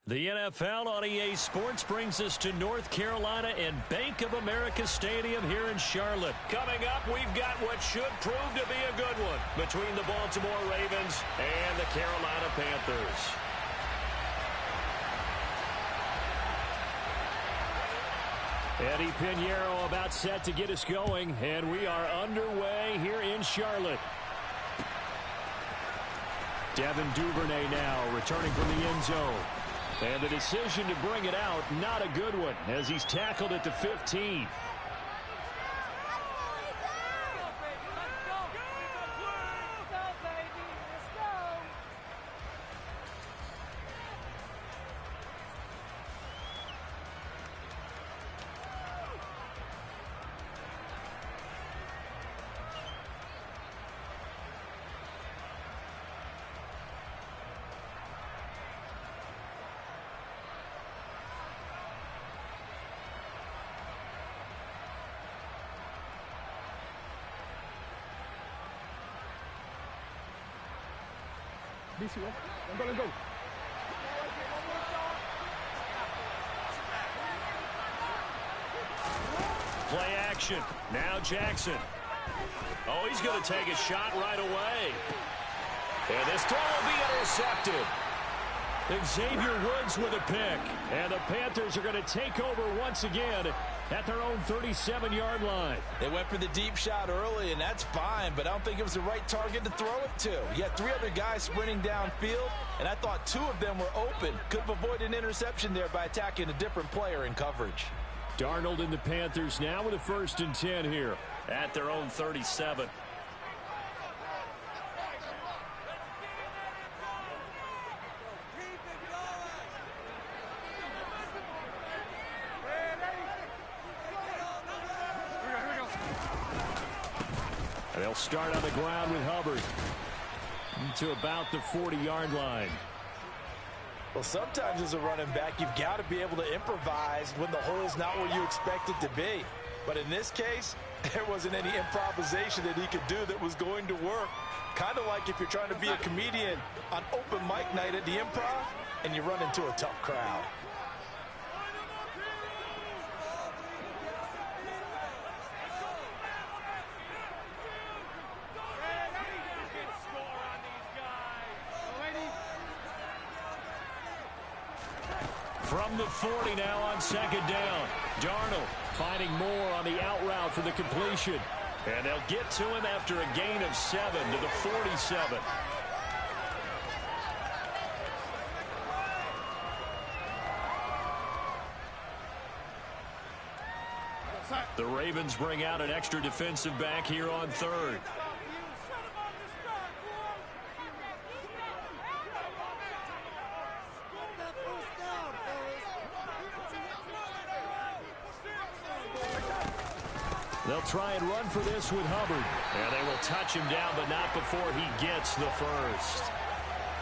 The NFL on EA Sports brings us to North Carolina and Bank of America Stadium here in Charlotte. Coming up, we've got what should prove to be a good one between the Baltimore Ravens and the Carolina Panthers. Eddie Pinheiro about set to get us going, and we are underway here in Charlotte. Devin Duvernay now returning from the end zone. And the decision to bring it out, not a good one, as he's tackled at the 15. Let's go. Play action. Now Jackson. Oh, he's going to take a shot right away. And this throw will be intercepted. Xavier Woods with a pick. And the Panthers are going to take over once again at their own 37-yard line. They went for the deep shot early, and that's fine, but I don't think it was the right target to throw it to. You had three other guys sprinting downfield, and I thought two of them were open. Could have avoided an interception there by attacking a different player in coverage. Darnold and the Panthers now with a 1st and 10 here at their own 37. They'll start on the ground with Hubbard to about the 40-yard line. Well, sometimes as a running back, you've got to be able to improvise when the hole's not where you expect it to be. But in this case, there wasn't any improvisation that he could do that was going to work. Kind of like if you're trying to be a comedian on open mic night at the Improv and you run into a tough crowd. From the 40 now on 2nd down. Darnold finding more on the out route for the completion. And they'll get to him after a gain of 7 to the 47. The Ravens bring out an extra defensive back here on 3rd. They'll try and run for this with Hubbard. And they will touch him down, but not before he gets the first.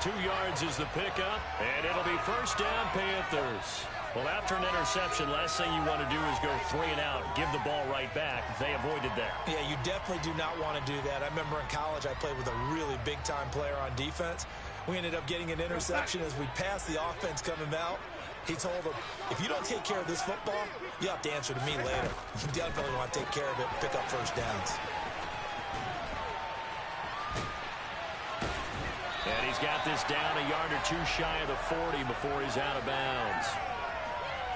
2 yards is the pickup, and it'll be 1st down, Panthers. Well, after an interception, last thing you want to do is go 3 and out, give the ball right back. They avoided that. Yeah, you definitely do not want to do that. I remember in college I played with a really big-time player on defense. We ended up getting an interception as we passed the offense coming out. He told him, if you don't take care of this football, you have to answer to me later. You definitely want to take care of it and pick up 1st downs. And he's got this down a yard or 2 shy of the 40 before he's out of bounds.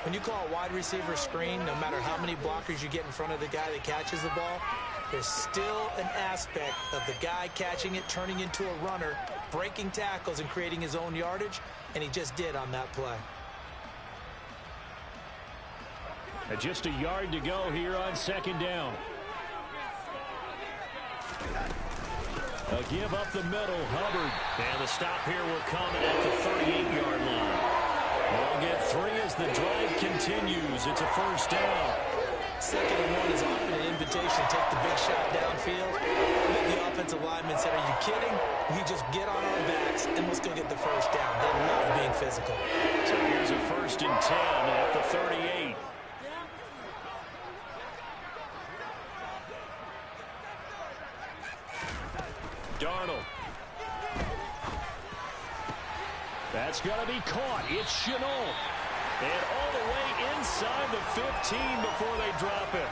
When you call a wide receiver screen, no matter how many blockers you get in front of the guy that catches the ball, there's still an aspect of the guy catching it, turning into a runner, breaking tackles and creating his own yardage, and he just did on that play. And just a yard to go here on 2nd down. A give up the middle, Hubbard. And the stop here will come at the 38-yard line. They'll get 3 as the drive continues. It's a 1st down. 2nd and 1 is often an invitation to take the big shot downfield. The offensive lineman said, are you kidding? We just get on our backs and let's go get the 1st down. They love being physical. So here's a 1st and 10 at the 38. Darnold. It's going to be caught. It's Chenault. And all the way inside the 15 before they drop it.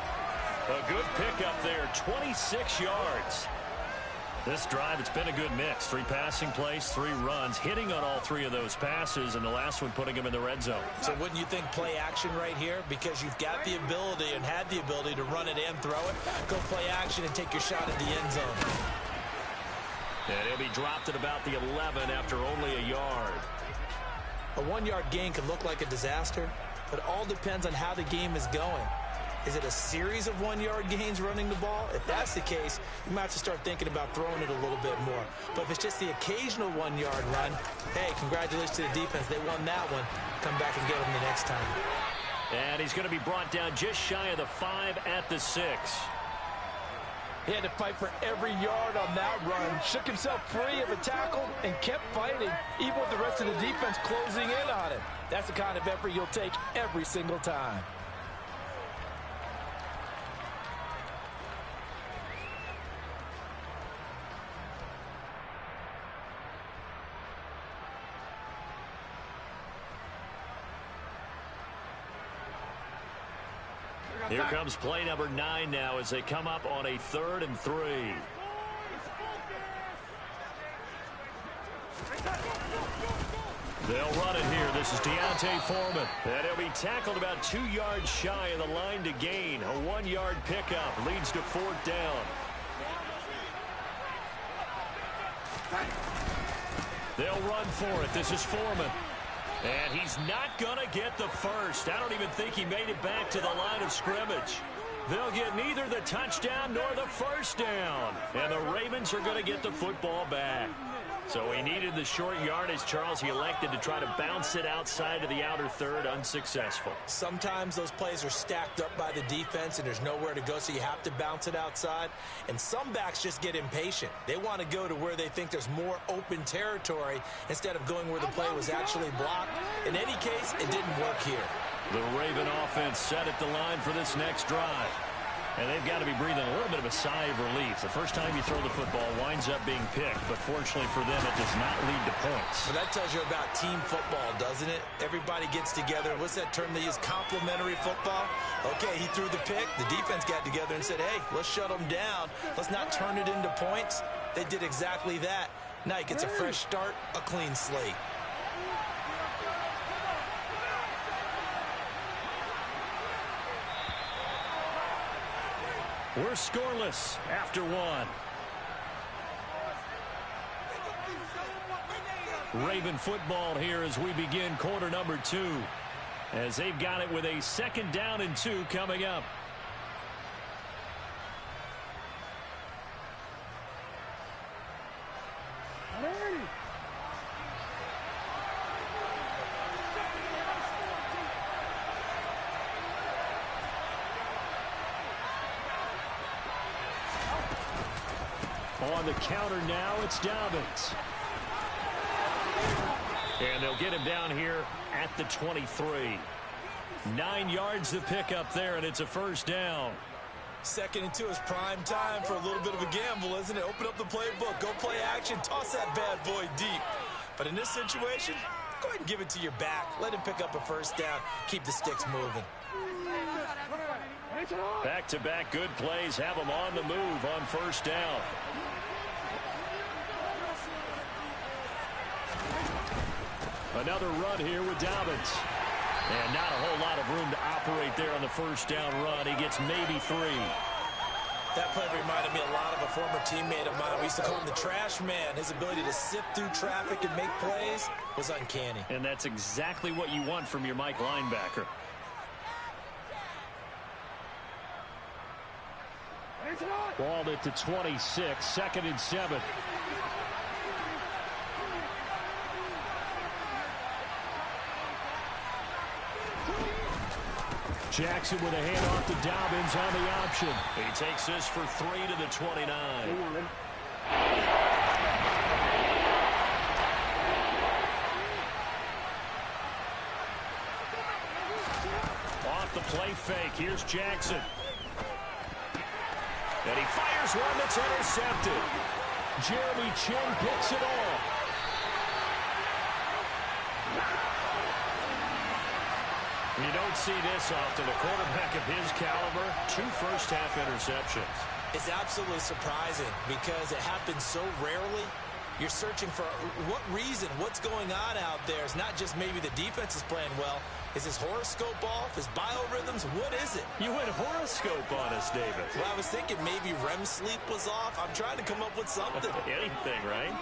A good pickup there, 26 yards. This drive, it's been a good mix. 3 passing plays, 3 runs, hitting on all 3 of those passes, and the last one putting him in the red zone. So wouldn't you think play action right here? Because you've got the ability and had the ability to run it and throw it. Go play action and take your shot at the end zone. And he'll be dropped at about the 11 after only a yard. A 1-yard gain can look like a disaster, but it all depends on how the game is going. Is it a series of 1-yard gains running the ball? If that's the case, you might have to start thinking about throwing it a little bit more. But if it's just the occasional 1-yard run, hey, congratulations to the defense. They won that one. Come back and get them the next time. And he's going to be brought down just shy of the 5 at the 6. He had to fight for every yard on that run, shook himself free of a tackle, and kept fighting, even with the rest of the defense closing in on it. That's the kind of effort you'll take every single time. Here comes play number 9 now as they come up on a 3rd and 3. They'll run it here. This is Deontay Foreman. And he'll be tackled about 2 yards shy of the line to gain. A 1-yard pickup leads to 4th down. They'll run for it. This is Foreman. And he's not going to get the first. I don't even think he made it back to the line of scrimmage. They'll get neither the touchdown nor the first down. And the Ravens are going to get the football back. So he needed the short yardage, Charles. He elected to try to bounce it outside of the outer third, unsuccessful. Sometimes those plays are stacked up by the defense and there's nowhere to go, so you have to bounce it outside. And some backs just get impatient. They want to go to where they think there's more open territory instead of going where the play was actually blocked. In any case, it didn't work here. The Raven offense set at the line for this next drive. And they've got to be breathing a little bit of a sigh of relief. The first time you throw the football winds up being picked, but fortunately for them, it does not lead to points. Well, that tells you about team football, doesn't it? Everybody gets together. What's that term they use? Complementary football? Okay, he threw the pick. The defense got together and said, hey, let's shut them down. Let's not turn it into points. They did exactly that. Now he gets a fresh start, a clean slate. We're scoreless after 1. Raven football here as we begin quarter number 2. As they've got it with a 2nd down and 2 coming up. On the counter now, it's Dobbins. And they'll get him down here at the 23. 9 yards to pick up there, and it's a first down. 2nd and 2 is prime time for a little bit of a gamble, isn't it? Open up the playbook, go play action, toss that bad boy deep. But in this situation, go ahead and give it to your back. Let him pick up a first down. Keep the sticks moving. Back-to-back good plays have them on the move on first down. Another run here with Dobbins. And not a whole lot of room to operate there on the first down run. He gets maybe 3. That play reminded me a lot of a former teammate of mine. We used to call him the trash man. His ability to sift through traffic and make plays was uncanny. And that's exactly what you want from your Mike linebacker. Balled at the 26, 2nd and 7. Jackson with a handoff to Dobbins on the option. He takes this for 3 to the 29. Off the play fake. Here's Jackson. And he fires one that's intercepted. Jeremy Chin picks it off. don't see this often. A quarterback of his caliber, 2 first-half interceptions. It's absolutely surprising because it happens so rarely. You're searching for what reason, what's going on out there. It's not just maybe the defense is playing well. Is his horoscope off? His biorhythms? What is it? You went horoscope on us, David. Well, I was thinking maybe REM sleep was off. I'm trying to come up with something. Anything, right?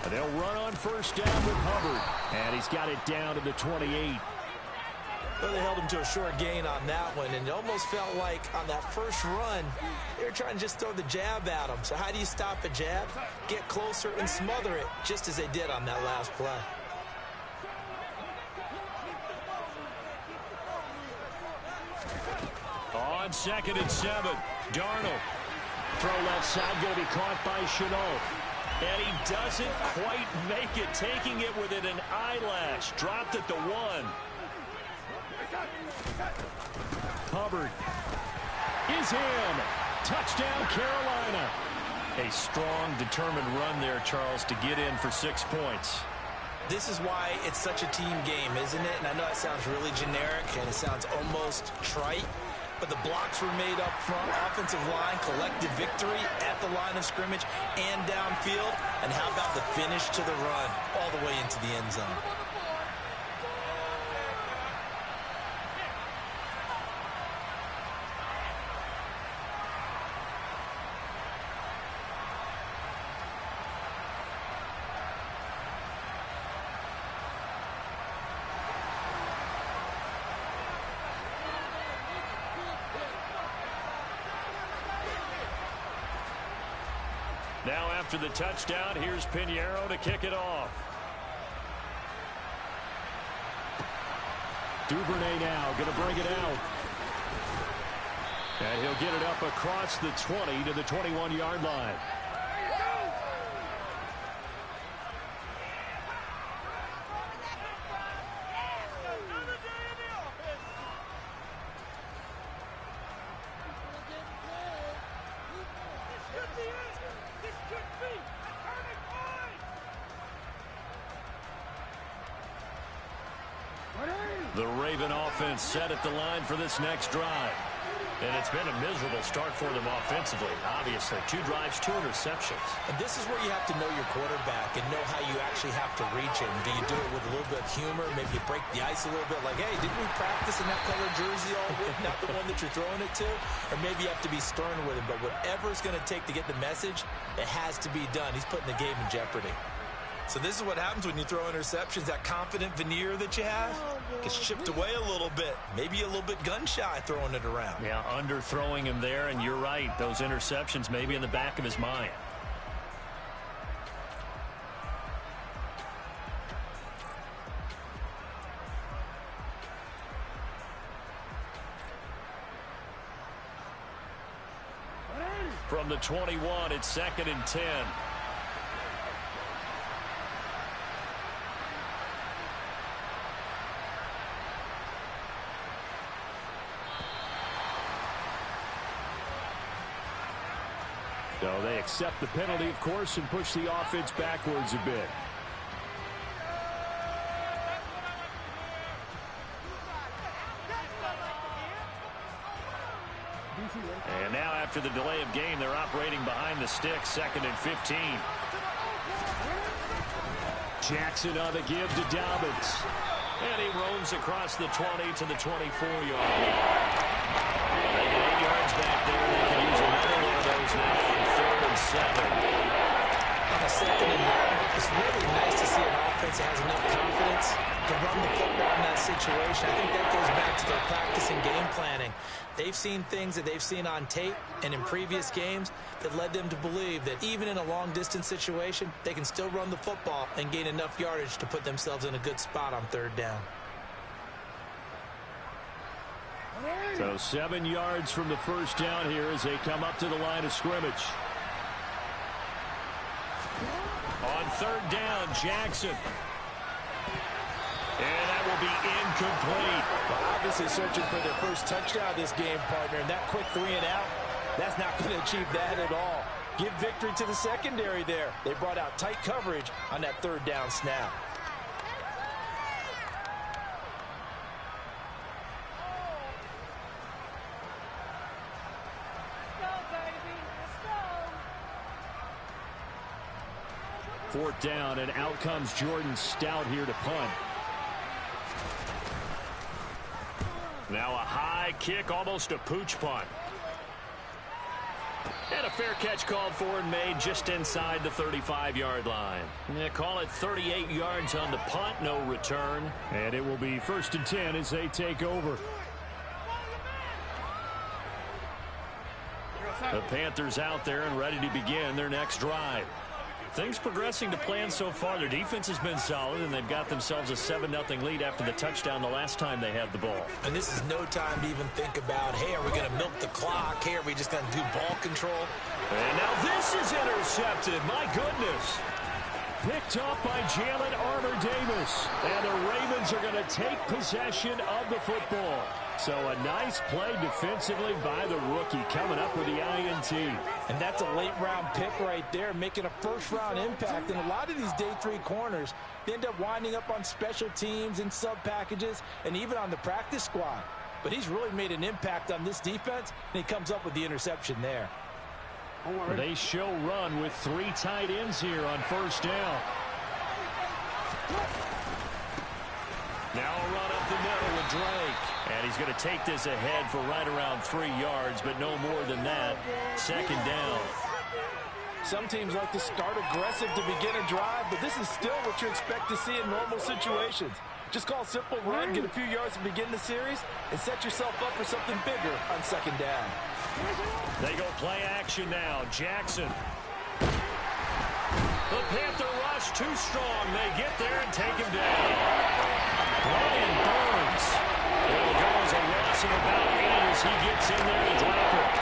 And they'll run on first down with Hubbard. And he's got it down to the 28. Well, they held him to a short gain on that one, and it almost felt like on that first run, they were trying to just throw the jab at him. So how do you stop a jab? Get closer and smother it, just as they did on that last play. On 2nd and 7, Darnold. Throw left side, going to be caught by Chenault. And he doesn't quite make it, taking it within an eyelash. Dropped at the 1. Hubbard is in. Touchdown, Carolina. A strong, determined run there, Charles, to get in for 6 points. This is why it's such a team game, isn't it? And I know that sounds really generic and it sounds almost trite, but the blocks were made up front. Offensive line collected victory at the line of scrimmage and downfield. And how about the finish to the run all the way into the end zone? Now after the touchdown, here's Pinheiro to kick it off. Duvernay now going to bring it out. And he'll get it up across the 20 to the 21-yard line. The Raven offense set at the line for this next drive. And it's been a miserable start for them offensively, obviously. 2 drives, 2 interceptions. And this is where you have to know your quarterback and know how you actually have to reach him. Do you do it with a little bit of humor? Maybe you break the ice a little bit like, hey, didn't we practice in that color jersey all week? Not the one that you're throwing it to? Or maybe you have to be stern with him. But whatever it's going to take to get the message, it has to be done. He's putting the game in jeopardy. So this is what happens when you throw interceptions. That confident veneer that you have gets chipped away a little bit. Maybe a little bit gun-shy throwing it around. Yeah, underthrowing him there, and you're right. Those interceptions may be in the back of his mind. From the 21, it's 2nd and 10. So they accept the penalty, of course, and push the offense backwards a bit. And now after the delay of game, they're operating behind the sticks, 2nd and 15. Jackson on the give to Dobbins. And he roams across the 20 to the 24-yard line. They get 8 yards back there. They can use another one of those now on 3rd and 7. On a 2nd and 1, it's really nice to see an offense that has enough confidence to run the football in that situation. I think that goes back to their practice and game planning. They've seen things that they've seen on tape and in previous games that led them to believe that even in a long-distance situation, they can still run the football and gain enough yardage to put themselves in a good spot on 3rd down. So 7 yards from the first down here as they come up to the line of scrimmage. On 3rd down, Jackson. And that will be incomplete. Well, obviously searching for their first touchdown this game, partner. And that quick 3 and out, that's not going to achieve that at all. Give victory to the secondary there. They brought out tight coverage on that 3rd down snap. 4th down, and out comes Jordan Stout here to punt. Now a high kick, almost a pooch punt. And a fair catch called for and made just inside the 35-yard line. Yeah, call it 38 yards on the punt, no return. And it will be 1st and 10 as they take over. The Panthers out there and ready to begin their next drive. Things progressing to plan so far. Their defense has been solid, and they've got themselves a 7-0 lead after the touchdown the last time they had the ball. And this is no time to even think about, hey, are we going to milk the clock? Hey, are we just going to do ball control? And now this is intercepted. My goodness. Picked up by Jalen Armour-Davis. And the Ravens are going to take possession of the football. So a nice play defensively by the rookie coming up with the INT. And that's a late-round pick right there, making a first-round impact. And a lot of these day 3 corners, they end up winding up on special teams and sub-packages and even on the practice squad. But he's really made an impact on this defense, and he comes up with the interception there. They show run with 3 tight ends here on 1st down. Now a run up the middle with Drake. And he's going to take this ahead for right around 3 yards, but no more than that. 2nd down. Some teams like to start aggressive to begin a drive, but this is still what you expect to see in normal situations. Just call a simple run, get a few yards to begin the series, and set yourself up for something bigger on 2nd down. They go play action now. Jackson. The Panther rush too strong. They get there and take him down. Brian Burns. It'll go as a loss of about 8 as he gets in there to drop it.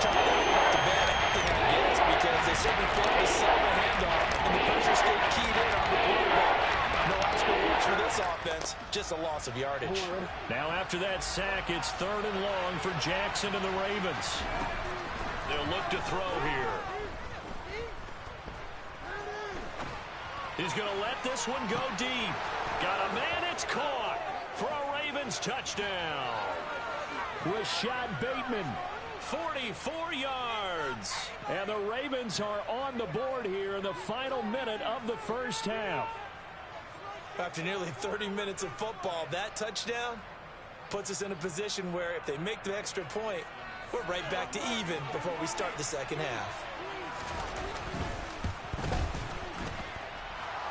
Not the bad acting, I guess, because they certainly failed to sell the handoff, and the pressure stayed keyed in on the quarterback. No Oscar works for this offense, just a loss of yardage. Now after that sack, it's 3rd and long for Jackson and the Ravens. They'll look to throw here. He's going to let this one go deep. Got a man, it's caught for a Ravens touchdown. Rashad Bateman, 44 yards. And the Ravens are on the board here in the final minute of the 1st half. After nearly 30 minutes of football, that touchdown puts us in a position where if they make the extra point, we're right back to even before we start the 2nd half.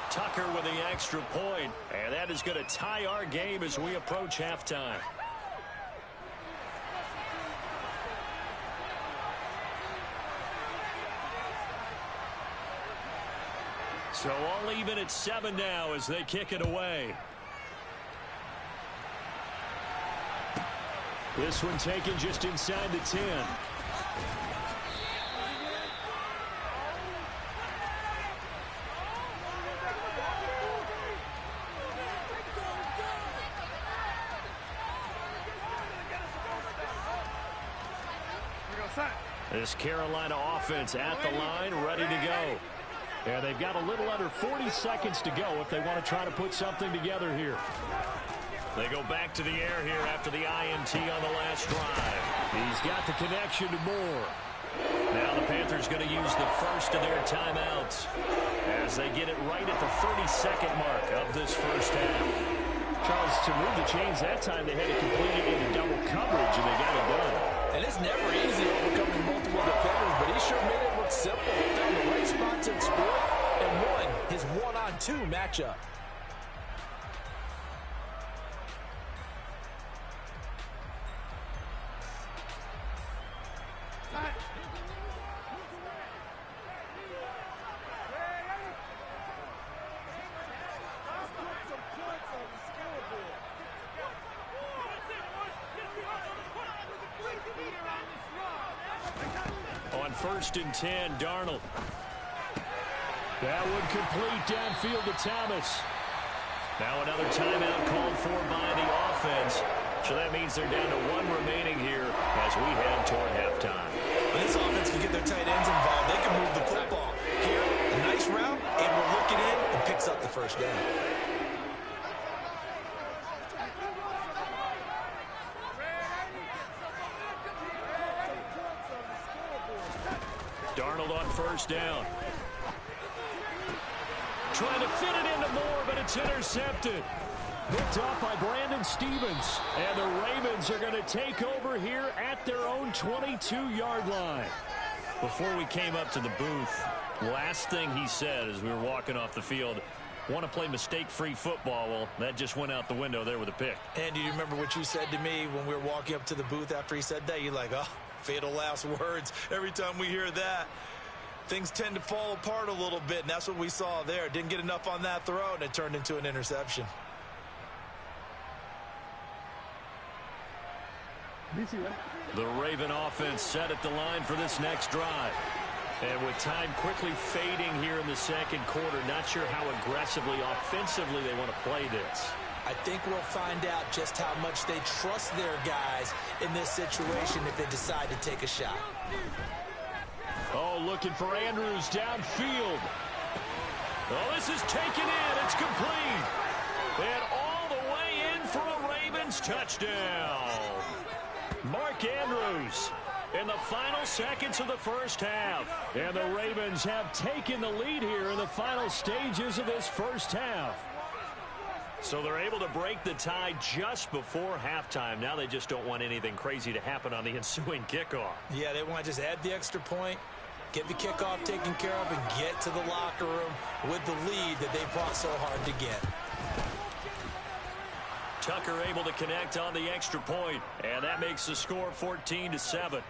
Tucker with the extra point, and that is going to tie our game as we approach halftime. So all even at 7 now as they kick it away. This one taken just inside the 10. This Carolina offense at the line, ready to go. Yeah, they've got a little under 40 seconds to go if they want to try to put something together here. They go back to the air here after the INT on the last drive. He's got the connection to Moore. Now the Panthers going to use the first of their timeouts as they get it right at the 32nd mark of this 1st half. Charles, to move the chains that time, they had to complete it into double coverage, and they got it done. And it's never easy overcoming multiple defenders, but he sure made it look simple. Found the right spot to exploit and won his 1-on-2 matchup. On 1st and 10, Darnold. That would complete downfield to Thomas. Now another timeout called for by the offense. So that means they're down to 1 remaining here as we head toward halftime. When this offense can get their tight ends involved, they can move the football. Here, a nice route, able to look it in, and picks up the 1st down. Darnold on 1st down. trying to fit it into Moore, but it's intercepted. Picked off by Brandon Stevens. And the Ravens are going to take over here at their own 22-yard line. Before we came up to the booth, last thing he said as we were walking off the field, want to play mistake-free football. Well, that just went out the window there with a pick. And do you remember what you said to me when we were walking up to the booth after he said that? You're like, oh, fatal last words. Every time we hear that, things tend to fall apart a little bit, and that's what we saw there. Didn't get enough on that throw, and it turned into an interception. The Raven offense set at the line for this next drive. And with time quickly fading here in the second quarter, not sure how aggressively, offensively they want to play this. I think we'll find out just how much they trust their guys in this situation if they decide to take a shot. Oh, looking for Andrews downfield. Oh, this is taken in. It's complete. And all the way in for a Ravens touchdown. Mark Andrews in the final seconds of the first half. And the Ravens have taken the lead here in the final stages of this first half. So they're able to break the tie just before halftime. Now they just don't want anything crazy to happen on the ensuing kickoff. Yeah, they want to just add the extra point, get the kickoff taken care of, and get to the locker room with the lead that they fought so hard to get. Tucker able to connect on the extra point, and that makes the score 14-7.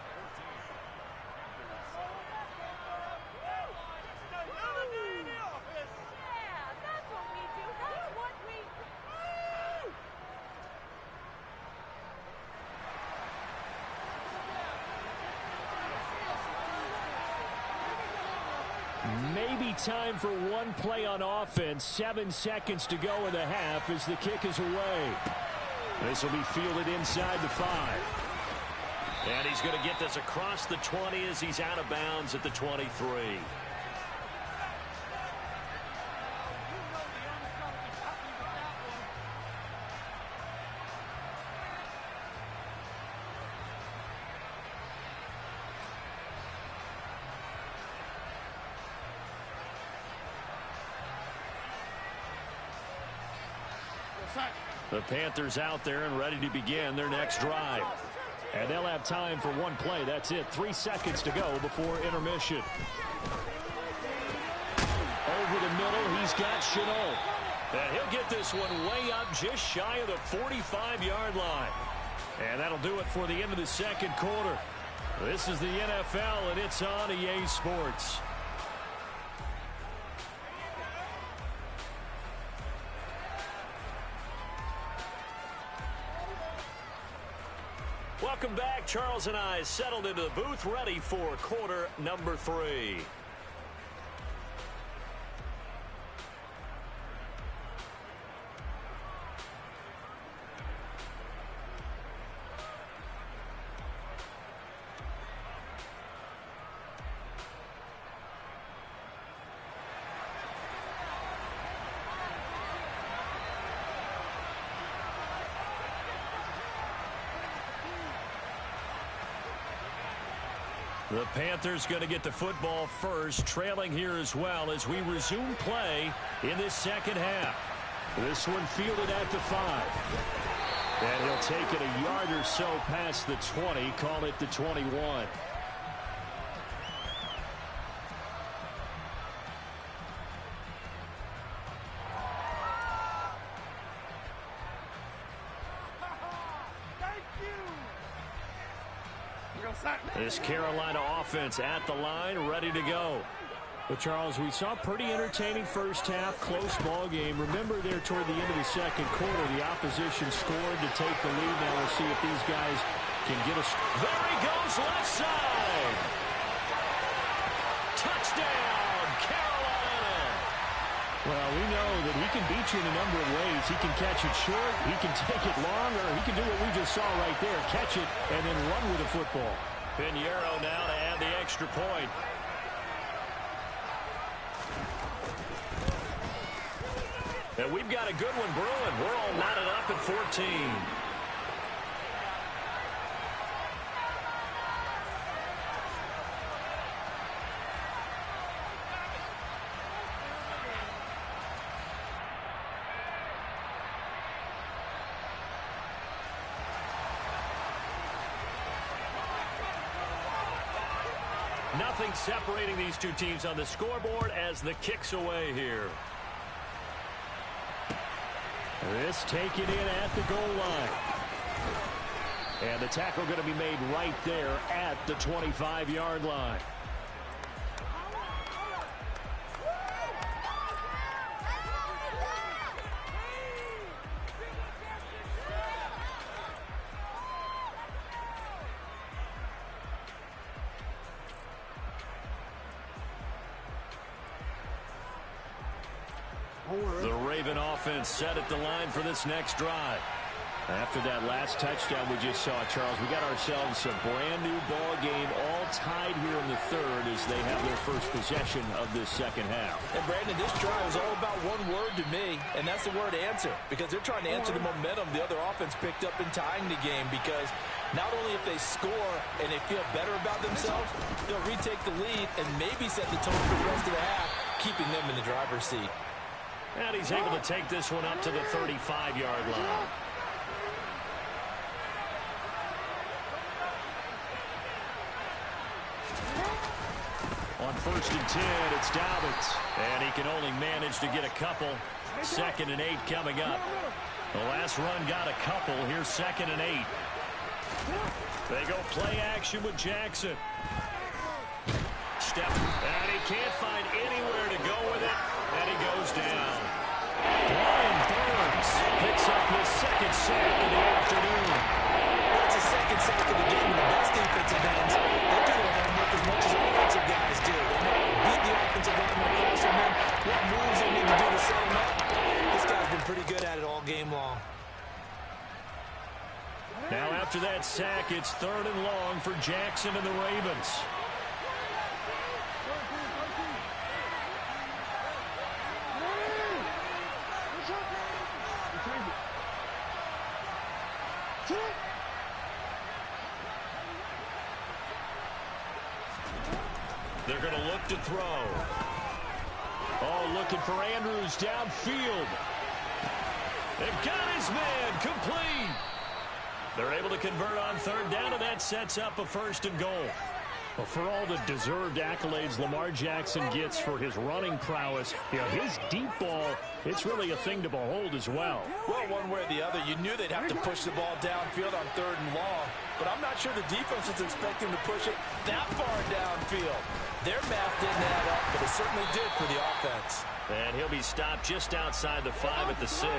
Maybe time for one play on offense. 7 seconds to go in the half as the kick is away. This will be fielded inside the 5. And he's going to get this across the 20 as he's out of bounds at the 23. The Panthers out there and ready to begin their next drive. And they'll have time for one play. That's it. 3 seconds to go before intermission. Over the middle, he's got Chenault. And he'll get this one way up just shy of the 45-yard line. And that'll do it for the end of the second quarter. This is the NFL, and it's on EA Sports. Welcome back. Charles and I settled into the booth, ready for quarter number 3. The Panthers going to get the football first, trailing here as well as we resume play in this second half. This one fielded at the 5. And he'll take it a yard or so past the 20, call it the 21. This Carolina offense at the line, ready to go. But, Charles, we saw pretty entertaining first half, close ball game. Remember there toward the end of the second quarter, the opposition scored to take the lead. Now we'll see if these guys can get us. There he goes, left side. Touchdown, Carolina. Well, we know that he can beat you in a number of ways. He can catch it short, he can take it long, or he can do what we just saw right there, catch it and then run with the football. Pinheiro now to add the extra point. And we've got a good one brewing. We're all knotted up at 14. Nothing separating these two teams on the scoreboard as the kick's away here. This taken in at the goal line. And the tackle going to be made right there at the 25-yard line. The Raven offense set at the line for this next drive. After that last touchdown we just saw, Charles, we got ourselves a brand-new ball game, all tied here in the third as they have their first possession of this second half. And, Brandon, this drive is all about one word to me, and that's the word answer, because they're trying to answer the momentum the other offense picked up in tying the game, because not only if they score and they feel better about themselves, they'll retake the lead and maybe set the tone for the rest of the half, keeping them in the driver's seat. And he's able to take this one up to the 35-yard line. On 1st and 10, it's Dobbins. And he can only manage to get a couple. 2nd and 8 coming up. The last run got a couple. Here's 2nd and 8. They go play action with Jackson. Step, and he can't find anywhere to go with it. And he goes down. Brian Burns picks up his 2nd sack of the afternoon. That's his 2nd sack of the game, and the best defensive ends, they do their homework as much as offensive guys do. They know how to beat the offensive lineman across from them, what moves they need to do to set them up. This guy's been pretty good at it all game long. Now after that sack, it's 3rd and long for Jackson and the Ravens. They're going to look to throw. Oh, looking for Andrews downfield. They've got his man complete. They're able to convert on 3rd down, and that sets up a 1st and goal. Well, for all the deserved accolades Lamar Jackson gets for his running prowess, you know, his deep ball, it's really a thing to behold as well. Well, one way or the other, you knew they'd have to push the ball downfield on 3rd and long, but I'm not sure the defense was expecting to push it that far downfield. Their math didn't add up, but it certainly did for the offense. And he'll be stopped just outside the 5 at the 6.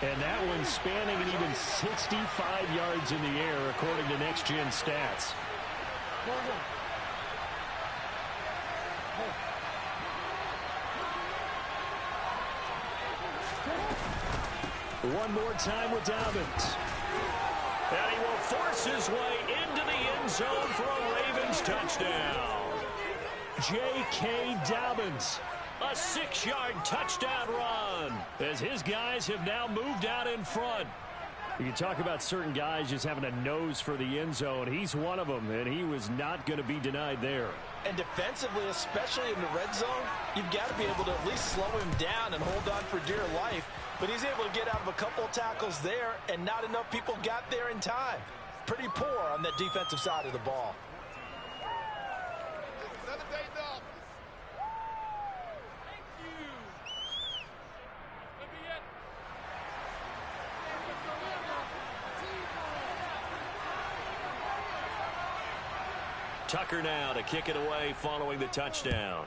And that one's spanning an even 65 yards in the air, according to Next Gen Stats. One more time with Dobbins. And he will force his way into the end zone for a Ravens touchdown. J.K. Dobbins. A 6-yard touchdown run as his guys have now moved out in front. You can talk about certain guys just having a nose for the end zone. He's one of them, and he was not going to be denied there. And defensively, especially in the red zone, you've got to be able to at least slow him down and hold on for dear life. But he's able to get out of a couple of tackles there, and not enough people got there in time. Pretty poor on that defensive side of the ball. Tucker now to kick it away following the touchdown.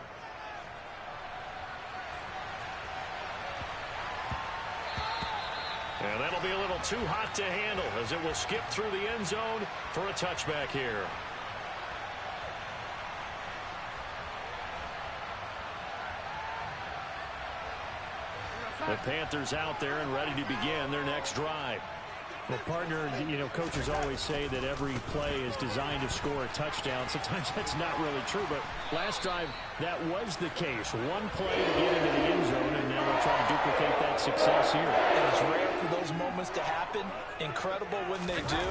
And that'll be a little too hot to handle as it will skip through the end zone for a touchback here. The Panthers out there and ready to begin their next drive. Well, partner, you know, coaches always say that every play is designed to score a touchdown. Sometimes that's not really true, but last drive, that was the case. One play to get into the end zone, and now we'll try to duplicate that success here. And it's rare for those moments to happen. Incredible when they do.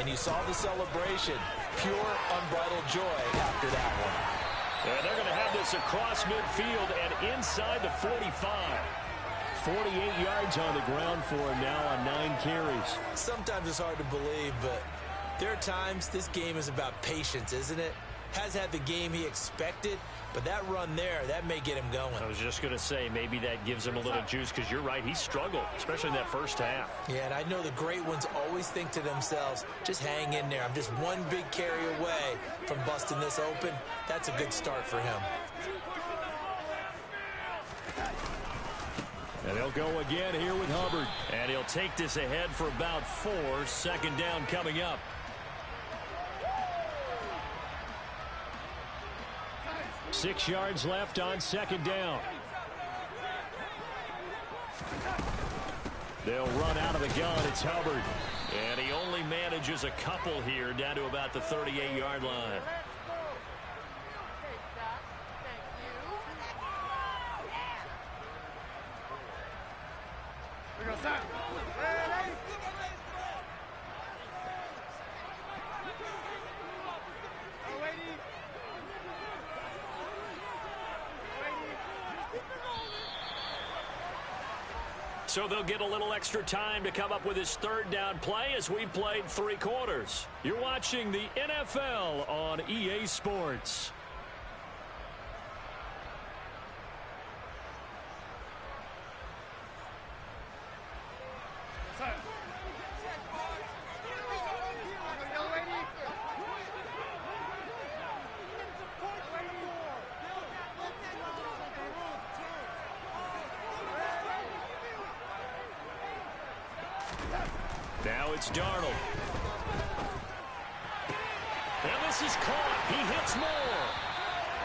And you saw the celebration. Pure, unbridled joy after that one. And they're going to have this across midfield and inside the 45. 48 yards on the ground for him now on 9 carries. Sometimes it's hard to believe, but there are times this game is about patience, isn't it? has had the game he expected, but that run there, that may get him going. I was just going to say, maybe that gives him a little juice, because you're right, he struggled, especially in that first half. Yeah, and I know the great ones always think to themselves, just hang in there. I'm just one big carry away from busting this open. That's a good start for him. And they'll go again here with Hubbard. And he'll take this ahead for about 4. Second down coming up. Six yards left on second down. They'll run out of the gun. It's Hubbard. And he only manages a couple here down to about the 38-yard line. So they'll get a little extra time to come up with his third down play as we played 3 quarters. You're watching the NFL on EA Sports. Now it's Darnold. And this is caught. He hits more.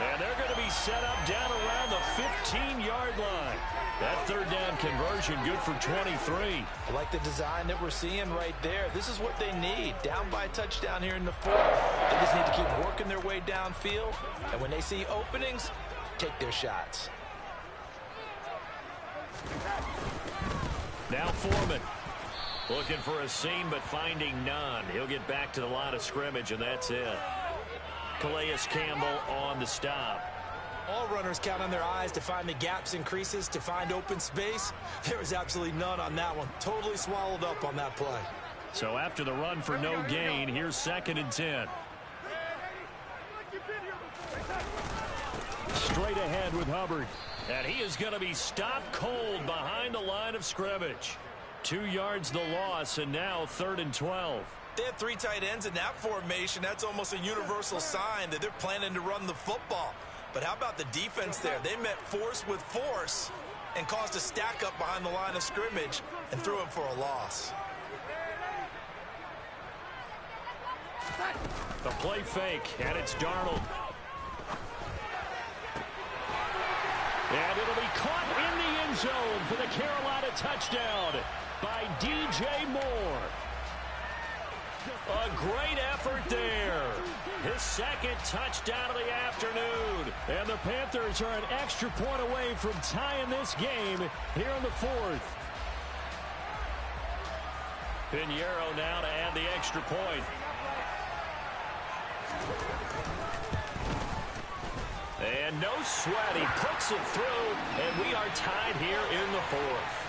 And they're going to be set up down around the 15-yard line. That third down conversion good for 23. I like the design that we're seeing right there. This is what they need. Down by a touchdown here in the 4th. They just need to keep working their way downfield. And when they see openings, take their shots. Now Foreman. Looking for a seam, but finding none. He'll get back to the line of scrimmage, and that's it. Calais Campbell on the stop. All runners count on their eyes to find the gaps and creases, to find open space. There was absolutely none on that one. Totally swallowed up on that play. So after the run for no gain, here's 2nd and 10. Straight ahead with Hubbard. And he is going to be stopped cold behind the line of scrimmage. 2 yards the loss, and now 3rd and 12. They have 3 tight ends in that formation. That's almost a universal sign that they're planning to run the football. But how about the defense there? They met force with force and caused a stack up behind the line of scrimmage and threw him for a loss. The play fake, and it's Darnold. And it'll be caught in the end zone for the Carolina touchdown by DJ Moore. A great effort there. His 2nd touchdown of the afternoon. And the Panthers are an extra point away from tying this game here in the 4th. Pinheiro now to add the extra point. And no sweat. He puts it through, and we are tied here in the 4th.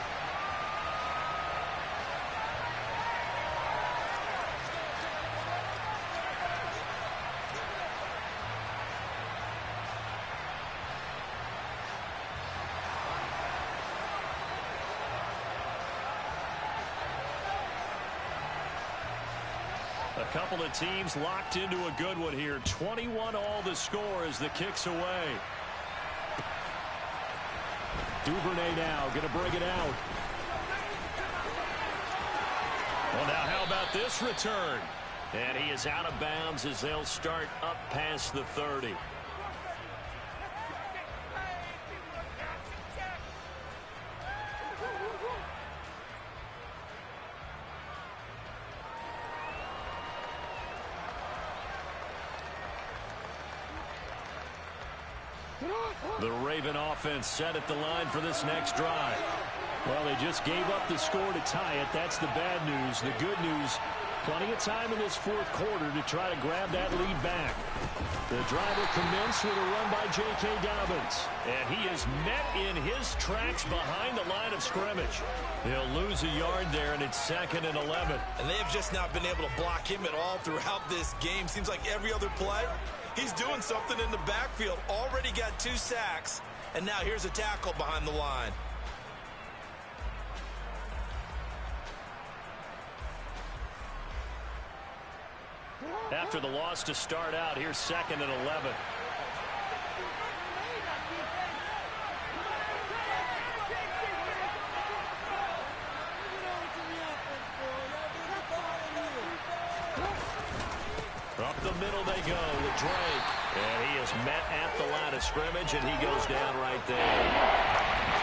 A couple of teams locked into a good one here. 21 all the score as the kick's away. Duvernay now going to bring it out. Well, now how about this return? And he is out of bounds as they'll start up past the 30. The Raven offense set at the line for this next drive. Well, they just gave up the score to tie it. That's the bad news. The good news, plenty of time in this 4th quarter to try to grab that lead back. The drive will commence with a run by J.K. Dobbins. And he is met in his tracks behind the line of scrimmage. He'll lose a yard there, and it's 2nd and 11. And they have just not been able to block him at all throughout this game. Seems like every other play, He's doing something in the backfield. Already got 2 sacks. And now here's a tackle behind the line. After the loss to start out, here's 2nd and 11. Up the middle they go with Drake. And he is met at the line of scrimmage, and he goes down right there.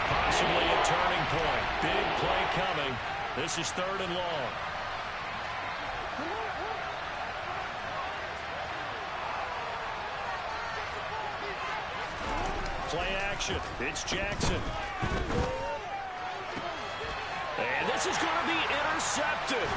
Possibly a turning point. Big play coming. This is 3rd and long. Play action. It's Jackson. And this is going to be intercepted.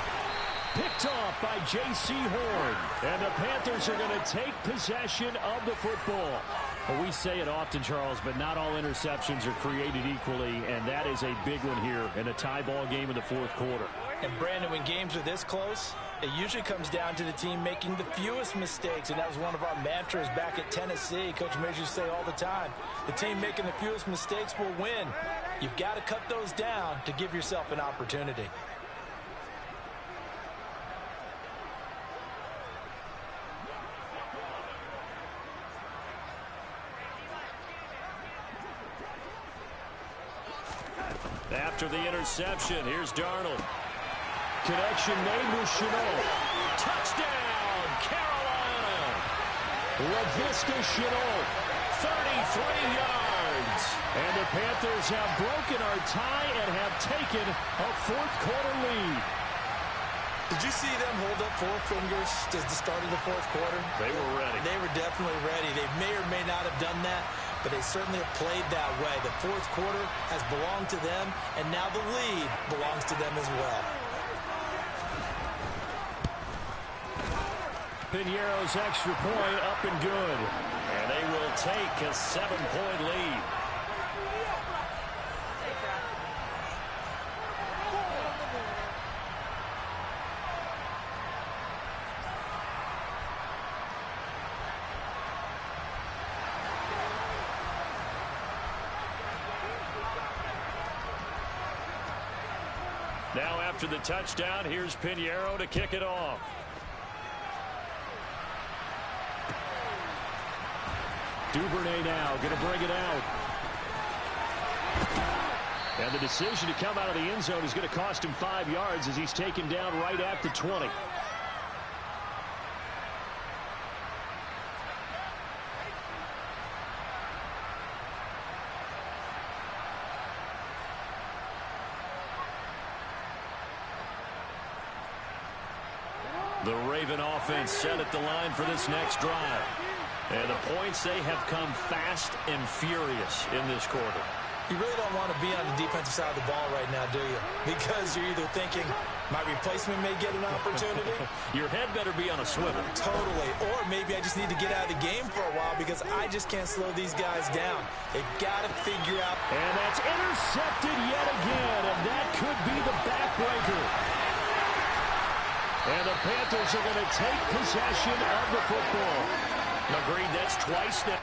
Picked off by J.C. Horn. And the Panthers are going to take possession of the football. Well, we say it often, Charles, but not all interceptions are created equally, and that is a big one here in a tie ball game in the 4th quarter. And, Brandon, when games are this close, it usually comes down to the team making the fewest mistakes, and that was one of our mantras back at Tennessee. Coach Mears used to say all the time, the team making the fewest mistakes will win. You've got to cut those down to give yourself an opportunity. After the interception, here's Darnold. Connection made with Chenault. Touchdown, Carolina. LaVista Chenault, 33 yards. And the Panthers have broken our tie and have taken a 4th quarter lead. Did you see them hold up 4 fingers at the start of the 4th quarter? They were ready. They were definitely ready. They may or may not have done that, but they certainly have played that way. The 4th quarter has belonged to them, and now the lead belongs to them as well. Piñeiro's extra point up and good. And they will take a 7-point lead. Now after the touchdown, here's Piñeiro to kick it off. Duvernay now going to bring it out. And the decision to come out of the end zone is going to cost him 5 yards as he's taken down right at the 20. The Raven offense set at the line for this next drive. And the points, they have come fast and furious in this quarter. You really don't want to be on the defensive side of the ball right now, do you? Because you're either thinking, my replacement may get an opportunity. Your head better be on a swivel. Totally. Or maybe I just need to get out of the game for a while because I just can't slow these guys down. They've got to figure out. And that's intercepted yet again, and that could be the backbreaker. And the Panthers are going to take possession of the football. Agreed, that's twice now.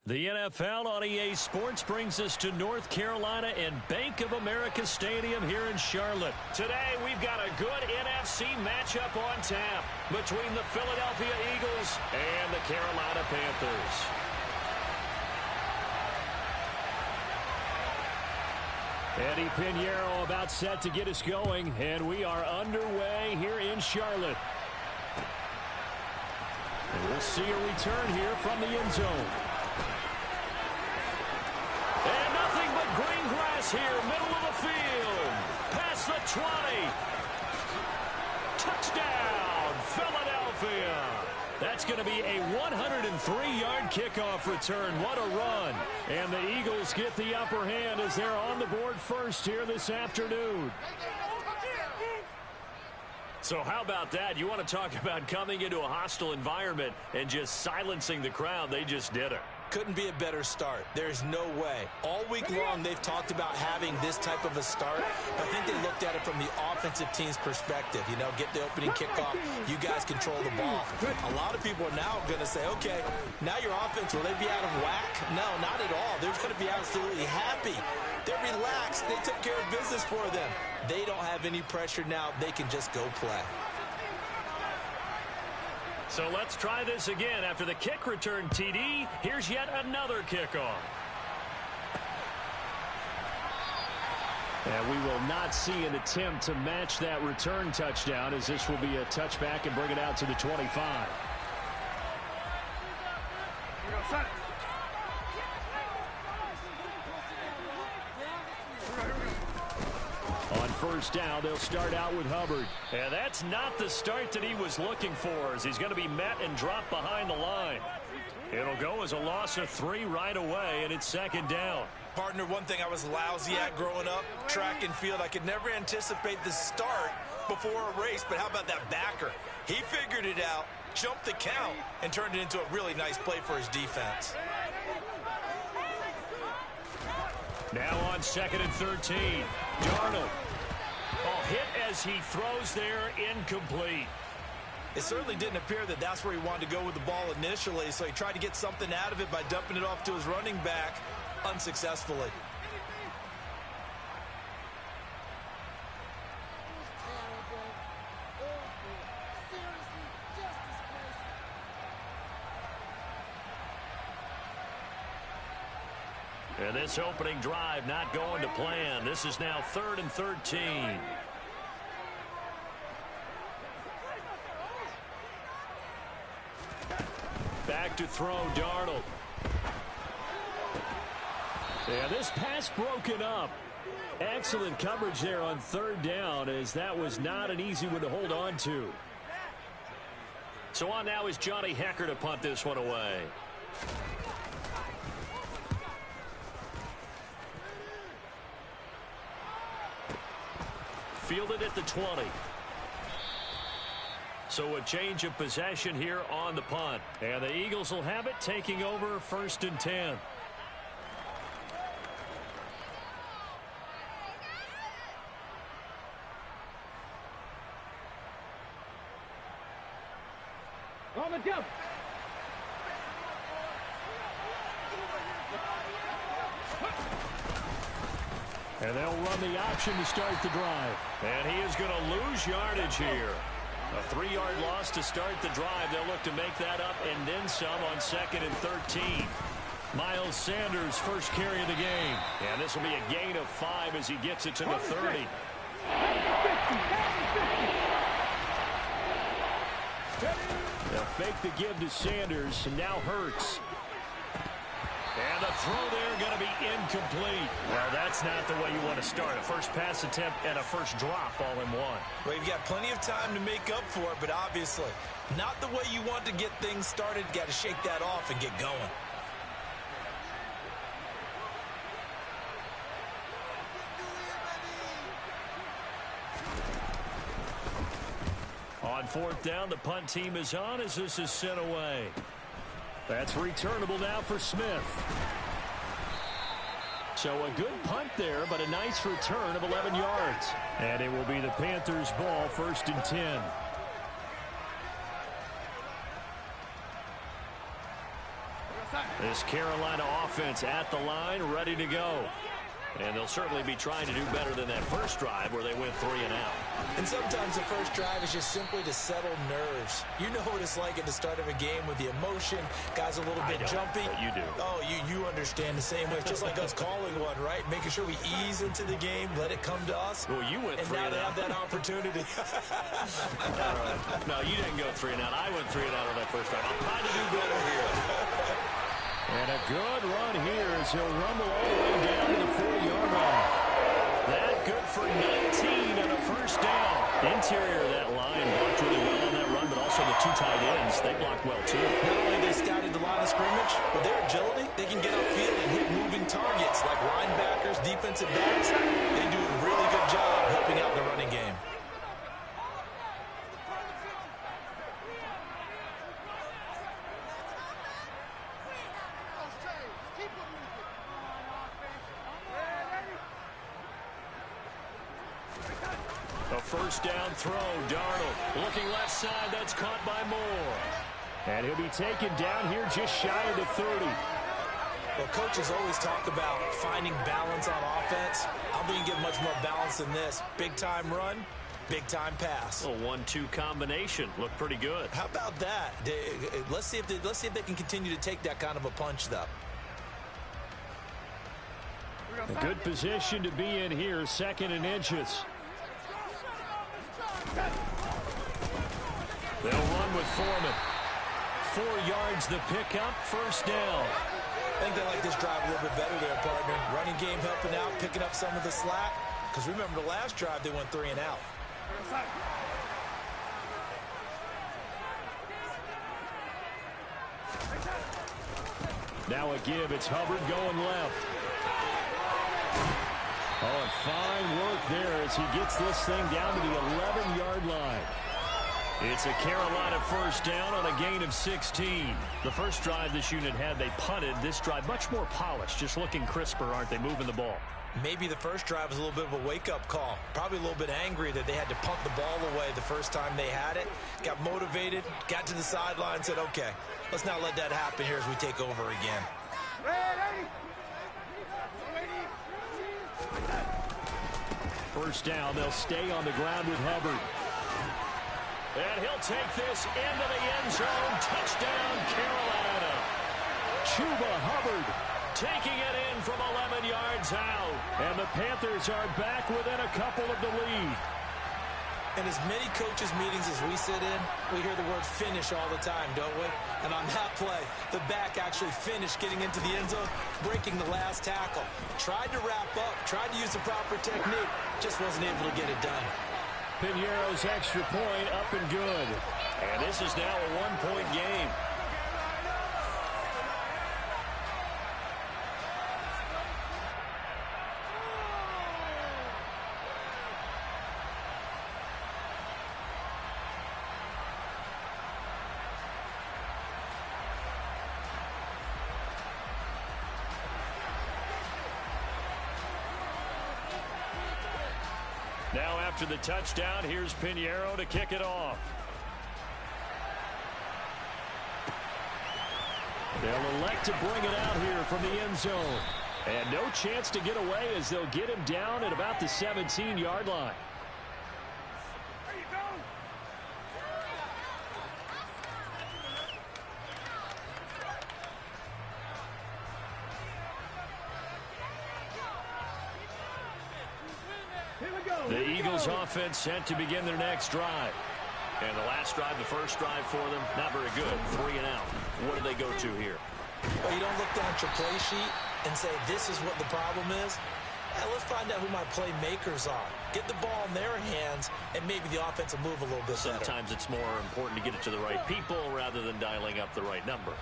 The NFL on EA Sports brings us to North Carolina and Bank of America Stadium here in Charlotte. Today, we've got a good NFC matchup on tap between the Philadelphia Eagles and the Carolina Panthers. Eddie Pinheiro about set to get us going, and we are underway here in Charlotte. And we'll see a return here from the end zone. And nothing but green grass here, middle of the field. Past the 20. Touchdown, Philadelphia. That's going to be a 103-yard kickoff return. What a run. And the Eagles get the upper hand as they're on the board first here this afternoon. So how about that? You want to talk about coming into a hostile environment and just silencing the crowd. They just did it. Couldn't be a better start. There's no way. All week long, they've talked about having this type of a start. I think they looked at it from the offensive team's perspective. You know, get the opening kickoff. You guys control the ball. A lot of people are now going to say, okay, now your offense, will they be out of whack? No, not at all. They're going to be absolutely happy. They're relaxed. They took care of business for them. They don't have any pressure now. They can just go play. So let's try this again. After the kick return TD, here's yet another kickoff. And we will not see an attempt to match that return touchdown, as this will be a touchback and bring it out to the 25. On first down, they'll start out with Hubbard. And that's not the start that he was looking for, as he's going to be met and dropped behind the line. It'll go as a loss of 3 right away, and it's second down. Partner, one thing I was lousy at growing up, track and field, I could never anticipate the start before a race, but how about that backer? He figured it out, jumped the count, and turned it into a really nice play for his defense. Now on second and 13, Darnold. Oh, hit as he throws there, incomplete. It certainly didn't appear that that's where he wanted to go with the ball initially, so he tried to get something out of it by dumping it off to his running back unsuccessfully. And this opening drive not going to plan. This is now 3rd and 13. Back to throw, Darnold. Yeah, this pass broken up. Excellent coverage there on third down, as that was not an easy one to hold on to. So on now is Johnny Hecker to punt this one away. Fielded at the 20. So a change of possession here on the punt. And the Eagles will have it, taking over 1st and 10. On the jump. And they'll run the option to start the drive. And he is going to lose yardage here. A 3-yard loss to start the drive. They'll look to make that up and then some on 2nd and 13. Miles Sanders' first carry of the game. And this will be a gain of 5 as he gets it to the 30. They'll fake the give to Sanders, and now Hurts. And the throw there going to be incomplete. Well, that's not the way you want to start. A first pass attempt and a first drop all in one. Well, you've got plenty of time to make up for it, but obviously not the way you want to get things started. Got to shake that off and get going. On 4th down, the punt team is on as this is sent away. That's returnable now for Smith. So a good punt there, but a nice return of 11 yards. And it will be the Panthers' ball, 1st and 10. This Carolina offense at the line, ready to go. And they'll certainly be trying to do better than that first drive where they went 3 and out. And sometimes the first drive is just simply to settle nerves. You know what it's like at the start of a game with the emotion. Guys a little bit jumpy. But you do. Oh, you understand the same way. It's just like us calling one, right? Making sure we ease into the game, let it come to us. Well, you went 3 and out. And now they have that opportunity. All right. No, you didn't go 3 and out. I went 3 and out on that first drive. I'll try to do better here. And a good run here as he'll rumble all the way down to the 40-yard line. That good for 19 and a first down. Interior of that line blocked really well on that run, but also the 2 tight ends, they blocked well too. Not only they scouted the line of scrimmage, with their agility, they can get upfield and hit moving targets like linebackers, defensive backs. They do a really good job helping out the running game. A first down throw, Darnold looking left side, that's caught by Moore. And he'll be taken down here just shy of the 30. Well, coaches always talk about finding balance on offense. I don't think you get much more balance than this. Big-time run, big-time pass. A 1-2 combination. Looked pretty good. How about that? Let's see if they can continue to take that kind of a punch, though. A good position to be in here, 2nd and inches. They'll run with Foreman. 4 yards the pickup, first down. I think they like this drive a little bit better there, partner. Running game helping out, picking up some of the slack. Because remember the last drive, they went 3 and out. Now a give, it's Hubbard going left. Oh, and fine work there as he gets this thing down to the 11-yard line. It's a Carolina first down on a gain of 16. The first drive this unit had, they punted. This drive, much more polished, just looking crisper, aren't they, moving the ball? Maybe the first drive was a little bit of a wake-up call. Probably a little bit angry that they had to punt the ball away the first time they had it. Got motivated, got to the sideline, said, okay, let's not let that happen here as we take over again. First down, they'll stay on the ground with Hubbard. And he'll take this into the end zone. Touchdown, Carolina. Chuba Hubbard taking it in from 11 yards out. And the Panthers are back within a couple of the lead. In as many coaches' meetings as we sit in, we hear the word finish all the time, don't we? And on that play, the back actually finished getting into the end zone, breaking the last tackle. Tried to wrap up, tried to use the proper technique, just wasn't able to get it done. Piñeiro's extra point up and good. And this is now a 1-point game. Now after the touchdown, here's Piñeiro to kick it off. They'll elect to bring it out here from the end zone. And no chance to get away as they'll get him down at about the 17-yard line. The Eagles offense set to begin their next drive. And the last drive, the first drive for them, not very good. 3 and out. What do they go to here? Well, you don't look down at your play sheet and say, this is what the problem is. Let's find out who my playmakers are. Get the ball in their hands, and maybe the offense will move a little bit better. Sometimes it's more important to get it to the right people rather than dialing up the right number.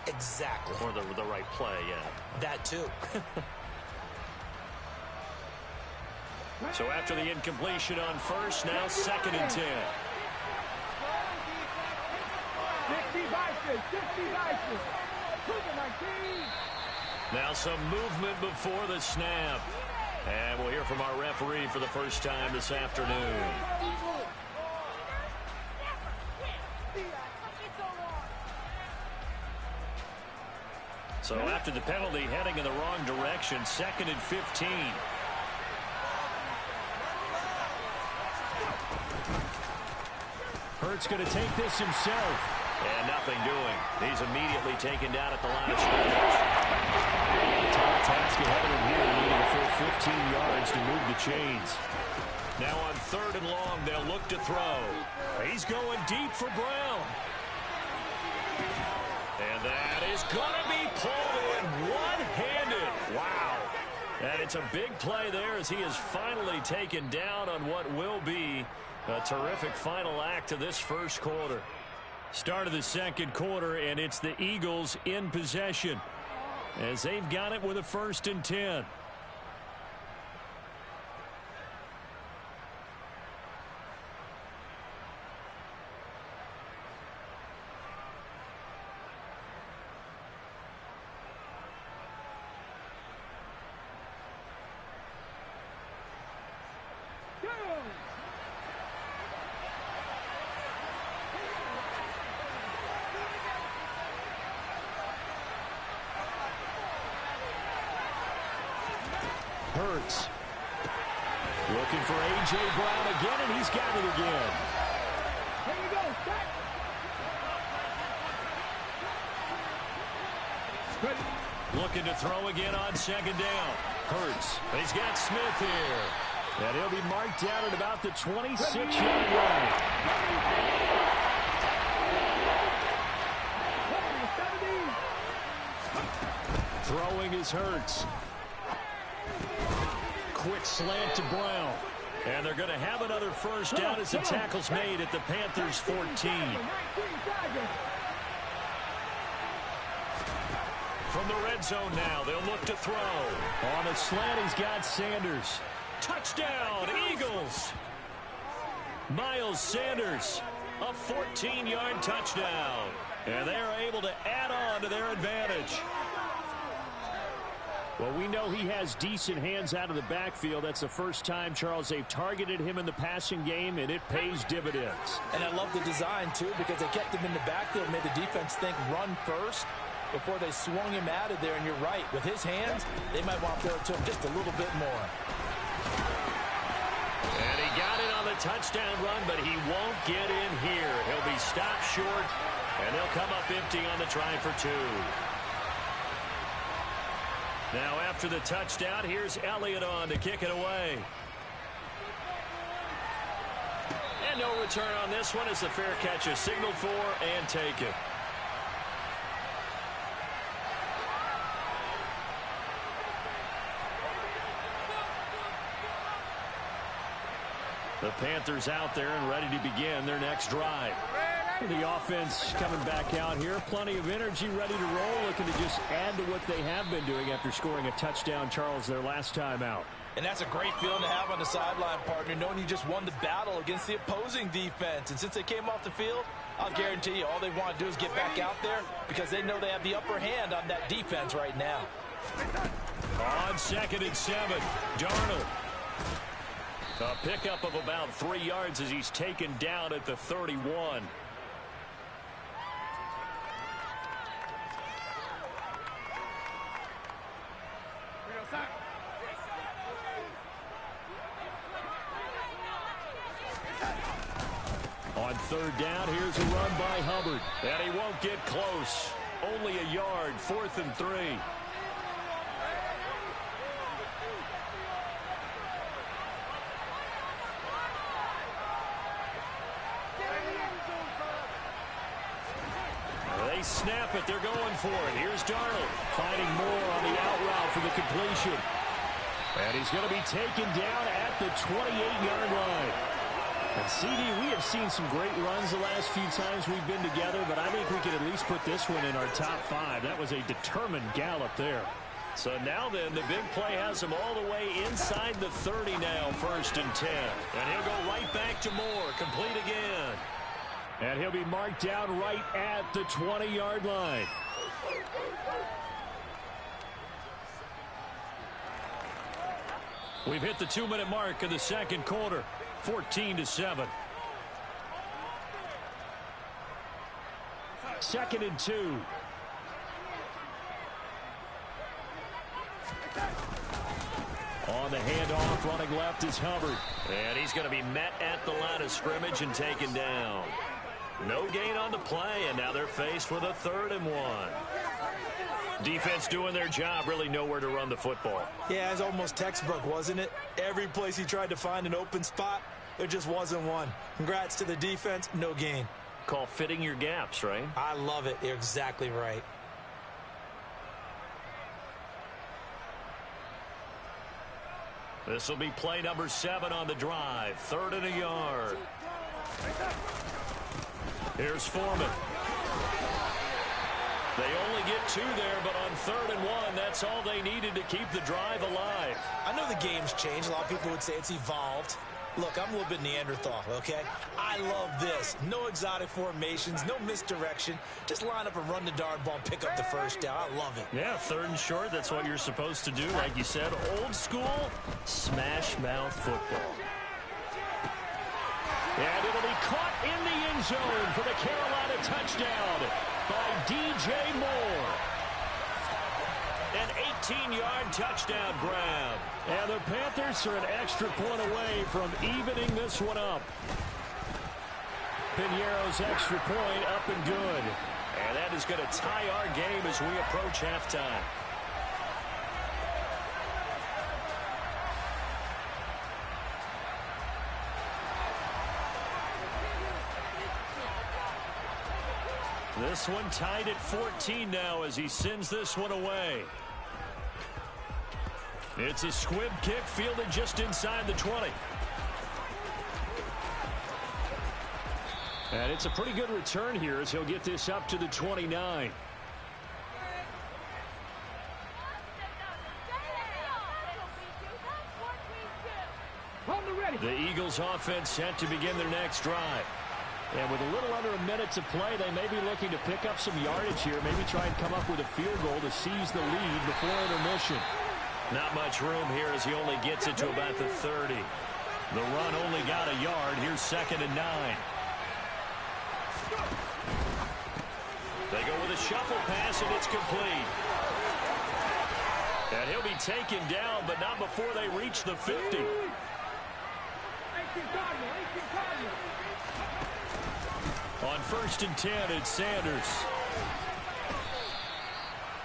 Exactly. Or the right play, yeah. That too. So after the incompletion on first, now 2nd and 10. 60 vices. Now some movement before the snap. And we'll hear from our referee for the first time this afternoon. So after the penalty, heading in the wrong direction, 2nd and 15. Hurts going to take this himself. And nothing doing. He's immediately taken down at the line of scrimmage. Top task ahead of him here, needing a full 15 yards to move the chains. Now on 3rd and long, they'll look to throw. He's going deep for Brown. And that is going to be pulled in one-handed. Wow. And it's a big play there as he is finally taken down on what will be a terrific final act of this first quarter. Start of the second quarter, and it's the Eagles in possession as they've got it with a 1st and 10. Hurts. Looking for A.J. Brown again, and he's got it again. Here we go. Ready. Looking to throw again on 2nd down. Hurts. He's got Smith here. And he'll be marked down at about the 26-yard line. Throwing is Hurts. Quick slant to Brown. And they're going to have another first down as the tackle's made at the Panthers' 14. From the red zone now, they'll look to throw. On a slant, he's got Sanders. Touchdown, Eagles! Miles Sanders, a 14-yard touchdown. And they're able to add on to their advantage. Well, we know he has decent hands out of the backfield. That's the first time, Charles, they've targeted him in the passing game, and it pays dividends. And I love the design, too, because they kept him in the backfield, made the defense think run first before they swung him out of there. And you're right, with his hands, they might want to throw it to him just a little bit more. And he got it on the touchdown run, but he won't get in here. He'll be stopped short, and they'll come up empty on the try for 2. Now after the touchdown, here's Elliott on to kick it away. And no return on this one as the fair catch is signaled for and taken. The Panthers out there and ready to begin their next drive. The offense coming back out here. Plenty of energy, ready to roll, looking to just add to what they have been doing after scoring a touchdown, Charles, their last time out. And that's a great feeling to have on the sideline, partner, knowing you just won the battle against the opposing defense. And since they came off the field, I'll guarantee you all they want to do is get back out there because they know they have the upper hand on that defense right now. On 2nd and 7, Darnold. A pickup of about 3 yards as he's taken down at the 31. On 3rd down, here's a run by Hubbard. And he won't get close. Only a yard, 4th and 3. They snap it. They're going for it. Here's Darnold finding more on the out route for the completion. And he's going to be taken down at the 28-yard line. And CD, we have seen some great runs the last few times we've been together, but I think we can at least put this one in our top 5. That was a determined gallop there. So now then, the big play has him all the way inside the 30 now, 1st and 10. And he'll go right back to Moore, complete again. And he'll be marked down right at the 20-yard line. We've hit the 2-minute mark of the second quarter, 14-7. 2nd and 2. On the handoff, running left is Hubbard. And he's going to be met at the line of scrimmage and taken down. No gain on the play, and now they're faced with a 3rd and 1. Defense doing their job, really nowhere to run the football. Yeah, it's almost textbook, wasn't it? Every place he tried to find an open spot, there just wasn't one. Congrats to the defense, no gain. Call fitting your gaps, right? I love it. You're exactly right. This will be play number 7 on the drive. 3rd and a yard. Here's Foreman. They only get 2 there, but on 3rd and 1, that's all they needed to keep the drive alive. I know the game's changed. A lot of people would say it's evolved. Look, I'm a little bit Neanderthal, okay? I love this. No exotic formations, no misdirection. Just line up and run the darn ball and pick up the first down. I love it. Yeah, 3rd and short, that's what you're supposed to do. Like you said, old school, smash mouth football. And it'll be caught in the end zone for the Carolina touchdown by DJ Moore. An 18-yard touchdown grab. And the Panthers are an extra point away from evening this one up. Piñeiro's extra point up and good. And that is going to tie our game as we approach halftime. This one tied at 14 now as he sends this one away. It's a squib kick fielded just inside the 20. And it's a pretty good return here as he'll get this up to the 29. The Eagles offense set to begin their next drive. And with a little under a minute to play, they may be looking to pick up some yardage here, maybe try and come up with a field goal to seize the lead before intermission. Not much room here as he only gets it to about the 30. The run only got a yard. Here's 2nd and 9. They go with a shuffle pass, and it's complete. And he'll be taken down, but not before they reach the 50. On 1st and 10, it's Sanders.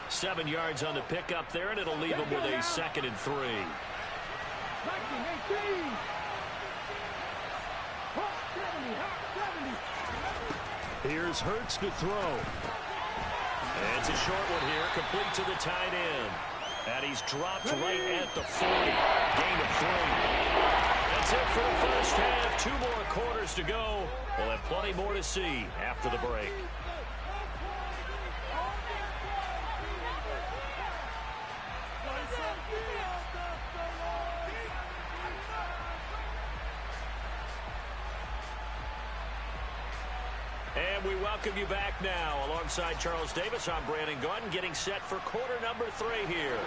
7 yards on the pickup there, and it'll leave him with a 2nd and 3. Here's Hurts to throw. And it's a short one here, complete to the tight end. And he's dropped right at the 40. Gain of 3. That's it for the first half. 2 more quarters to go. We'll have plenty more to see after the break. And we welcome you back now. Alongside Charles Davis, I'm Brandon Gunn, getting set for quarter number 3 here.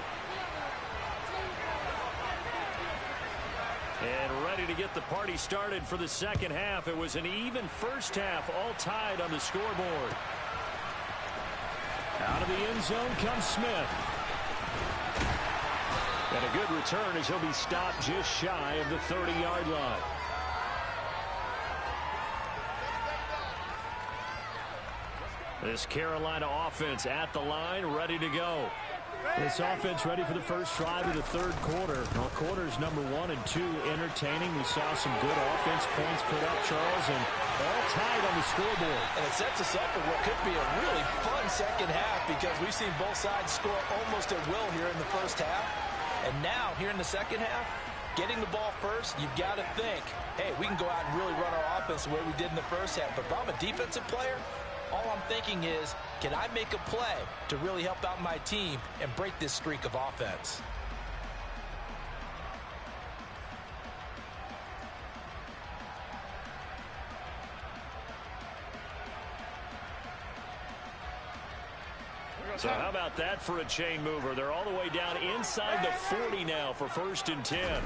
And ready to get the party started for the second half. It was an even first half, all tied on the scoreboard. Out of the end zone comes Smith. And a good return as he'll be stopped just shy of the 30-yard line. This Carolina offense at the line, ready to go. This offense ready for the first drive of the 3rd quarter. Well, quarters number 1 and 2 entertaining. We saw some good offense points put up, Charles, and all tied on the scoreboard. And it sets us up for what could be a really fun second half because we've seen both sides score almost at will here in the first half. And now, here in the second half, getting the ball first, you've got to think, hey, we can go out and really run our offense the way we did in the first half. But if I'm a defensive player, all I'm thinking is, can I make a play to really help out my team and break this streak of offense? So how about that for a chain mover? They're all the way down inside the 40 now for 1st and 10.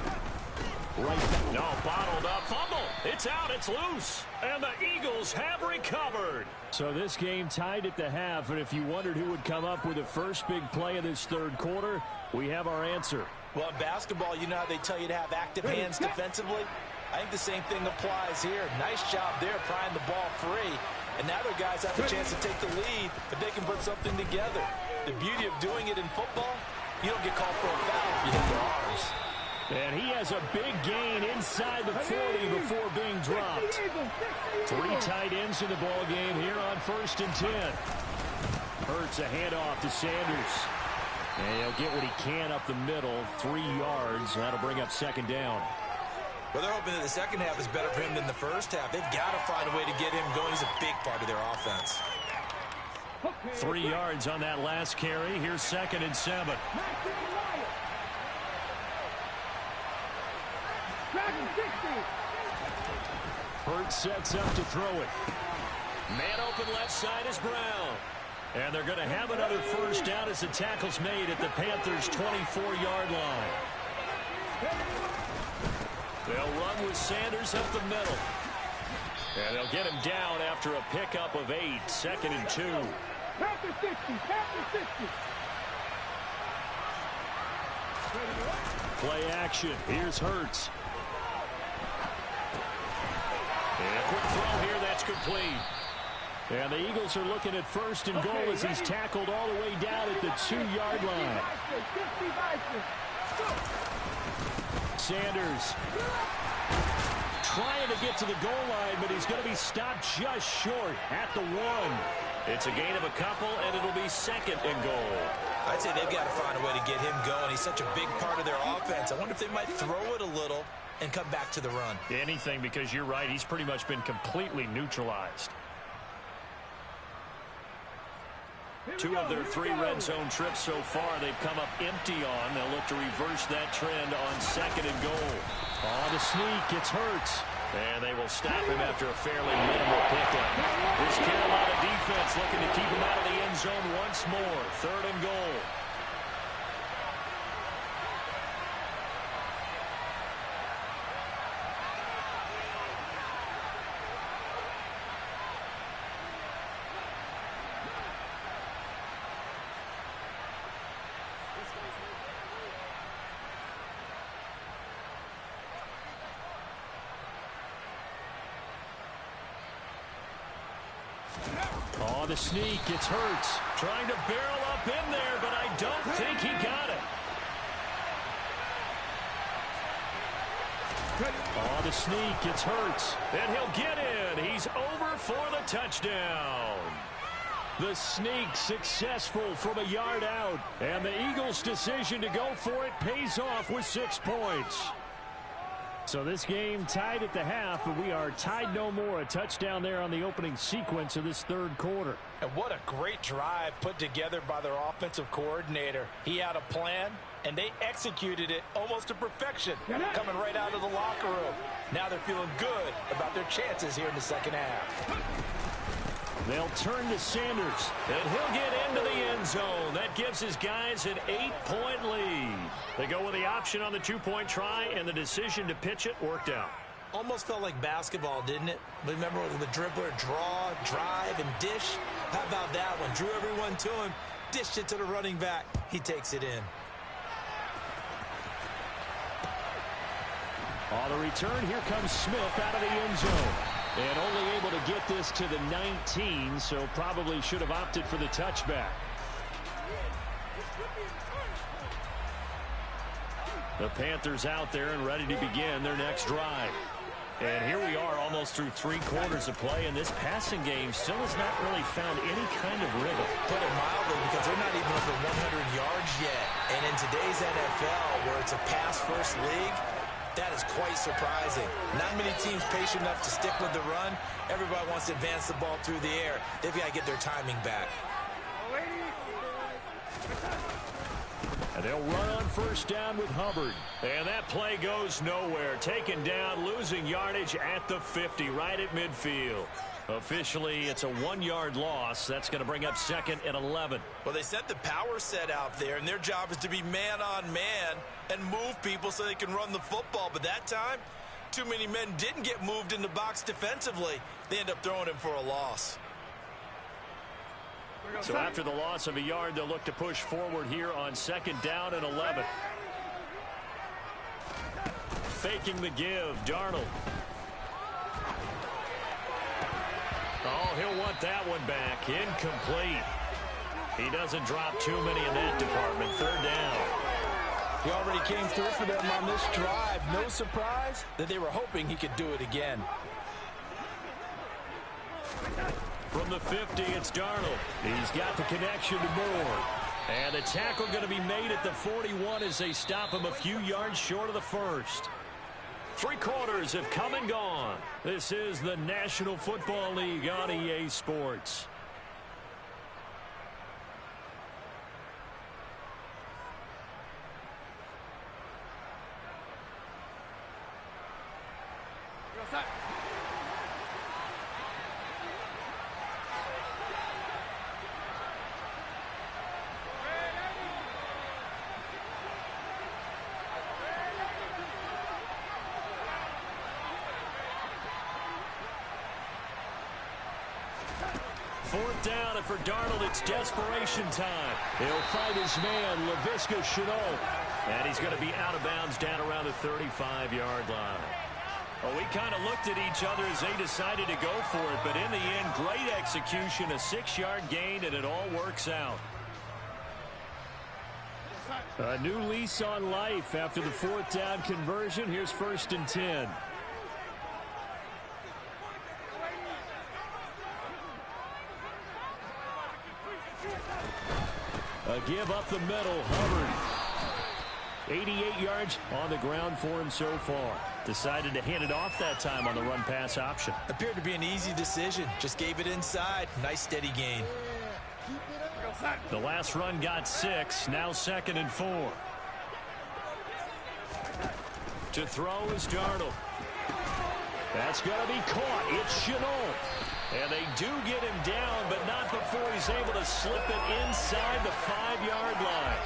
Right back. No, bottled up. Fumble. It's out. It's loose. And the Eagles have recovered. So this game tied at the half, and if you wondered who would come up with the first big play of this 3rd quarter, we have our answer. Well, in basketball, you know how they tell you to have active hands defensively? I think the same thing applies here. Nice job there prying the ball free. And now their guys have a chance to take the lead if they can put something together. The beauty of doing it in football, you don't get called for a foul. You hit their arms. And he has a big gain inside the 40 before being dropped. 3 tight ends in the ball game here on 1st and 10. Hurts a handoff to Sanders. And he'll get what he can up the middle, 3 yards. That'll bring up 2nd down. Well, they're hoping that the second half is better for him than the first half. They've got to find a way to get him going. He's a big part of their offense. 3 yards on that last carry. Here's 2nd and 7. Hurts sets up to throw it. Man open left side is Brown. And they're going to have another 1st down as the tackle's made at the Panthers' 24-yard line. They'll run with Sanders up the middle. And they'll get him down after a pickup of 8. 2nd and 2. Panther 60, Panther 60. Play action. Here's Hurts. And a quick throw here. That's complete. And the Eagles are looking at 1st and goal as he's tackled all the way down at the 2-yard line. Sanders trying to get to the goal line, but he's going to be stopped just short at the 1. It's a gain of a couple, and it'll be 2nd and goal. I'd say they've got to find a way to get him going. He's such a big part of their offense. I wonder if they might throw it a little and come back to the run. Anything, because you're right. He's pretty much been completely neutralized. 2 of their 3 red zone trips so far they've come up empty on. They'll look to reverse that trend on 2nd and goal. On the sneak, it's Hurts. And they will stop him after a fairly minimal pickup. This Carolina defense looking to keep him out of the end zone once more. 3rd and goal. On the sneak, it's Hurts. Trying to barrel up in there, but I don't think he got it. On the sneak, it's Hurts. And he'll get in. He's over for the touchdown. The sneak successful from a yard out. And the Eagles' decision to go for it pays off with 6 points. So this game tied at the half, but we are tied no more. A touchdown there on the opening sequence of this 3rd quarter. And what a great drive put together by their offensive coordinator. He had a plan, and they executed it almost to perfection, coming right out of the locker room. Now they're feeling good about their chances here in the 2nd half. They'll turn to Sanders, and he'll get into the end zone. That gives his guys an 8-point lead. They go with the option on the 2-point try, and the decision to pitch it worked out. Almost felt like basketball, didn't it? Remember the dribbler, draw, drive, and dish? How about that one? Drew everyone to him, dished it to the running back. He takes it in. On the return, here comes Smith out of the end zone. And only able to get this to the 19, so probably should have opted for the touchback. The Panthers out there and ready to begin their next drive. And here we are almost through 3 quarters of play, and this passing game still has not really found any kind of rhythm. Put it mildly, because they're not even over 100 yards yet. And in today's NFL, where it's a pass-first league, that is quite surprising. Not many teams patient enough to stick with the run. Everybody wants to advance the ball through the air. They've got to get their timing back. And they'll run on 1st down with Hubbard. And that play goes nowhere. Taken down, losing yardage at the 50, right at midfield. Officially, it's a 1-yard loss. That's going to bring up 2nd and 11. Well, they sent the power set out there, and their job is to be man-on-man and move people so they can run the football. But that time, too many men didn't get moved in the box defensively. They end up throwing him for a loss. So after the loss of a yard, they'll look to push forward here on 2nd down and 11. faking the give. Darnold. Oh, he'll want that one back. Incomplete. He doesn't drop too many in that department. Third down. He already came through for them on this drive. No surprise that they were hoping he could do it again. From the 50, it's Darnold. He's got the connection to Moore. And the tackle going to be made at the 41 as they stop him a few yards short of the first. 3 quarters have come and gone. This is the National Football League on EA Sports. Fourth down, and for Darnold, it's desperation time. He'll fight his man, Laviska Shenault. And he's going to be out of bounds down around the 35-yard line. Well, we kind of looked at each other as they decided to go for it, but in the end, great execution, a 6-yard gain, and it all works out. A new lease on life after the fourth down conversion. Here's 1st and 10. A give up the middle, Hubbard. 88 yards on the ground for him so far. Decided to hand it off that time on the run-pass option. Appeared to be an easy decision. Just gave it inside. Nice steady gain. The last run got 6. Now 2nd and 4. To throw is Darnold. That's going to be caught. It's Shenault. And they do get him down, but not before he's able to slip it inside the 5-yard line.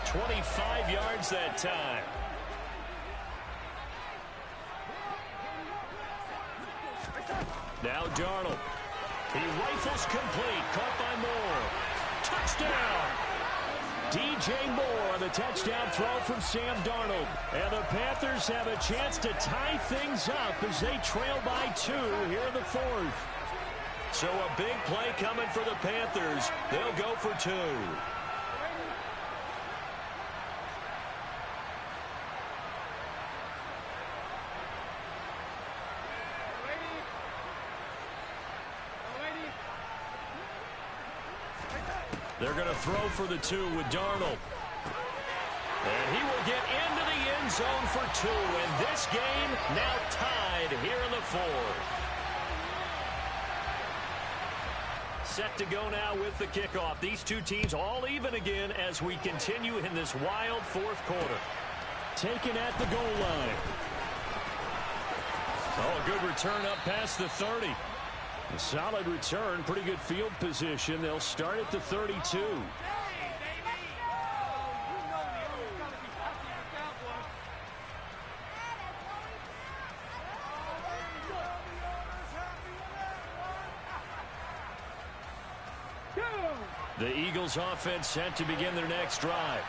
25 yards that time. Now Darnold. He rifles complete. Caught by Moore. Touchdown! DJ Moore on the touchdown throw from Sam Darnold. And the Panthers have a chance to tie things up as they trail by 2 here in the 4th. So a big play coming for the Panthers. They'll go for 2. They're going to throw for the 2 with Darnold. And he will get into the end zone for 2. And this game now tied here in the 4th. Set to go now with the kickoff. These two teams all even again as we continue in this wild 4th quarter. Taken at the goal line. Oh, a good return up past the 30. A solid return, pretty good field position. They'll start at the 32. The Eagles offense set to begin their next drive.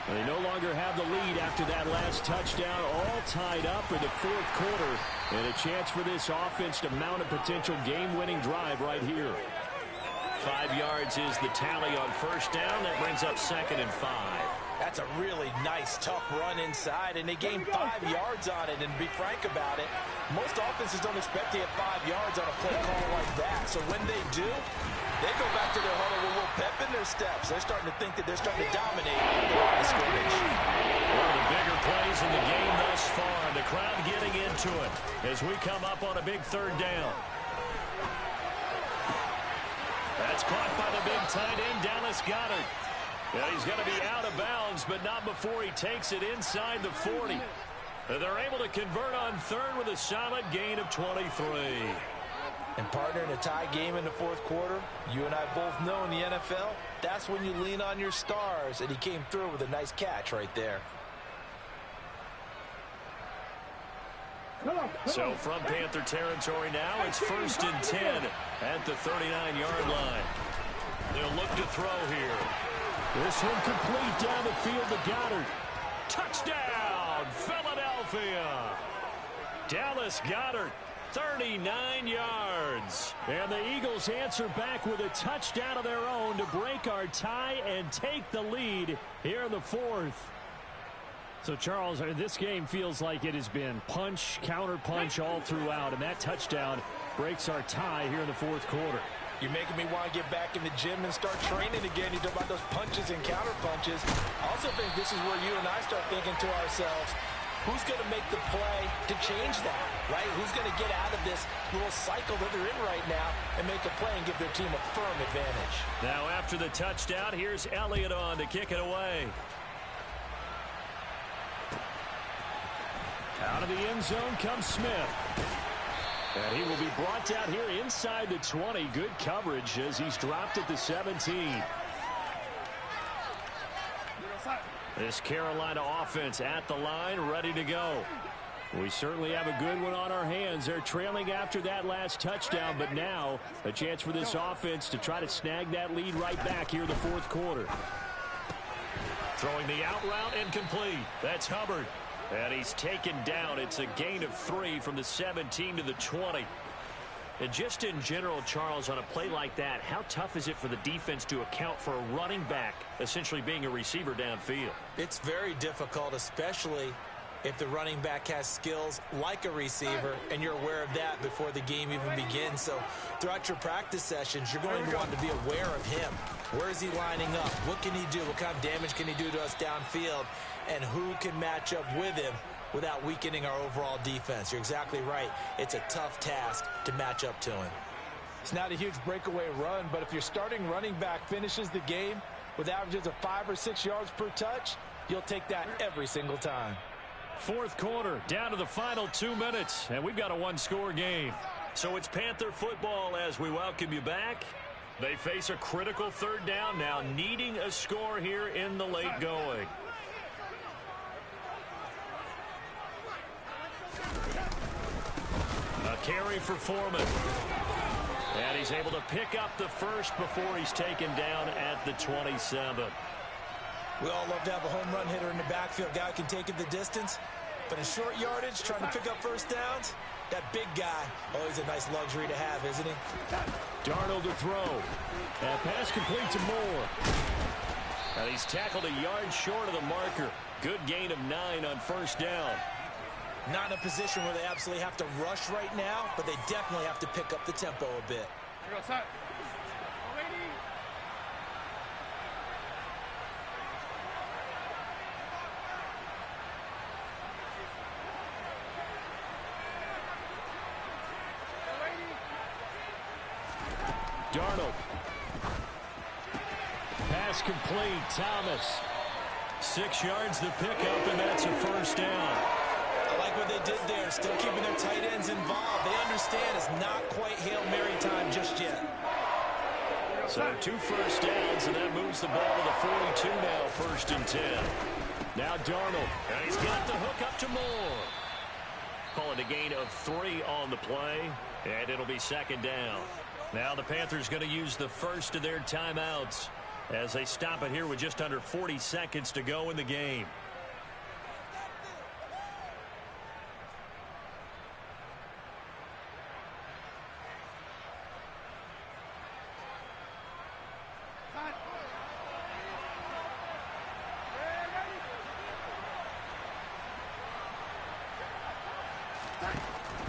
They no longer have the lead after that last touchdown, all tied up in the 4th quarter. And a chance for this offense to mount a potential game-winning drive right here. 5 yards is the tally on 1st down. That brings up 2nd and 5. That's a really nice, tough run inside, and they gained 5 yards on it. And to be frank about it, most offenses don't expect to get 5 yards on a play call like that. So when they do, they go back to their huddle with a little pep in their steps. They're starting to think that they're starting to dominate the line of scrimmage. One of the bigger plays in the game thus far. The crowd getting into it as we come up on a big 3rd down. That's caught by the big tight end, Dallas Goedert. Yeah, he's going to be out of bounds, but not before he takes it inside the 40. They're able to convert on 3rd with a solid gain of 23. And partner, in a tie game in the 4th quarter, you and I both know in the NFL, that's when you lean on your stars, and he came through with a nice catch right there. So from Panther territory now, it's 1st and 10 at the 39-yard line. They'll look to throw here. This one complete down the field to Goddard. Touchdown, Philadelphia! Philadelphia. Dallas Goedert, 39 yards. And the Eagles answer back with a touchdown of their own to break our tie and take the lead here in the fourth. So, Charles, this game feels like it has been punch, counter-punch all throughout, and that touchdown breaks our tie here in the fourth quarter. You're making me want to get back in the gym and start training again. You talk about those punches and counter punches. I also think this is where you and I start thinking to ourselves, who's going to make the play to change that, right? Who's going to get out of this little cycle that they're in right now and make a play and give their team a firm advantage? Now after the touchdown, here's Elliott on to kick it away. Out of the end zone comes Smith. And he will be brought down here inside the 20. Good coverage as he's dropped at the 17. This Carolina offense at the line, ready to go. We certainly have a good one on our hands. They're trailing after that last touchdown, but now a chance for this offense to try to snag that lead right back here in the fourth quarter. Throwing the out route incomplete. That's Hubbard. And he's taken down. It's a gain of 3 from the 17 to the 20. And just in general, Charles, on a play like that, how tough is it for the defense to account for a running back essentially being a receiver downfield? It's very difficult, especially if the running back has skills like a receiver, and you're aware of that before the game even begins. So throughout your practice sessions, you're going to want to be aware of him. Where is he lining up? What can he do? What kind of damage can he do to us downfield? And who can match up with him without weakening our overall defense? You're exactly right. It's a tough task to match up to him. It's not a huge breakaway run, but if your starting running back finishes the game with averages of 5 or 6 yards per touch, you'll take that every single time. Fourth quarter, down to the final 2 minutes, and we've got a one-score game. So it's Panther football as we welcome you back. They face a critical third down now, needing a score here in the late going. A carry for Foreman. And he's able to pick up the first before he's taken down at the 27. We all love to have a home run hitter in the backfield. Guy can take it the distance. But in short yardage, trying to pick up first downs, that big guy, always a nice luxury to have, isn't he? Darnold to throw. And pass complete to Moore. And he's tackled a yard short of the marker. Good gain of 9 on first down. Not in a position where they absolutely have to rush right now, but they definitely have to pick up the tempo a bit. Darnold. Pass complete. Thomas. 6 yards to pick up, and that's a first down. I like what they did there, still keeping their tight ends involved. They understand it's not quite Hail Mary time just yet. So 2 first downs, and that moves the ball to the 42 now, 1st and 10. Now Darnold. And he's got the hook up to Moore. Call it a gain of 3 on the play, and it'll be 2nd down. Now the Panthers going to use the first of their timeouts as they stop it here with just under 40 seconds to go in the game.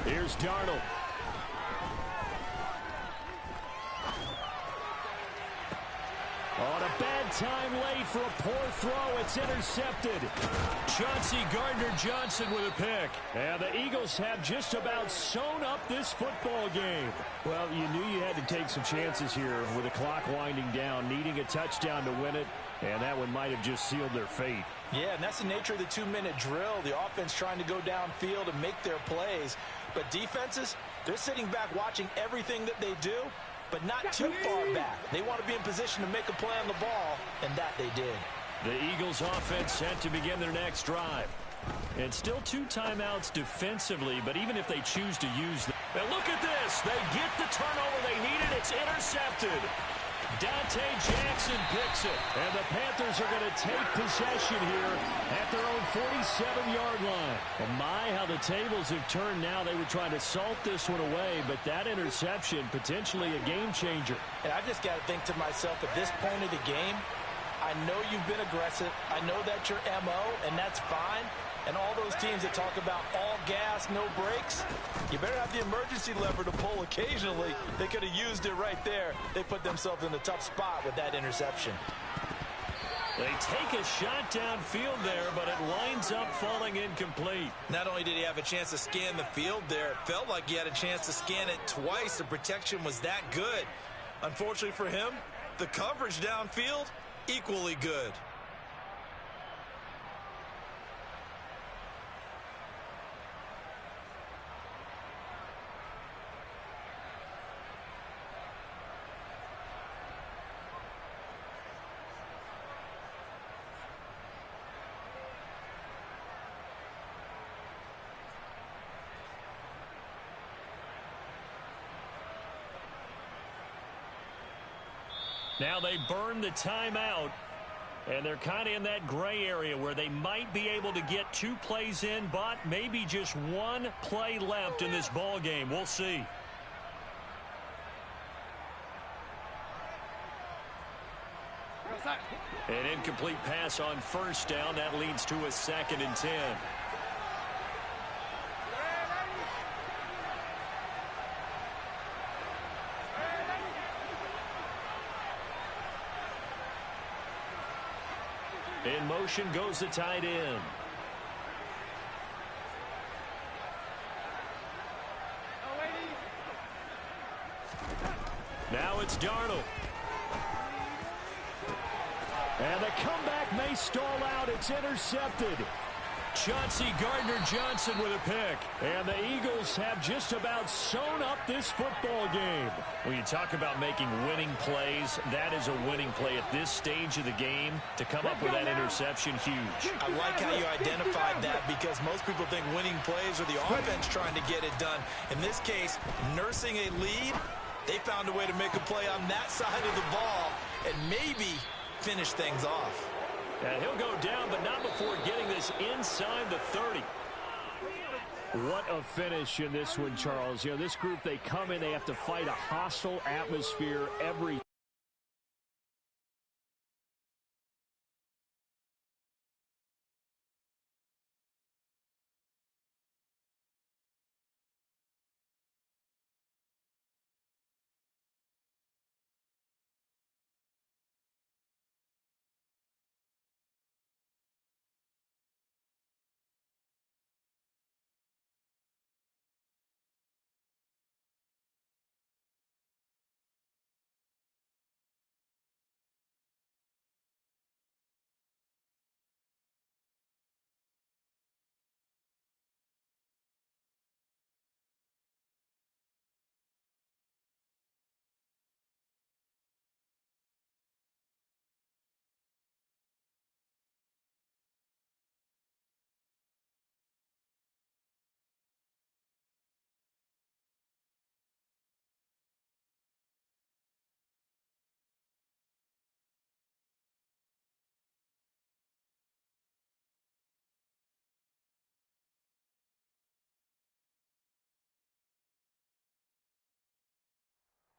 Here's Darnold. On a bad time late for a poor throw. It's intercepted. Chauncey Gardner-Johnson with a pick. And the Eagles have just about sewn up this football game. Well, you knew you had to take some chances here with the clock winding down, needing a touchdown to win it, and that one might have just sealed their fate. Yeah, and that's the nature of the 2-minute drill. The offense trying to go downfield and make their plays. But defenses, they're sitting back watching everything that they do, but not too far back. They want to be in position to make a play on the ball, and that they did. The Eagles offense set to begin their next drive. And still 2 timeouts defensively, but even if they choose to use them. And look at this. They get the turnover they needed. It's intercepted. Dante Jackson picks it. And the Panthers are going to take possession here at their own 47-yard line. And my, how the tables have turned now. They were trying to salt this one away, but that interception, potentially a game changer. And I just got to think to myself, at this point of the game, I know you've been aggressive. I know that's your MO, and that's fine. And all those teams that talk about all gas, no brakes, you better have the emergency lever to pull occasionally. They could have used it right there. They put themselves in a tough spot with that interception. They take a shot downfield there, but it winds up falling incomplete. Not only did he have a chance to scan the field there, it felt like he had a chance to scan it twice. The protection was that good. Unfortunately for him, the coverage downfield, equally good. Now they burn the timeout, and they're kind of in that gray area where they might be able to get 2 plays in, but maybe just 1 play left in this ball game. We'll see. An incomplete pass on first down. That leads to a 2nd and 10. In motion goes the tight end. Now it's Darnold. And the comeback may stall out. It's intercepted. Chauncey Gardner-Johnson with a pick. And the Eagles have just about sewn up this football game. When you talk about making winning plays, that is a winning play at this stage of the game. To come up with that interception, huge. I like how you identified that, because most people think winning plays are the offense trying to get it done. In this case, nursing a lead, they found a way to make a play on that side of the ball and maybe finish things off. And he'll go down, but not before getting this inside the 30. What a finish in this one, Charles. You know, this group, they come in, they have to fight a hostile atmosphere every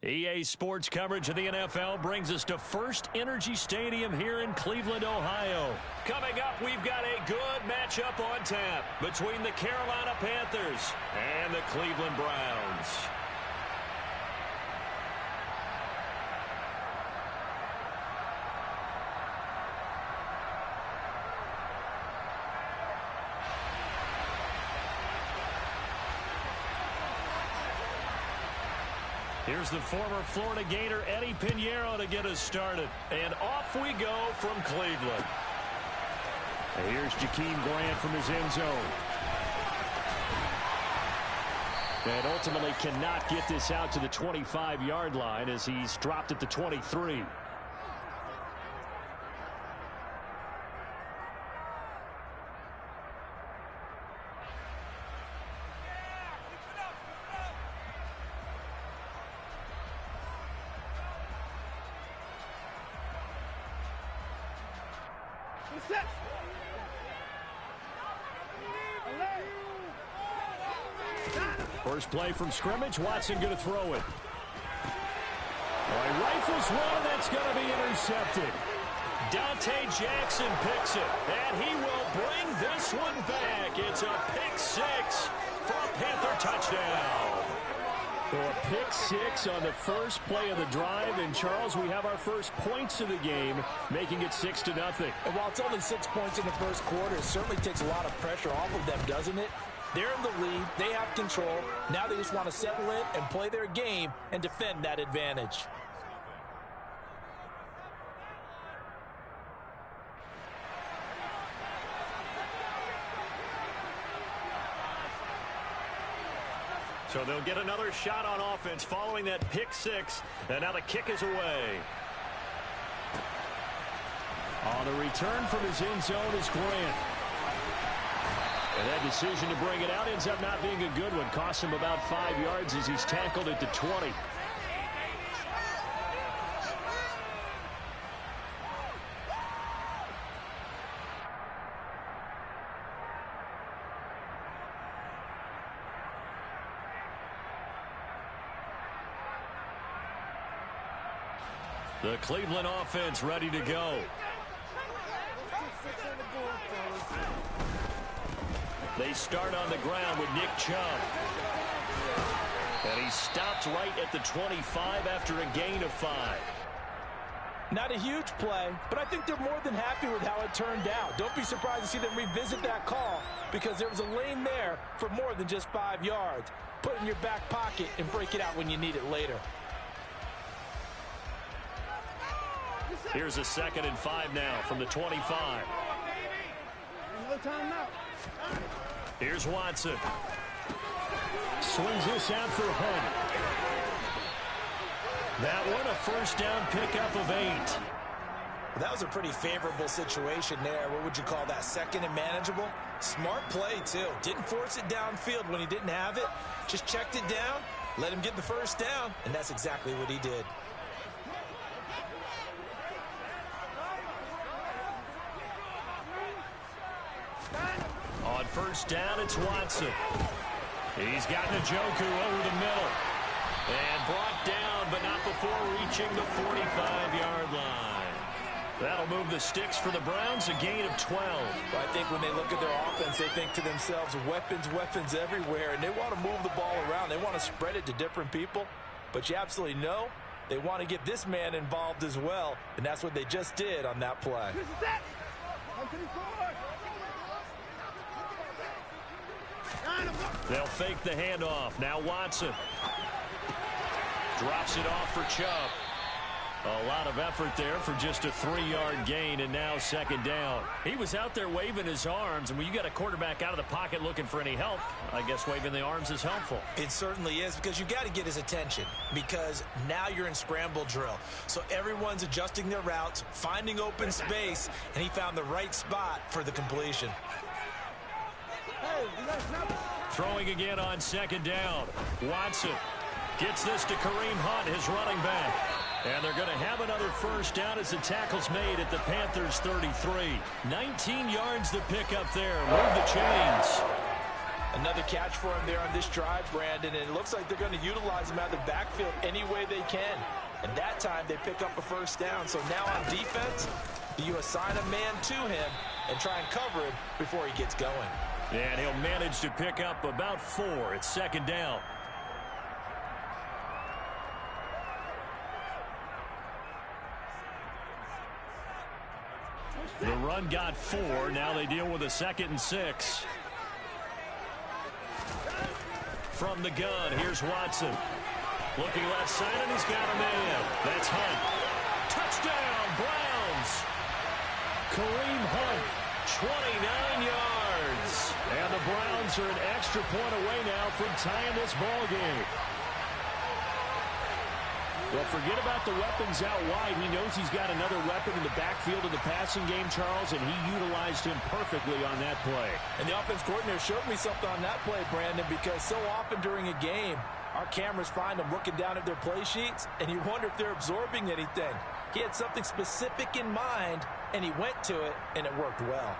EA Sports coverage of the NFL brings us to First Energy Stadium here in Cleveland, Ohio. Coming up, we've got a good matchup on tap between the Carolina Panthers and the Cleveland Browns. Here's the former Florida Gator Eddie Pinheiro to get us started. And off we go from Cleveland. And here's Jakeem Grant from his end zone. And ultimately cannot get this out to the 25-yard line as he's dropped at the 23. First play from scrimmage. Watson going to throw it. He rifles one. That's going to be intercepted. Dante Jackson picks it, and he will bring this one back. It's a pick six for a Panther touchdown. So a pick six on the first play of the drive. And, Charles, we have our first points of the game, making it 6-0. And while it's only 6 points in the first quarter, it certainly takes a lot of pressure off of them, doesn't it? They're in the lead. They have control. Now they just want to settle in and play their game and defend that advantage. So they'll get another shot on offense following that pick six. And now the kick is away. On the return from his end zone is Grant. And that decision to bring it out ends up not being a good one. Cost him about 5 yards as he's tackled at the 20. The Cleveland offense ready to go. They start on the ground with Nick Chubb. And he stopped right at the 25 after a gain of 5. Not a huge play, but I think they're more than happy with how it turned out. Don't be surprised to see them revisit that call because there was a lane there for more than just 5 yards. Put it in your back pocket and break it out when you need it later. Here's a 2nd and 5 now from the 25. Here's Watson. Swings this out for Hunt. That one a first down pickup of 8. That was a pretty favorable situation there. What would you call that? 2nd and manageable? Smart play, too. Didn't force it downfield when he didn't have it. Just checked it down, let him get the first down, and that's exactly what he did. On first down, it's Watson. He's got Njoku over the middle. And brought down, but not before reaching the 45-yard line. That'll move the sticks for the Browns, a gain of 12. I think when they look at their offense, they think to themselves, weapons, weapons everywhere. And they want to move the ball around. They want to spread it to different people. But you absolutely know they want to get this man involved as well. And that's what they just did on that play. They'll fake the handoff. Now Watson. Drops it off for Chubb. A lot of effort there for just a 3-yard gain, and now 2nd down. He was out there waving his arms, and when you got a quarterback out of the pocket looking for any help, I guess waving the arms is helpful. It certainly is, because you got to get his attention, because now you're in scramble drill. So everyone's adjusting their routes, finding open space, and he found the right spot for the completion. Throwing again on 2nd down. Watson gets this to Kareem Hunt, his running back. And they're going to have another first down as the tackle's made at the Panthers' 33. 19 yards to pick up there. Move the chains. Another catch for him there on this drive, Brandon, and it looks like they're going to utilize him out of the backfield any way they can. And that time they pick up a first down. So now on defense, you assign a man to him and try and cover him before he gets going. And he'll manage to pick up about 4. It's 2nd down. The run got 4. Now they deal with a 2nd and 6. From the gun, here's Watson. Looking left side, and he's got a man. That's Hunt. Touchdown, Browns. Kareem Hunt, 29 yards. And the Browns are an extra point away now from tying this ball game. Well, forget about the weapons out wide. He knows he's got another weapon in the backfield of the passing game, Charles, and he utilized him perfectly on that play. And the offense coordinator showed me something on that play, Brandon, because so often during a game, Our cameras find them looking down at their play sheets, and you wonder if they're absorbing anything. He had something specific in mind, and he went to it, and it worked well.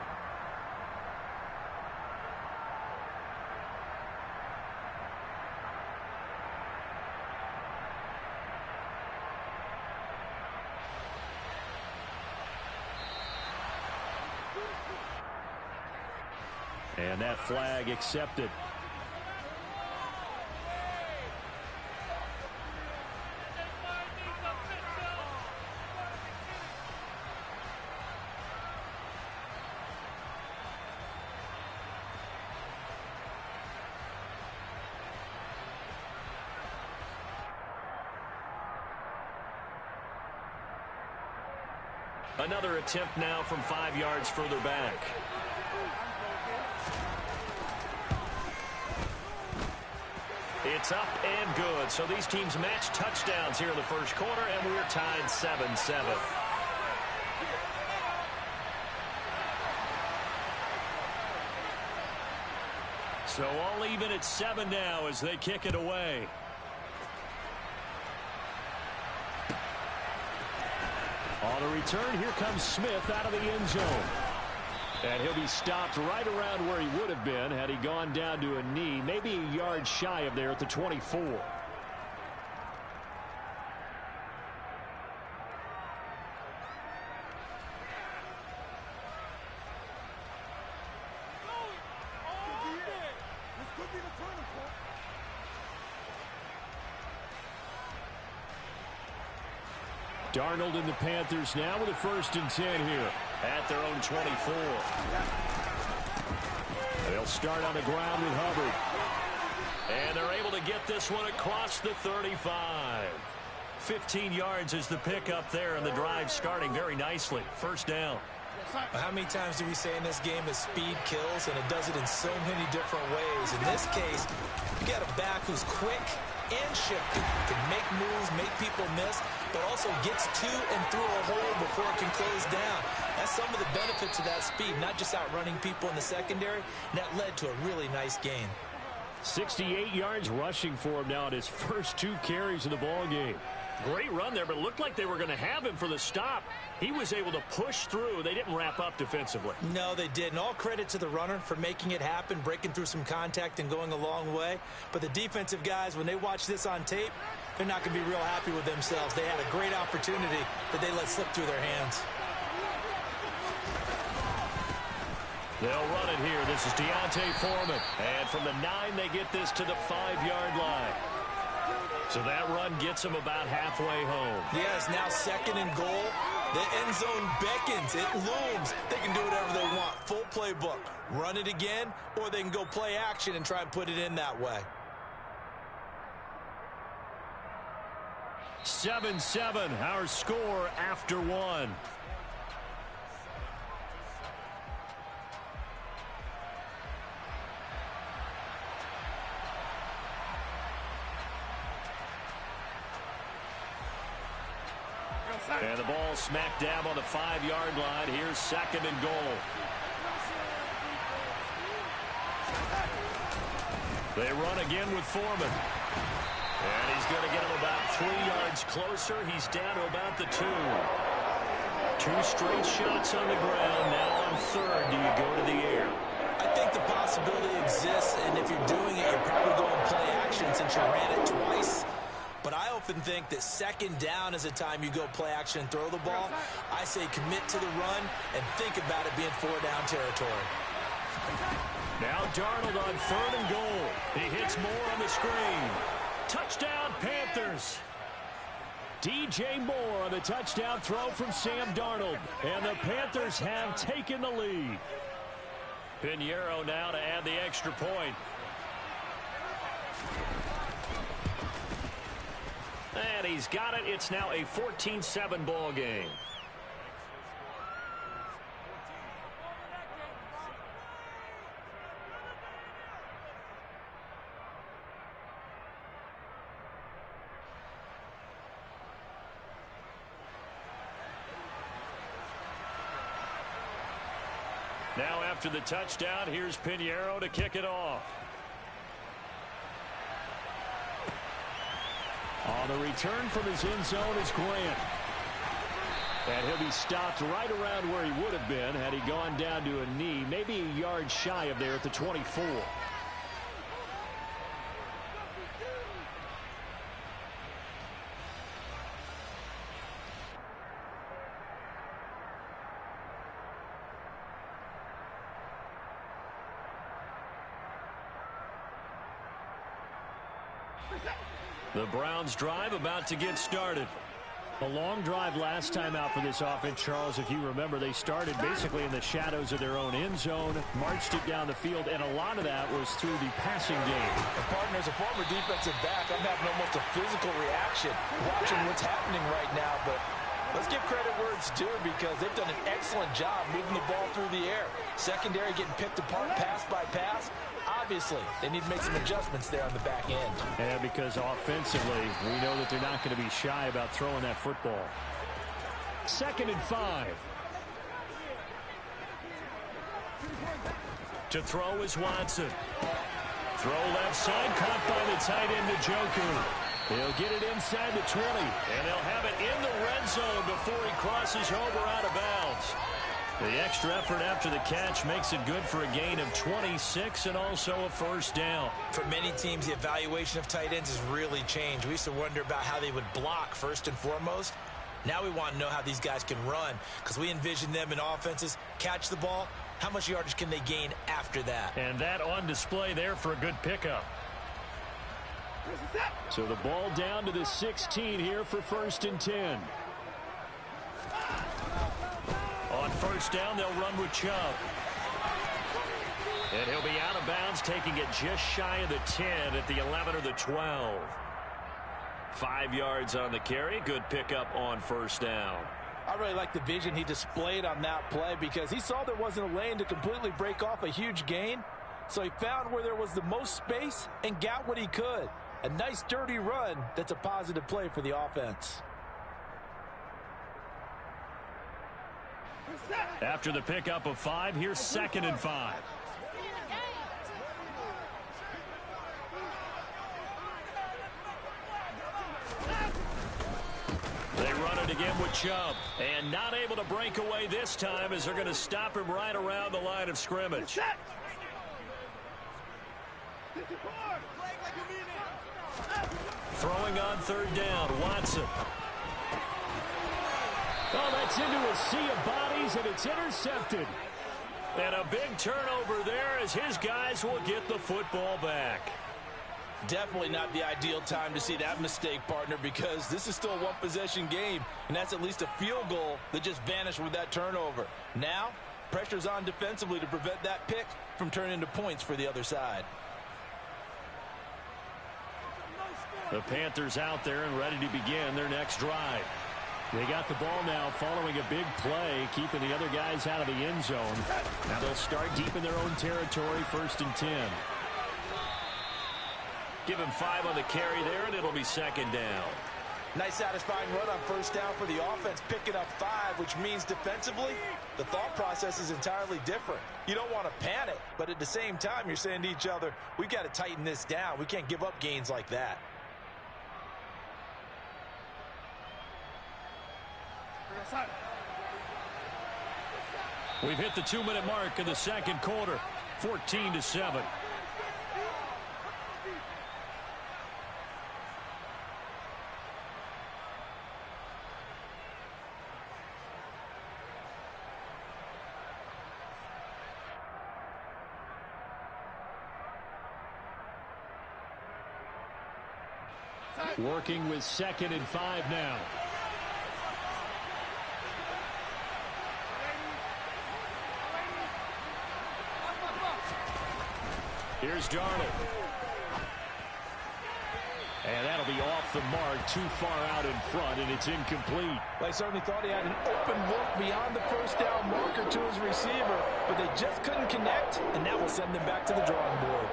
And that flag accepted. Another attempt now from 5 yards further back. It's up and good. So these teams match touchdowns here in the first quarter, and we're tied 7-7. So all even at 7 now as they kick it away. On the return, here comes Smith out of the end zone. And he'll be stopped right around where he would have been had he gone down to a knee, maybe a yard shy of there at the 24. Darnold and the Panthers now with a 1st and 10 here at their own 24. They'll start on the ground with Hubbard. And they're able to get this one across the 35. 15 yards is the pickup there, and the drive starting very nicely. 1st down. How many times do we say in this game that speed kills, and it does it in so many different ways? In this case, you got a back who's quick and shifty, can make moves, make people miss, but also gets to and through a hole before it can close down. That's some of the benefits of that speed, not just outrunning people in the secondary. And that led to a really nice gain. 68 yards rushing for him now at his first 2 carries of the ball game. Great run there, but it looked like they were going to have him for the stop. He was able to push through. They didn't wrap up defensively. No, they didn't. All credit to the runner for making it happen, breaking through some contact and going a long way. But the defensive guys, when they watch this on tape, they're not going to be real happy with themselves. They had a great opportunity that they let slip through their hands. They'll run it here. This is Deontay Foreman. And from the 9, they get this to the 5-yard line. So that run gets them about halfway home. Yes, now 2nd and goal. The end zone beckons. It looms. They can do whatever they want. Full playbook. Run it again, or they can go play action and try and put it in that way. 7-7, our score after 1. And the ball smack dab on the 5-yard line. Here's 2nd and goal. They run again with Foreman. And he's going to get him about 3 yards closer. He's down to about the 2. 2 straight shots on the ground. Now on 3rd, do you go to the air? I think the possibility exists, and if you're doing it, you're probably going play action since you ran it twice. But I often think that 2nd down is a time you go play action and throw the ball. I say commit to the run and think about it being 4-down territory. Now Darnold on 3rd and goal. He hits Moore on the screen. Touchdown, Panthers. DJ Moore on the touchdown throw from Sam Darnold. And the Panthers have taken the lead. Pinheiro now to add the extra point. And he's got it. It's now a 14-7 ball game. Now after the touchdown, here's Pinheiro to kick it off. On the return from his end zone is Grant. And he'll be stopped right around where he would have been had he gone down to a knee, maybe a yard shy of there at the 24. The Browns drive about to get started. A long drive last time out for this offense, Charles. If you remember, they started basically in the shadows of their own end zone, marched it down the field, and a lot of that was through the passing game. And partner, as a former defensive back, I'm having almost a physical reaction watching what's happening right now. But let's give credit where it's due because they've done an excellent job moving the ball through the air. Secondary getting picked apart pass by pass. Obviously, they need to make some adjustments there on the back end. Yeah, because offensively, we know that they're not going to be shy about throwing that football. 2nd and 5. To throw is Watson. Throw left side, caught by the tight end, Njoku. He'll get it inside the 20. And they'll have it in the red zone before he crosses over out of bounds. The extra effort after the catch makes it good for a gain of 26 and also a first down. For many teams, the evaluation of tight ends has really changed. We used to wonder about how they would block first and foremost. Now we want to know how these guys can run because we envision them in offenses, catch the ball. How much yardage can they gain after that? And that on display there for a good pickup. So the ball down to the 16 here for 1st and 10. On first down, they'll run with Chubb. And he'll be out of bounds, taking it just shy of the 10 at the 11 or the 12. 5 yards on the carry. Good pickup on first down. I really like the vision he displayed on that play because he saw there wasn't a lane to completely break off a huge gain. So he found where there was the most space and got what he could. A nice, dirty run that's a positive play for the offense. After the pickup of 5, here's 2nd and 5. They run it again with Chubb. And not able to break away this time as they're going to stop him right around the line of scrimmage. Throwing on 3rd down, Watson. Oh, that's into a sea of bodies, and it's intercepted. And a big turnover there as his guys will get the football back. Definitely not the ideal time to see that mistake, partner, because this is still a one-possession game, and that's at least a field goal that just vanished with that turnover. Now, pressure's on defensively to prevent that pick from turning into points for the other side. The Panthers out there and ready to begin their next drive. They got the ball now following a big play, keeping the other guys out of the end zone. Now they'll start deep in their own territory, 1st and 10. Give him 5 on the carry there, and it'll be 2nd down. Nice satisfying run on first down for the offense, picking up 5, which means defensively, the thought process is entirely different. You don't want to panic, but at the same time, you're saying to each other, we've got to tighten this down. We can't give up gains like that. We've hit the 2-minute mark in the 2nd quarter, 14-7. Working with 2nd and 5 now. Here's Darnold. And that'll be off the mark, too far out in front, and it's incomplete. They certainly thought he had an open look beyond the first down marker to his receiver, but they just couldn't connect, and that will send them back to the drawing board.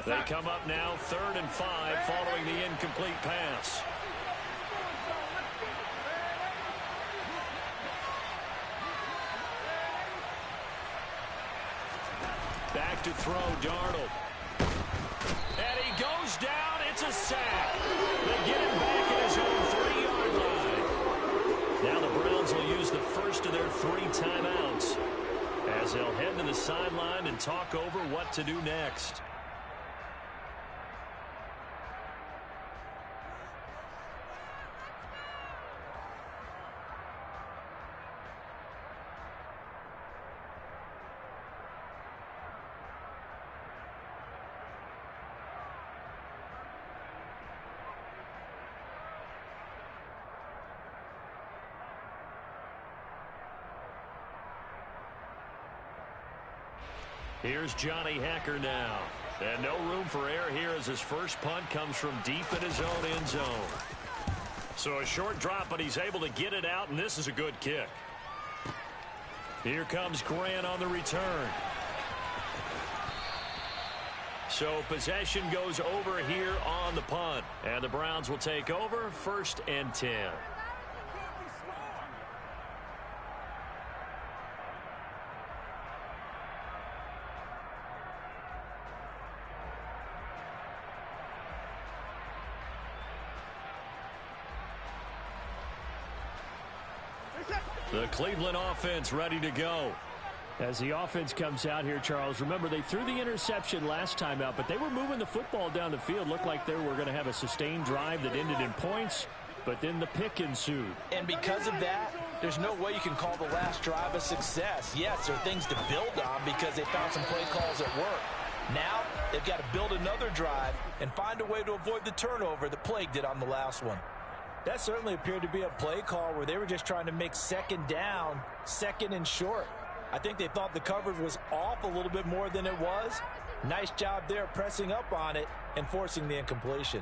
They come up now 3rd and 5 following the incomplete pass. back to throw, Darnold. And he goes down. It's a sack. They get him back at his own 3-yard line. Now the Browns will use the first of their 3 timeouts as they'll head to the sideline and talk over what to do next. Here's Johnny Hacker now. And no room for error here as his first punt comes from deep in his own end zone. So a short drop, but he's able to get it out, and this is a good kick. Here comes Grant on the return. So possession goes over here on the punt. And the Browns will take over 1st and 10. The Cleveland offense ready to go. As the offense comes out here, Charles, remember they threw the interception last time out, but they were moving the football down the field. Looked like they were going to have a sustained drive that ended in points, but then the pick ensued. And because of that, there's no way you can call the last drive a success. Yes, there are things to build on because they found some play calls at work. Now, they've got to build another drive and find a way to avoid the turnover that plagued it on the last one. That certainly appeared to be a play call where they were just trying to make 2nd down, 2nd and short. I think they thought the coverage was off a little bit more than it was. Nice job there pressing up on it and forcing the incompletion.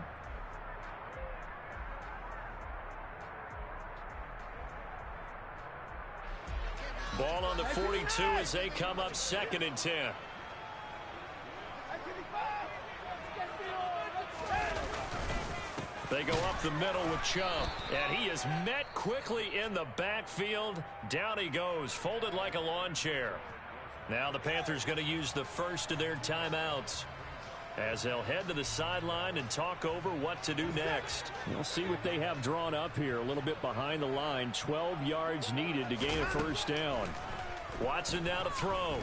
Ball on the 42 as they come up 2nd and 10. They go up the middle with Chubb, and he is met quickly in the backfield. Down he goes, folded like a lawn chair. Now the Panthers going to use the first of their timeouts as they'll head to the sideline and talk over what to do next. We'll see what they have drawn up here, a little bit behind the line. 12 yards needed to gain a 1st down. Watson now to throw.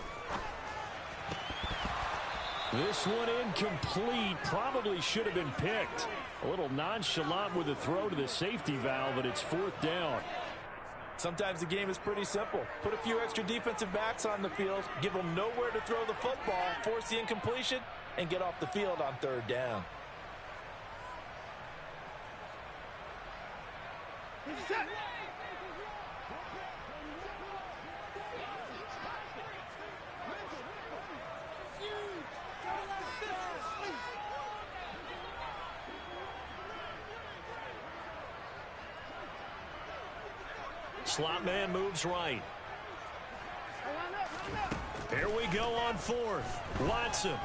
This one incomplete. Probably should have been picked. A little nonchalant with the throw to the safety valve, but it's 4th down. Sometimes the game is pretty simple. Put a few extra defensive backs on the field, give them nowhere to throw the football, force the incompletion, and get off the field on 3rd down. Slot man moves right. Here we go on 4th. Watson.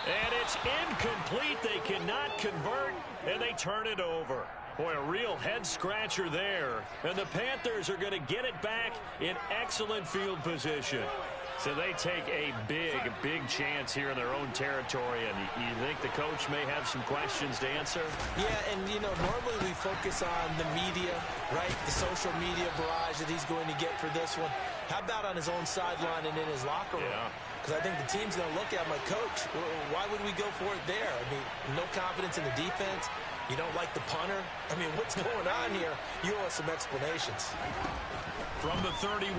And it's incomplete. They cannot convert, and they turn it over. Boy, a real head-scratcher there. And the Panthers are going to get it back in excellent field position. So they take a big chance here in their own territory. And you think the coach may have some questions to answer? Yeah, and, you know, normally we focus on the media, right? The social media barrage that he's going to get for this one. How about on his own sideline and in his locker room? Because I think the team's going to look at my coach. Why would we go for it there? I mean, no confidence in the defense. You don't like the punter. I mean, what's going on here? You owe us some explanations. From the 31,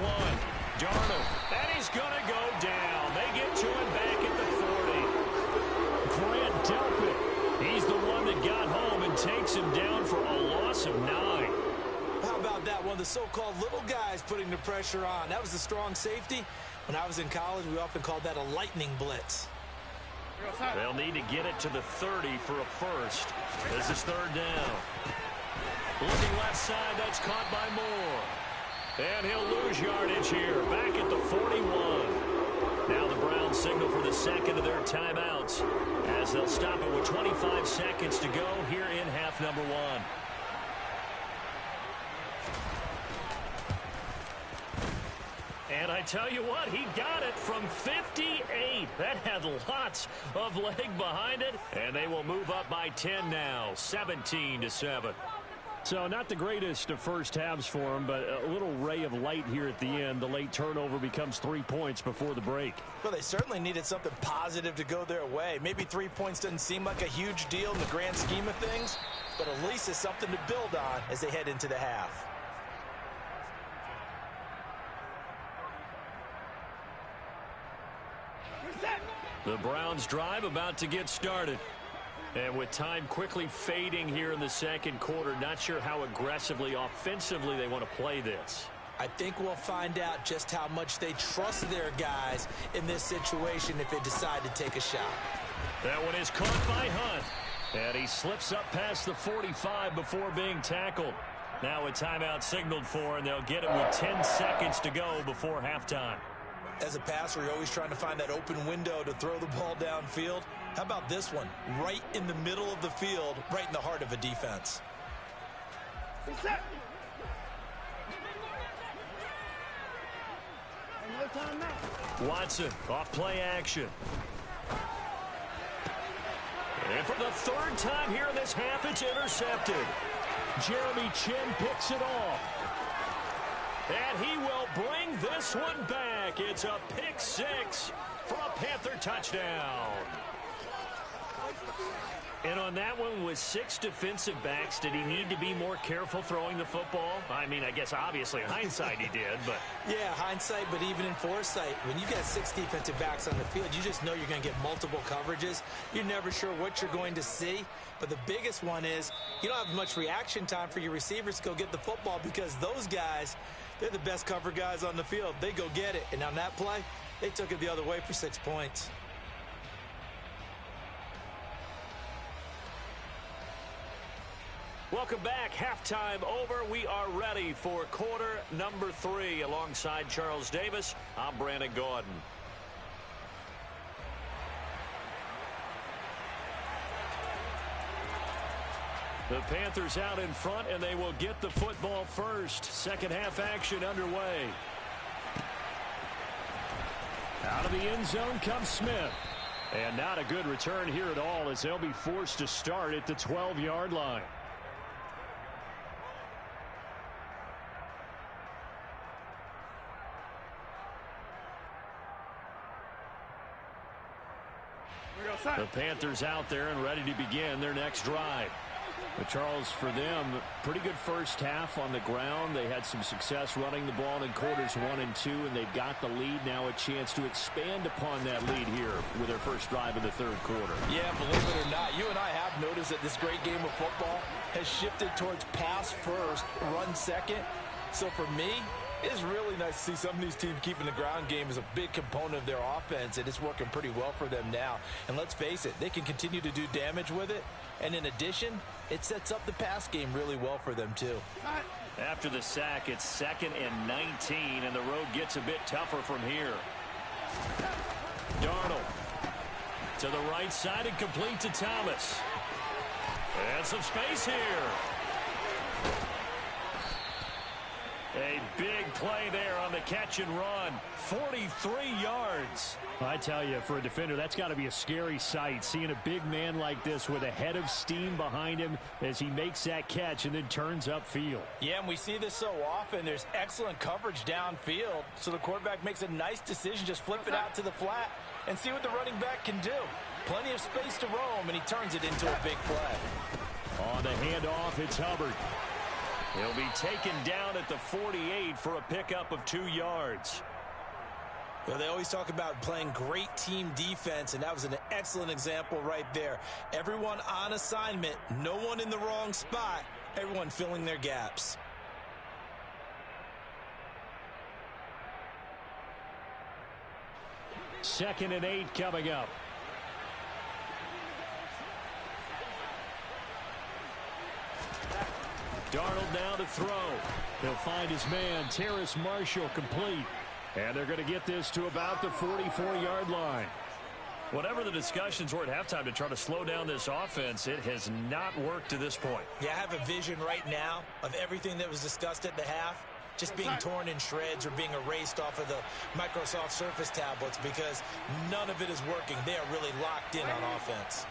Darnold. And he's going to go down. They get to him back at the 40. Grant Delpit. He's the one that got home and takes him down for a loss of 9. How about that? One of the so-called little guys putting the pressure on. That was the strong safety. When I was in college, we often called that a lightning blitz. They'll need to get it to the 30 for a first. This is 3rd down. Looking left side, that's caught by Moore. And he'll lose yardage here, back at the 41. Now the Browns signal for the 2nd of their timeouts as they'll stop it with 25 seconds to go here in half number 1. And I tell you what, he got it from 58. That had lots of leg behind it. And they will move up by 10 now, 17-7. So not the greatest of first halves for him, but a little ray of light here at the end. The late turnover becomes 3 points before the break. Well, they certainly needed something positive to go their way. Maybe 3 points doesn't seem like a huge deal in the grand scheme of things, but at least it's something to build on as they head into the half. The Browns drive about to get started. And with time quickly fading here in the second quarter, not sure how aggressively, offensively they want to play this. I think we'll find out just how much they trust their guys in this situation if they decide to take a shot. That one is caught by Hunt. And he slips up past the 45 before being tackled. Now a timeout signaled for, and they'll get it with 10 seconds to go before halftime. As a passer, you're always trying to find that open window to throw the ball downfield. How about this one? Right in the middle of the field, right in the heart of a defense. Watson, off play action. And for the third time here in this half, it's intercepted. Jeremy Chin picks it off. And he will bring this one back. It's a pick six for a Panther touchdown. And on that one, with 6 defensive backs, did he need to be more careful throwing the football? I mean, I guess obviously in hindsight he did, but... Yeah, hindsight, but even in foresight, when you got 6 defensive backs on the field, you just know you're going to get multiple coverages. You're never sure what you're going to see. But the biggest one is you don't have much reaction time for your receivers to go get the football because those guys, they're the best cover guys on the field. They go get it. And on that play, they took it the other way for 6 points. Welcome back. Halftime over. We are ready for quarter number 3. Alongside Charles Davis, I'm Brandon Gordon. The Panthers out in front, and they will get the football first. Second half action underway. Out of the end zone comes Smith. And not a good return here at all as they'll be forced to start at the 12-yard line. The Panthers out there and ready to begin their next drive. But Charles, for them, pretty good first half on the ground. They had some success running the ball in quarters 1 and 2, and they've got the lead now, a chance to expand upon that lead here with their first drive of the third quarter. Yeah, believe it or not, you and I have noticed that this great game of football has shifted towards pass first, run second. So for me, it's really nice to see some of these teams keeping the ground game as a big component of their offense, and it's working pretty well for them now. And let's face it, they can continue to do damage with it. And in addition, it sets up the pass game really well for them, too. After the sack, it's 2nd and 19, and the road gets a bit tougher from here. Darnold to the right side and complete to Thomas. And some space here. A big play there on the catch and run. 43 yards. I tell you, for a defender, that's got to be a scary sight, seeing a big man like this with a head of steam behind him as he makes that catch and then turns upfield. Yeah, and we see this so often. There's excellent coverage downfield, so the quarterback makes a nice decision, just flip it out to the flat and see what the running back can do. Plenty of space to roam, and he turns it into a big play. On the handoff, it's Hubbard. He'll be taken down at the 48 for a pickup of 2 yards. Well, they always talk about playing great team defense, and that was an excellent example right there. Everyone on assignment, no one in the wrong spot, everyone filling their gaps. Second and 8 coming up. Darnold now to throw. He'll find his man, Terrace Marshall, complete. And they're going to get this to about the 44-yard line. Whatever the discussions were at halftime to try to slow down this offense, it has not worked to this point. Yeah, I have a vision right now of everything that was discussed at the half. just being torn in shreds or being erased off of the Microsoft Surface tablets because none of it is working. They are really locked in on offense.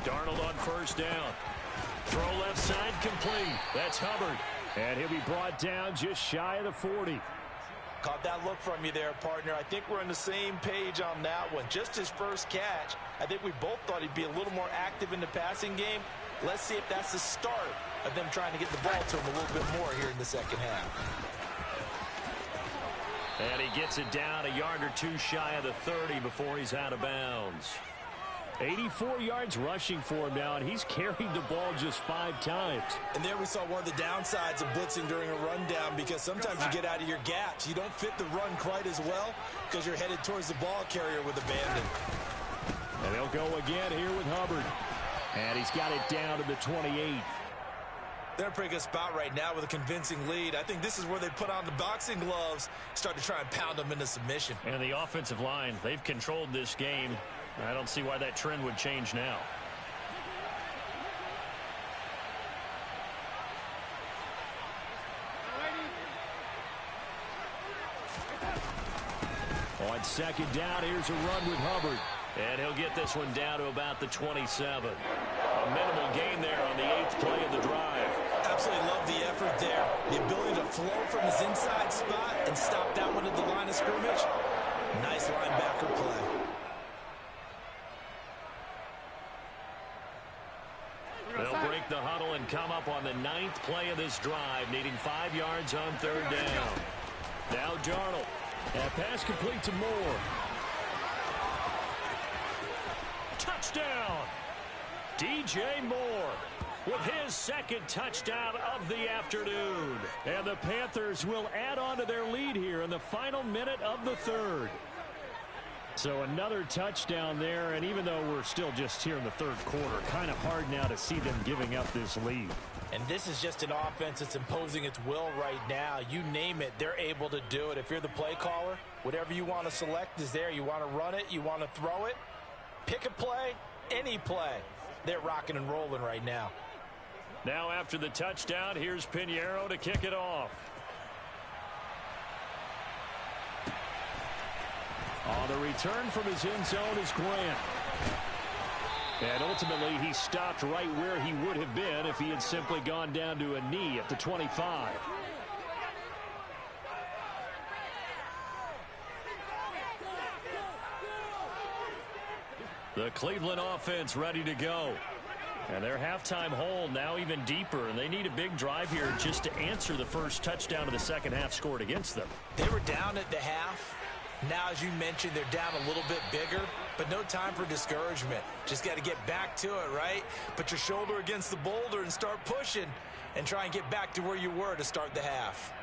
Darnold on first down. Throw left side complete. That's Hubbard. And he'll be brought down just shy of the 40. Caught that look from you there, partner. I think we're on the same page on that one. Just his first catch. I think we both thought he'd be a little more active in the passing game. Let's see if that's the start of them trying to get the ball to him a little bit more here in the second half. And he gets it down a yard or two shy of the 30 before he's out of bounds. 84 yards rushing for him now, and he's carried the ball just 5 times. And there we saw one of the downsides of blitzing during a rundown, because sometimes you get out of your gaps. You don't fit the run quite as well because you're headed towards the ball carrier with abandon. And they'll go again here with Hubbard. And he's got it down to the 28. They're in a pretty good spot right now with a convincing lead. I think this is where they put on the boxing gloves, start to try and pound them into submission. And the offensive line, they've controlled this game. I don't see why that trend would change now. On second down, here's a run with Hubbard. And he'll get this one down to about the 27. A minimal gain there on the 8th play of the drive. Absolutely love the effort there. The ability to flow from his inside spot and stop that one at the line of scrimmage. Nice linebacker play. They'll break the huddle and come up on the 9th play of this drive, needing 5 yards on 3rd down. Now Darnold. That pass complete to Moore. Touchdown! DJ Moore with his 2nd touchdown of the afternoon. And the Panthers will add on to their lead here in the final minute of the 3rd. So another touchdown there, and even though we're still just here in the 3rd quarter, kind of hard now to see them giving up this lead. And this is just an offense that's imposing its will right now. You name it, they're able to do it. If you're the play caller, whatever you want to select is there. You want to run it, you want to throw it, pick a play, any play. They're rocking and rolling right now. Now after the touchdown, here's Pinheiro to kick it off. On the return from his end zone is Grant. And ultimately, he stopped right where he would have been if he had simply gone down to a knee at the 25. The Cleveland offense ready to go. And their halftime hole now even deeper, and they need a big drive here just to answer the first touchdown of the second half scored against them. They were down at the half. Now, as you mentioned, they're down a little bit bigger, but no time for discouragement. Just got to get back to it, right? Put your shoulder against the boulder and start pushing and try and get back to where you were to start the half.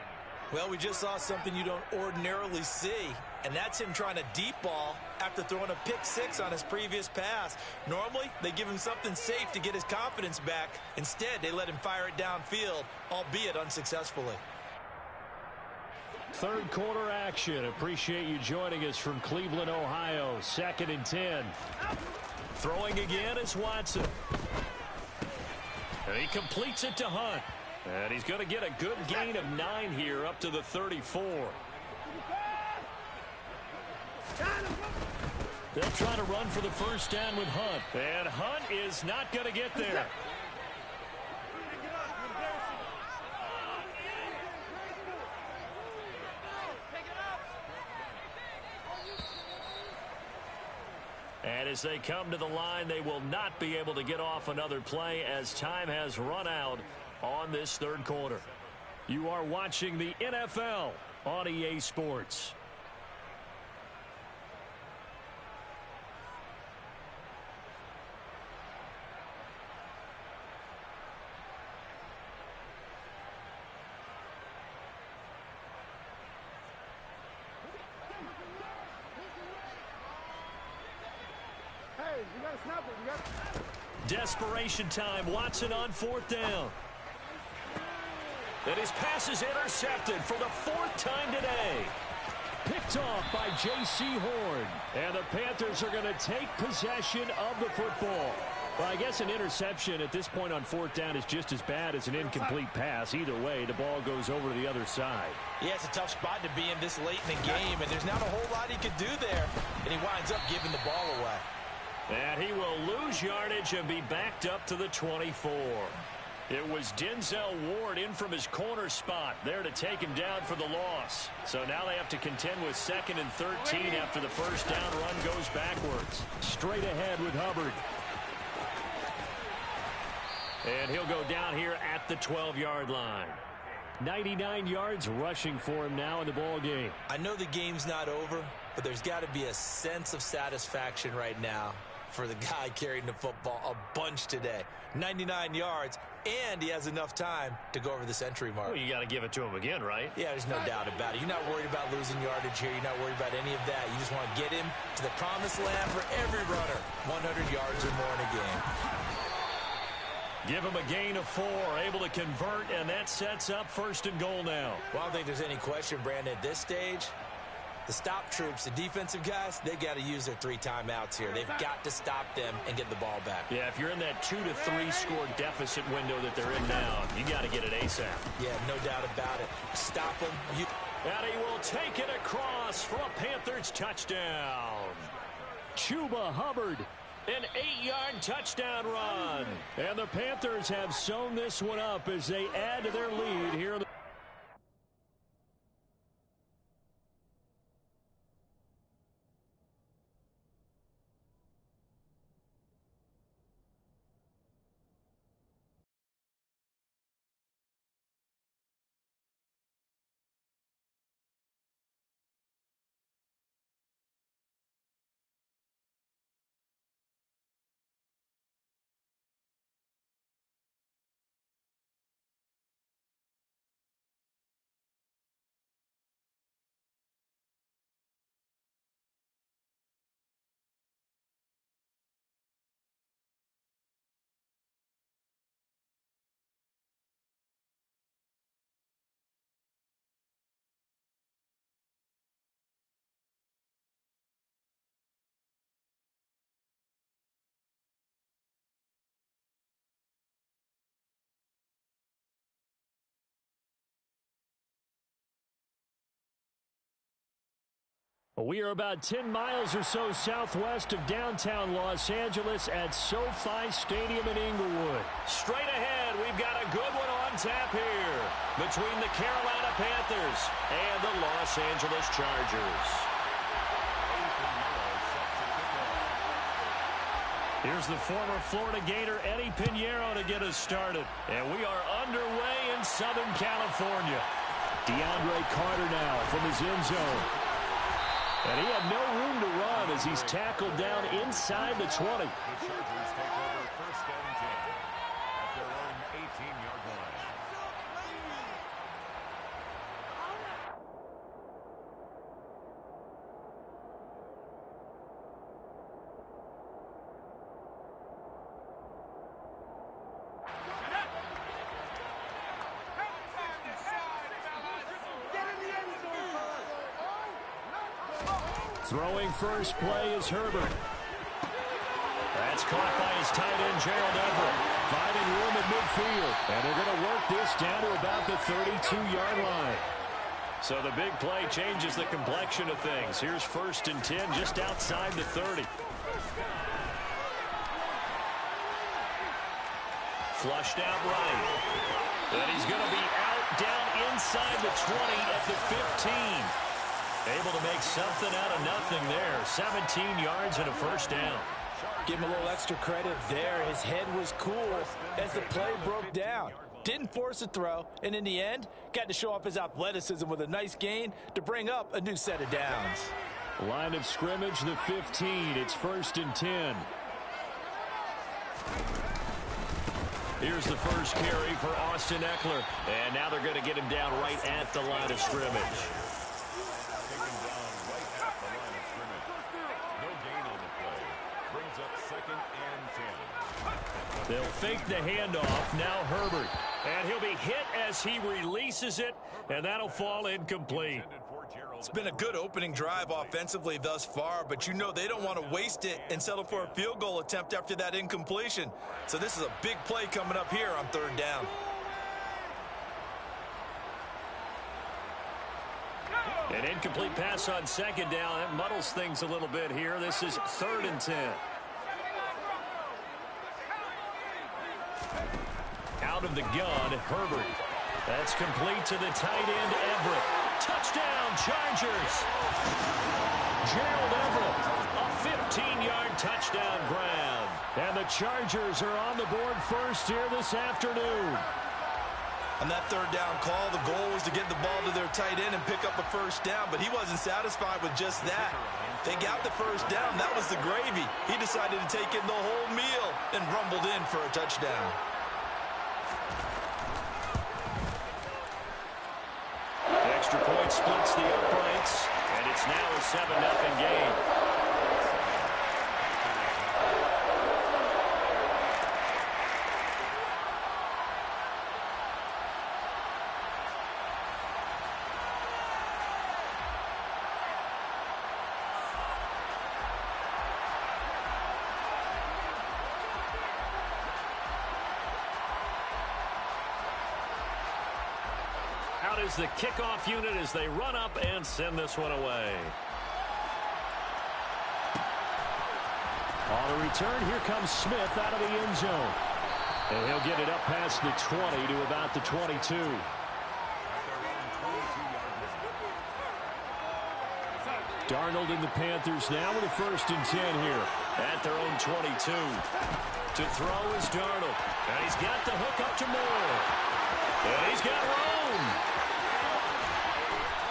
Well, we just saw something you don't ordinarily see, and that's him trying to deep ball after throwing a pick 6 on his previous pass. Normally, they give him something safe to get his confidence back. Instead, they let him fire it downfield, albeit unsuccessfully. 3rd quarter action. Appreciate you joining us from Cleveland, Ohio. 2nd and 10. Throwing again is Watson. And he completes it to Hunt. And he's going to get a good gain of 9 here up to the 34. They'll try to run for the first down with Hunt. And Hunt is not going to get there. And as they come to the line, they will not be able to get off another play as time has run out on this 3rd quarter. You are watching the NFL on EA Sports. Desperation time. Watson on 4th down. And his pass is intercepted for the 4th time today. Picked off by J.C. Horn. And the Panthers are going to take possession of the football. Well, I guess an interception at this point on fourth down is just as bad as an incomplete pass. Either way, the ball goes over to the other side. Yeah, it's a tough spot to be in this late in the game, and there's not a whole lot he could do there. And he winds up giving the ball away. And he will lose yardage and be backed up to the 24. It was Denzel Ward in from his corner spot there to take him down for the loss. So now they have to contend with 2nd and 13 after the first down run goes backwards. Straight ahead with Hubbard. And he'll go down here at the 12-yard line. 99 yards rushing for him now in the ball game. I know the game's not over, but there's got to be a sense of satisfaction right now for the guy carrying the football a bunch today. 99 yards, and he has enough time to go over the century mark. Well, you got to give it to him again, right? Yeah, there's no doubt about it. You're not worried about losing yardage here. You're not worried about any of that. You just want to get him to the promised land for every runner. 100 yards or more in a game. Give him a gain of 4, able to convert, and that sets up 1st and goal now. Well, I don't think there's any question, Brandon, at this stage. The stop troops, the defensive guys, they got to use their 3 timeouts here. They've got to stop them and get the ball back. Yeah, if you're in that 2 to 3 score deficit window that they're in now, you got to get it ASAP. Yeah, no doubt about it. Stop them. And he will take it across for a Panthers touchdown. Chuba Hubbard. An 8-yard touchdown run. And the Panthers have sewn this one up as they add to their lead here. We are about 10 miles or so southwest of downtown Los Angeles at SoFi Stadium in Inglewood. Straight ahead, we've got a good one on tap here between the Carolina Panthers and the Los Angeles Chargers. Here's the former Florida Gator Eddie Pinheiro to get us started. And we are underway in Southern California. DeAndre Carter now from his end zone. And he had no room to run as he's tackled down inside the 20. The Chargers take over 1st and 10 at their own 18-yard line. Throwing first play is Herbert. That's caught by his tight end, Gerald Everett. Finding room at midfield. And they're going to work this down to about the 32-yard line. So the big play changes the complexion of things. Here's 1st and 10 just outside the 30. Flushed out right. And he's going to be out down inside the 20 at the 15. Able to make something out of nothing there. 17 yards and a 1st down. Give him a little extra credit there. His head was cool as the play broke down. Didn't force a throw, and in the end, got to show off his athleticism with a nice gain to bring up a new set of downs. Line of scrimmage, the 15. It's 1st and 10. Here's the first carry for Austin Eckler. And now they're going to get him down right at the line of scrimmage. They'll fake the handoff. Now Herbert. And he'll be hit as he releases it, and that'll fall incomplete. It's been a good opening drive offensively thus far, but you know they don't want to waste it and settle for a field goal attempt after that incompletion. So this is a big play coming up here on 3rd down. An incomplete pass on 2nd down. That muddles things a little bit here. This is 3rd and 10. Out of the gun, Herbert. That's complete to the tight end, Everett. Touchdown, Chargers. Gerald Everett, a 15-yard touchdown grab. And the Chargers are on the board first here this afternoon. On that 3rd down call, the goal was to get the ball to their tight end and pick up a 1st down, but he wasn't satisfied with just that. They got the 1st down. That was the gravy. He decided to take in the whole meal and rumbled in for a touchdown. Extra point splits the uprights, and it's now a 7-0 game. Out is the kickoff unit as they run up and send this one away. On the return, here comes Smith out of the end zone. And he'll get it up past the 20 to about the 22. Darnold and the Panthers now with a 1st and 10 here at their own 22. To throw is Darnold. And he's got the hook up to Moore. And he's got Roan.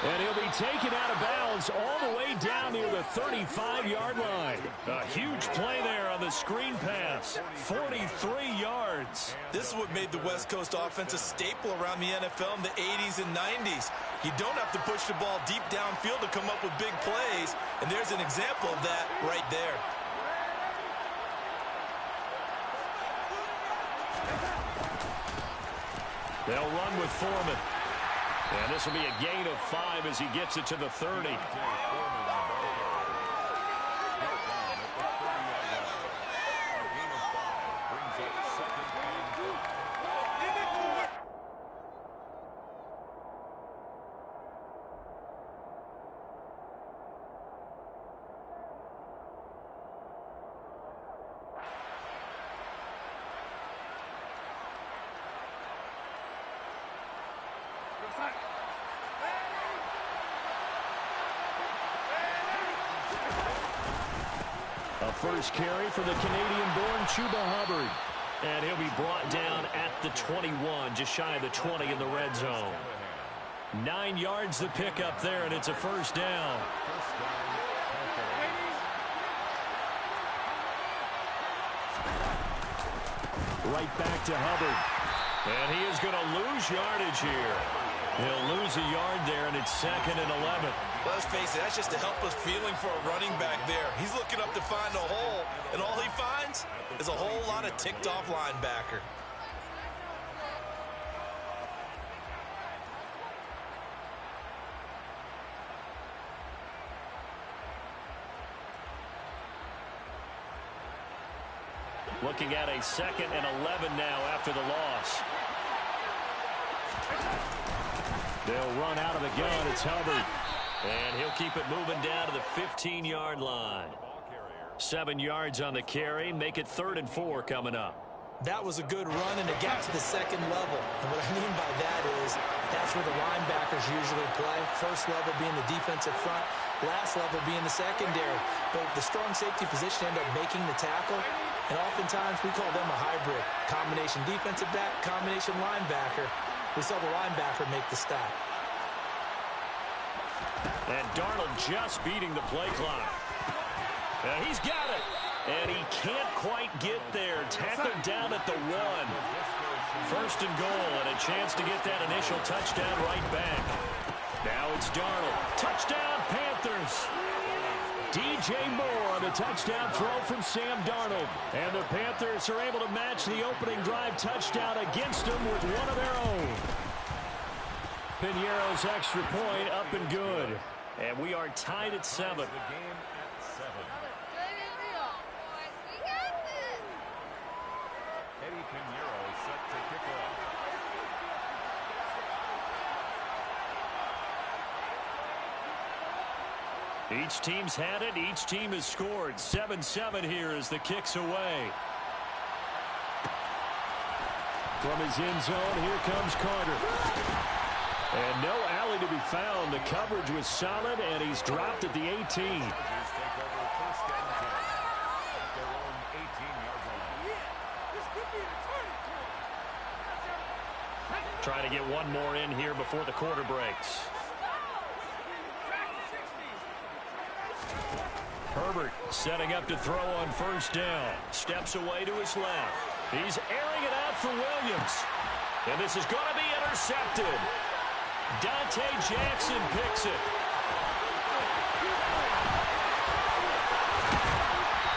And he'll be taken out of bounds all the way down near the 35-yard line. A huge play there on the screen pass. 43 yards. This is what made the West Coast offense a staple around the NFL in the 80s and 90s. You don't have to push the ball deep downfield to come up with big plays, and there's an example of that right there. They'll run with Foreman. And this will be a gain of 5 as he gets it to the 30. A first carry for the Canadian-born Chuba Hubbard. And he'll be brought down at the 21, just shy of the 20 in the red zone. 9 yards the pickup there, and it's a 1st down. Right back to Hubbard. And he is going to lose yardage here. He'll lose a yard there, and it's 2nd and 11. Let's face it, that's just a helpless feeling for a running back there. He's looking up to find a hole, and all he finds is a whole lot of ticked-off linebacker. Looking at a 2nd and 11 now after the loss. They'll run out of the gun. It's Hubbard. And he'll keep it moving down to the 15-yard line. 7 yards on the carry. Make it 3rd and 4 coming up. That was a good run, and it got to the 2nd level. And what I mean by that is that's where the linebackers usually play. First level being the defensive front, last level being the secondary. But the strong safety position ended up making the tackle, and oftentimes we call them a hybrid. Combination defensive back, combination linebacker. We saw the linebacker make the stop. And Darnold just beating the play clock. He's got it. And he can't quite get there. Tackled down at the 1. 1st and goal, and a chance to get that initial touchdown right back. Now it's Darnold. Touchdown, Panthers. DJ Moore on the touchdown throw from Sam Darnold. And the Panthers are able to match the opening drive touchdown against them with one of their own. Pinheiro's extra point up and good. And we are tied at 7. The game at 7. Eddie Pinheiro set to kick off. Each team's had it. Each team has scored. 7-7 here as the kick's away. From his end zone, here comes Carter. And no alley to be found. The coverage was solid, and he's dropped at the 18. Take over first and 10 at their own 18-yard line. Trying to get one more in here before the quarter breaks. Herbert setting up to throw on first down. Steps away to his left. He's airing it out for Williams. And this is going to be intercepted. Dante Jackson picks it.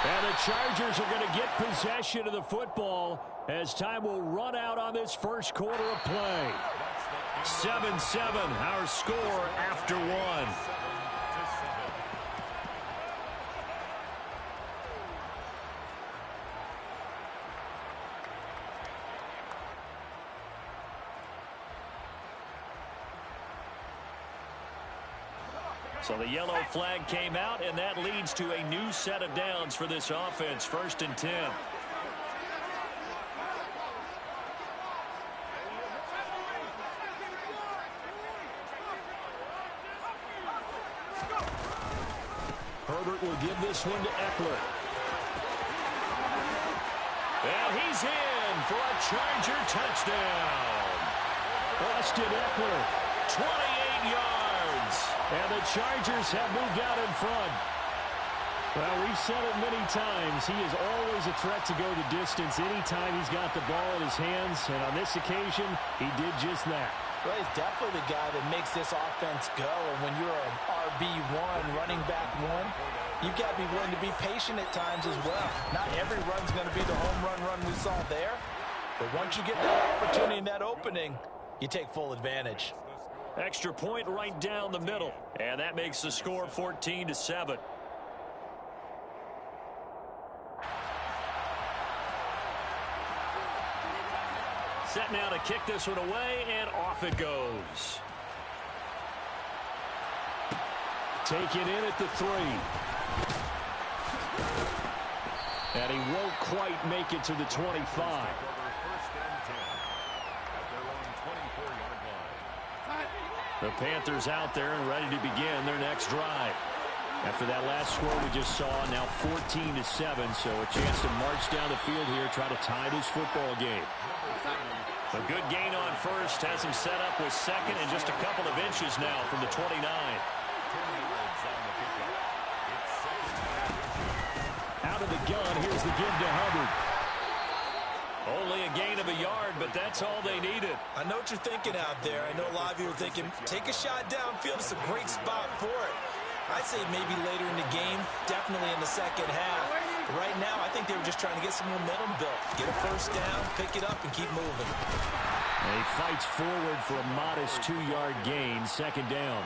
And the Chargers are going to get possession of the football as time will run out on this first quarter of play. 7-7, our score after 1. So the yellow flag came out, and that leads to a new set of downs for this offense. 1st and 10. Herbert will give this one to Eckler. And he's in for a Charger touchdown. Austin Eckler, 28 yards. And the Chargers have moved out in front. Well, we've said it many times. He is always a threat to go the distance anytime he's got the ball in his hands. And on this occasion, he did just that. Well, he's definitely the guy that makes this offense go. And when you're an RB1, running back 1, you've got to be willing to be patient at times as well. Not every run's going to be the home run we saw there. But once you get that opportunity and that opening, you take full advantage. Extra point right down the middle. And that makes the score 14-7. Set now to kick this one away, and off it goes. Taken in at the 3. And he won't quite make it to the 25. The Panthers out there and ready to begin their next drive. After that last score we just saw, now 14-7, so a chance to march down the field here, try to tie this football game. A good gain on first has him set up with second and just a couple of inches now from the 29. Out of the gun, here's the give to Hubbard. Only a gain of a yard, but that's all they needed. I know what you're thinking out there. I know a lot of you are thinking, take a shot downfield. It's a great spot for it. I'd say maybe later in the game, definitely in the second half. Right now, I think they were just trying to get some momentum built. Get a first down, pick it up, and keep moving. And he fights forward for a modest 2-yard gain, 2nd down.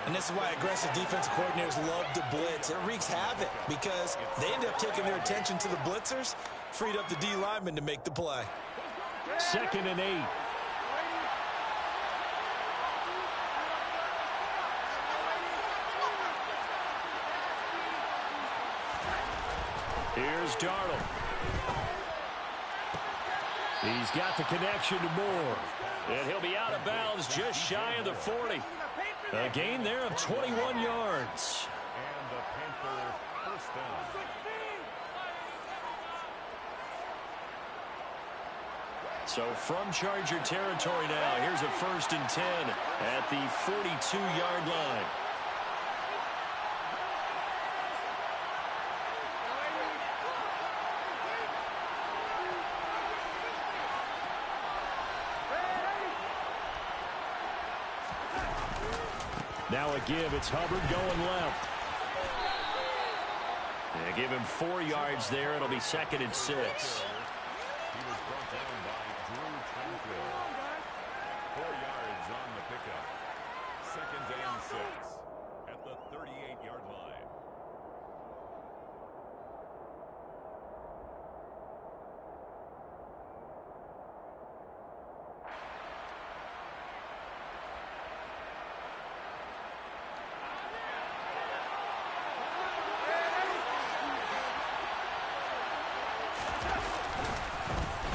And this is why aggressive defensive coordinators love to blitz. It wreaks havoc because they end up taking their attention to the blitzers, freed up the D lineman to make the play. 2nd and 8. Here's Darnold. He's got the connection to Moore. And he'll be out of bounds just shy of the 40. A gain there of 21 yards. And the Panther first down. So from Charger territory now, here's a 1st and 10 at the 42-yard line. Now a give. It's Hubbard going left. They give him 4 yards there. It'll be 2nd and 6. He was brought down by Drew Tranquill. 4 yards on the pickup. 2nd and 6. 8-yard line.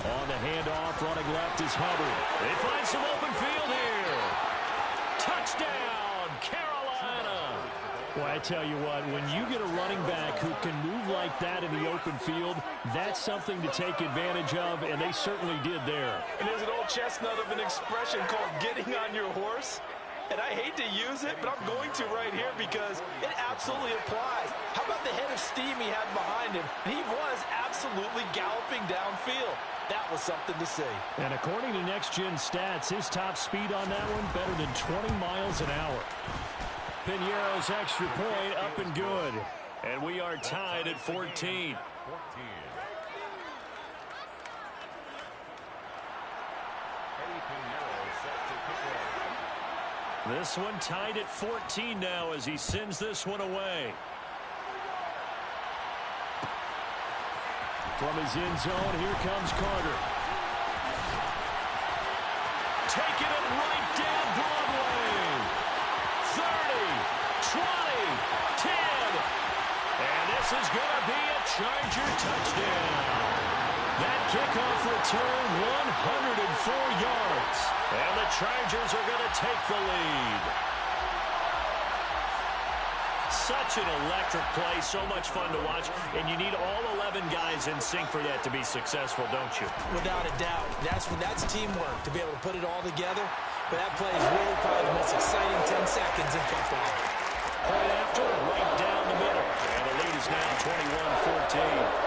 On the handoff, running left is Hubbard. They find some open field here. Touchdown, Carolina. Well, I tell you what, when you get a running back who can move like that in the open field, that's something to take advantage of, and they certainly did there. And there's an old chestnut of an expression called getting on your horse. And I hate to use it, but I'm going to right here because it absolutely applies. How about the head of steam he had behind him? He was absolutely galloping downfield. That was something to see. And according to Next Gen Stats, his top speed on that one better than 20 miles an hour. Piñeiro's extra point up and good. And we are tied at 14. 14. This one tied at 14 now as he sends this one away. From his end zone, here comes Carter. Taking it right down Broadway. 30, 20, 10. And this is going to be a Charger touchdown. That kickoff return, 104 yards. And the Chargers are going to take the lead. Such an electric play, so much fun to watch, and you need all 11 guys in sync for that to be successful, don't you? Without a doubt. That's teamwork, to be able to put it all together. But that play is really probably the most exciting 10 seconds in football. Point after, right down the middle. And the lead is now 21-14.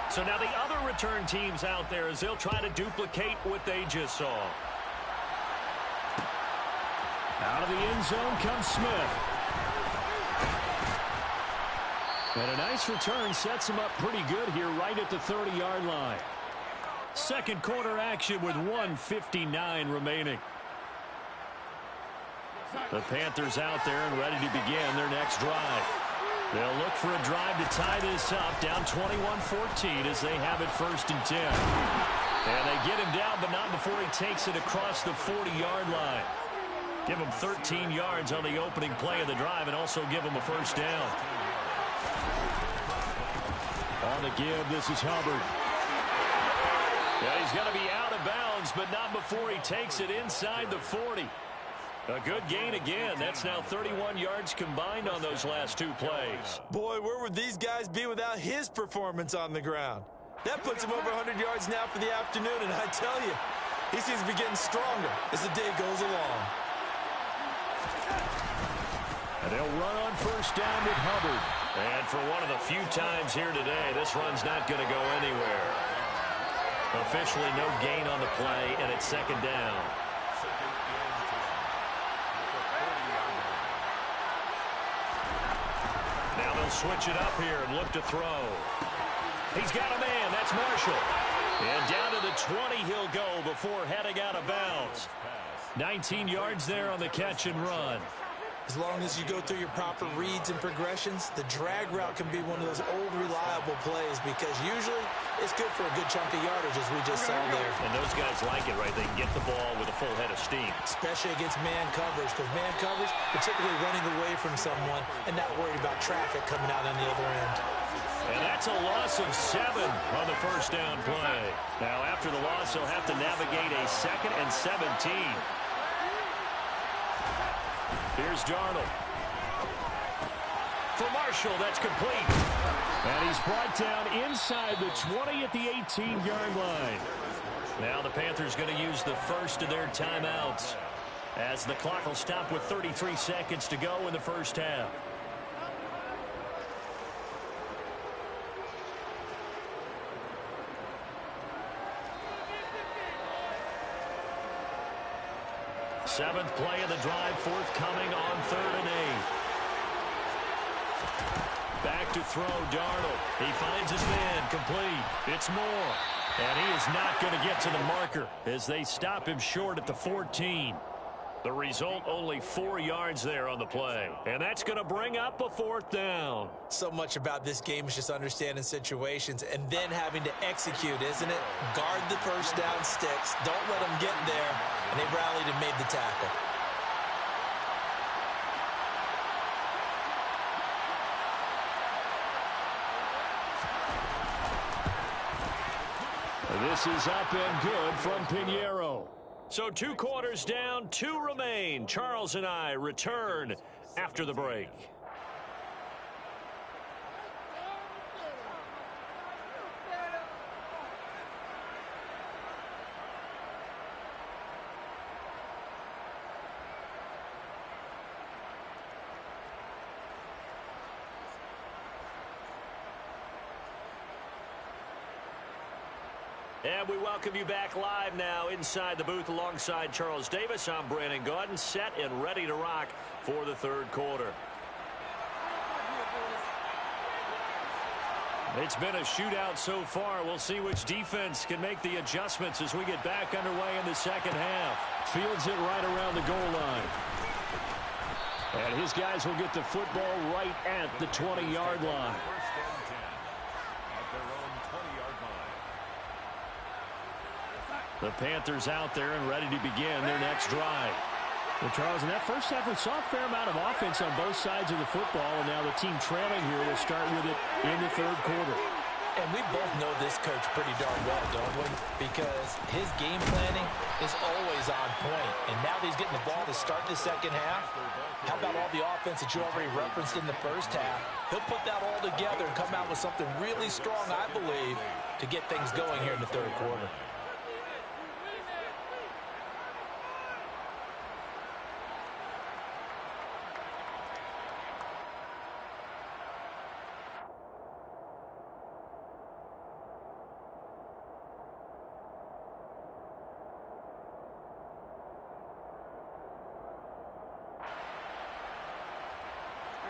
So now the other return teams out there as they'll try to duplicate what they just saw. Out of the end zone comes Smith. And a nice return sets him up pretty good here right at the 30-yard line. Second quarter action with 1:59 remaining. The Panthers out there and ready to begin their next drive. They'll look for a drive to tie this up, down 21-14 as they have it 1st and 10. And they get him down, but not before he takes it across the 40-yard line. Give him 13 yards on the opening play of the drive and also give him a first down. On the give, this is Hubbard. Yeah, he's going to be out of bounds, but not before he takes it inside the 40. A good gain again. That's now 31 yards combined on those last two plays. Boy, where would these guys be without his performance on the ground? That puts him over 100 yards now for the afternoon, and I tell you, he seems to be getting stronger as the day goes along. And they'll run on first down with Hubbard. And for one of the few times here today, this run's not going to go anywhere. Officially no gain on the play, and it's second down. Now they'll switch it up here and look to throw. He's got a man. That's Marshall. And down to the 20 he'll go before heading out of bounds. 19 yards there on the catch and run. As long as you go through your proper reads and progressions, the drag route can be one of those old reliable plays because usually it's good for a good chunk of yardage as we just saw there. And those guys like it, right? They can get the ball with a full head of steam. Especially against man coverage because man coverage, particularly running away from someone and not worried about traffic coming out on the other end. And that's a loss of 7 on the first down play. Now after the loss, they'll have to navigate a 2nd and 17. Here's Darnold. For Marshall, that's complete. And he's brought down inside the 20 at the 18-yard line. Now the Panthers going to use the first of their timeouts as the clock will stop with 33 seconds to go in the first half. Seventh play of the drive forthcoming on 3rd and 8. Back to throw, Darnold. He finds his man, complete. It's Moore. And he is not going to get to the marker as they stop him short at the 14. The result, only 4 yards there on the play. And that's going to bring up a 4th down. So much about this game is just understanding situations and then having to execute, isn't it? Guard the first down sticks. Don't let them get there. And they rallied and made the tackle. This is up and good from Pinheiro. So 2 quarters down, 2 remain. Charles and I return after the break. And we welcome you back live now inside the booth alongside Charles Davis. I'm Brandon Gaudin, set and ready to rock for the 3rd quarter. It's been a shootout so far. We'll see which defense can make the adjustments as we get back underway in the 2nd half. Fields it right around the goal line. And his guys will get the football right at the 20-yard line. The Panthers out there and ready to begin their next drive. Well, Charles, in that first half, we saw a fair amount of offense on both sides of the football, and now the team trailing here will start with it in the 3rd quarter. And we both know this coach pretty darn well, don't we? Because his game planning is always on point. And now that he's getting the ball to start the 2nd half, how about all the offense that you already referenced in the first half? He'll put that all together and come out with something really strong, I believe, to get things going here in the 3rd quarter.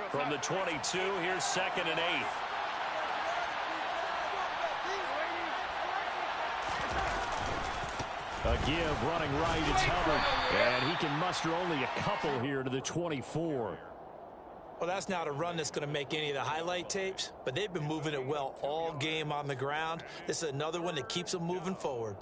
From the 22, here's 2nd and 8. A give running right, it's Hubbard. And he can muster only a couple here to the 24. Well, that's not a run that's going to make any of the highlight tapes, but they've been moving it well all game on the ground. This is another one that keeps them moving forward.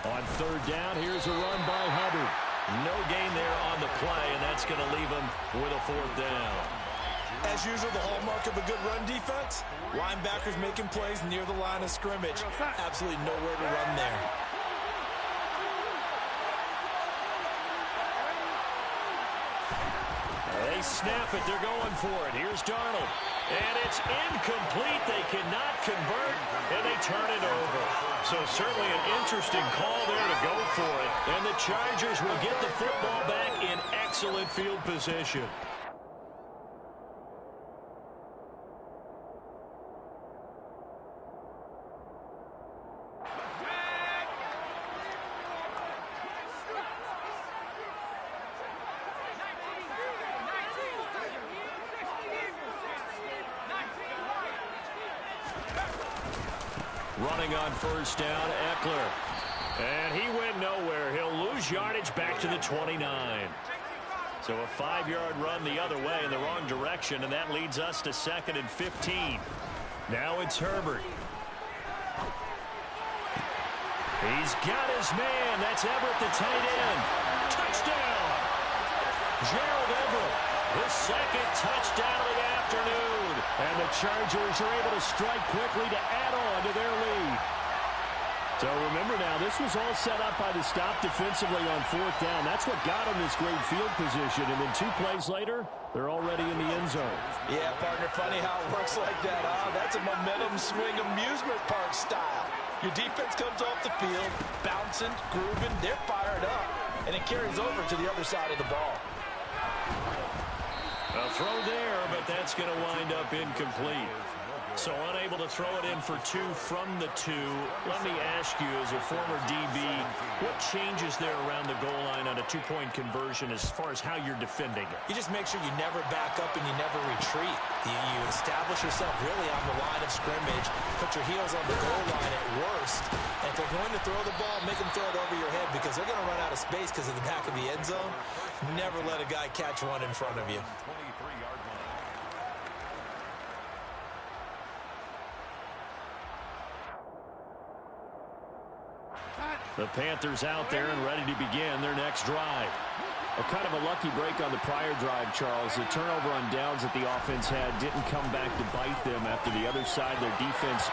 On 3rd down, here's a run by Hubbard. No gain there on the play, and that's going to leave him with a 4th down. As usual, the hallmark of a good run defense, linebackers making plays near the line of scrimmage. Absolutely nowhere to run there. They snap it. They're going for it. Here's Darnold. And it's incomplete. They cannot convert, and they turn it over. So certainly an interesting call there to go for it. And the Chargers will get the football back in excellent field position. Running on 1st down, Eckler. And he went nowhere. He'll lose yardage back to the 29. So a 5-yard run the other way in the wrong direction, and that leads us to 2nd and 15. Now it's Herbert. He's got his man. That's Everett, the tight end. Touchdown! Gerald Everett, his 2nd touchdown of the afternoon. And the Chargers are able to strike quickly to add on to their lead. So remember now, this was all set up by the stop defensively on 4th down. That's what got them this great field position. And then 2 plays later, they're already in the end zone. Yeah, partner, funny how it works like that, huh? That's a momentum swing amusement park style. Your defense comes off the field, bouncing, grooving, they're fired up, and it carries over to the other side of the ball. A throw there, but that's going to wind up incomplete. So unable to throw it in for 2 from the 2. Let me ask you, as a former DB, what changes there around the goal line on a 2-point conversion as far as how you're defending it? You just make sure you never back up and you never retreat. You establish yourself really on the line of scrimmage, put your heels on the goal line at worst, and if they're going to throw the ball, make them throw it over your head because they're going to run out of space because of the back of the end zone. Never let a guy catch one in front of you. The Panthers out there and ready to begin their next drive. A kind of a lucky break on the prior drive, Charles. The turnover on downs that the offense had didn't come back to bite them after the other side. Their defense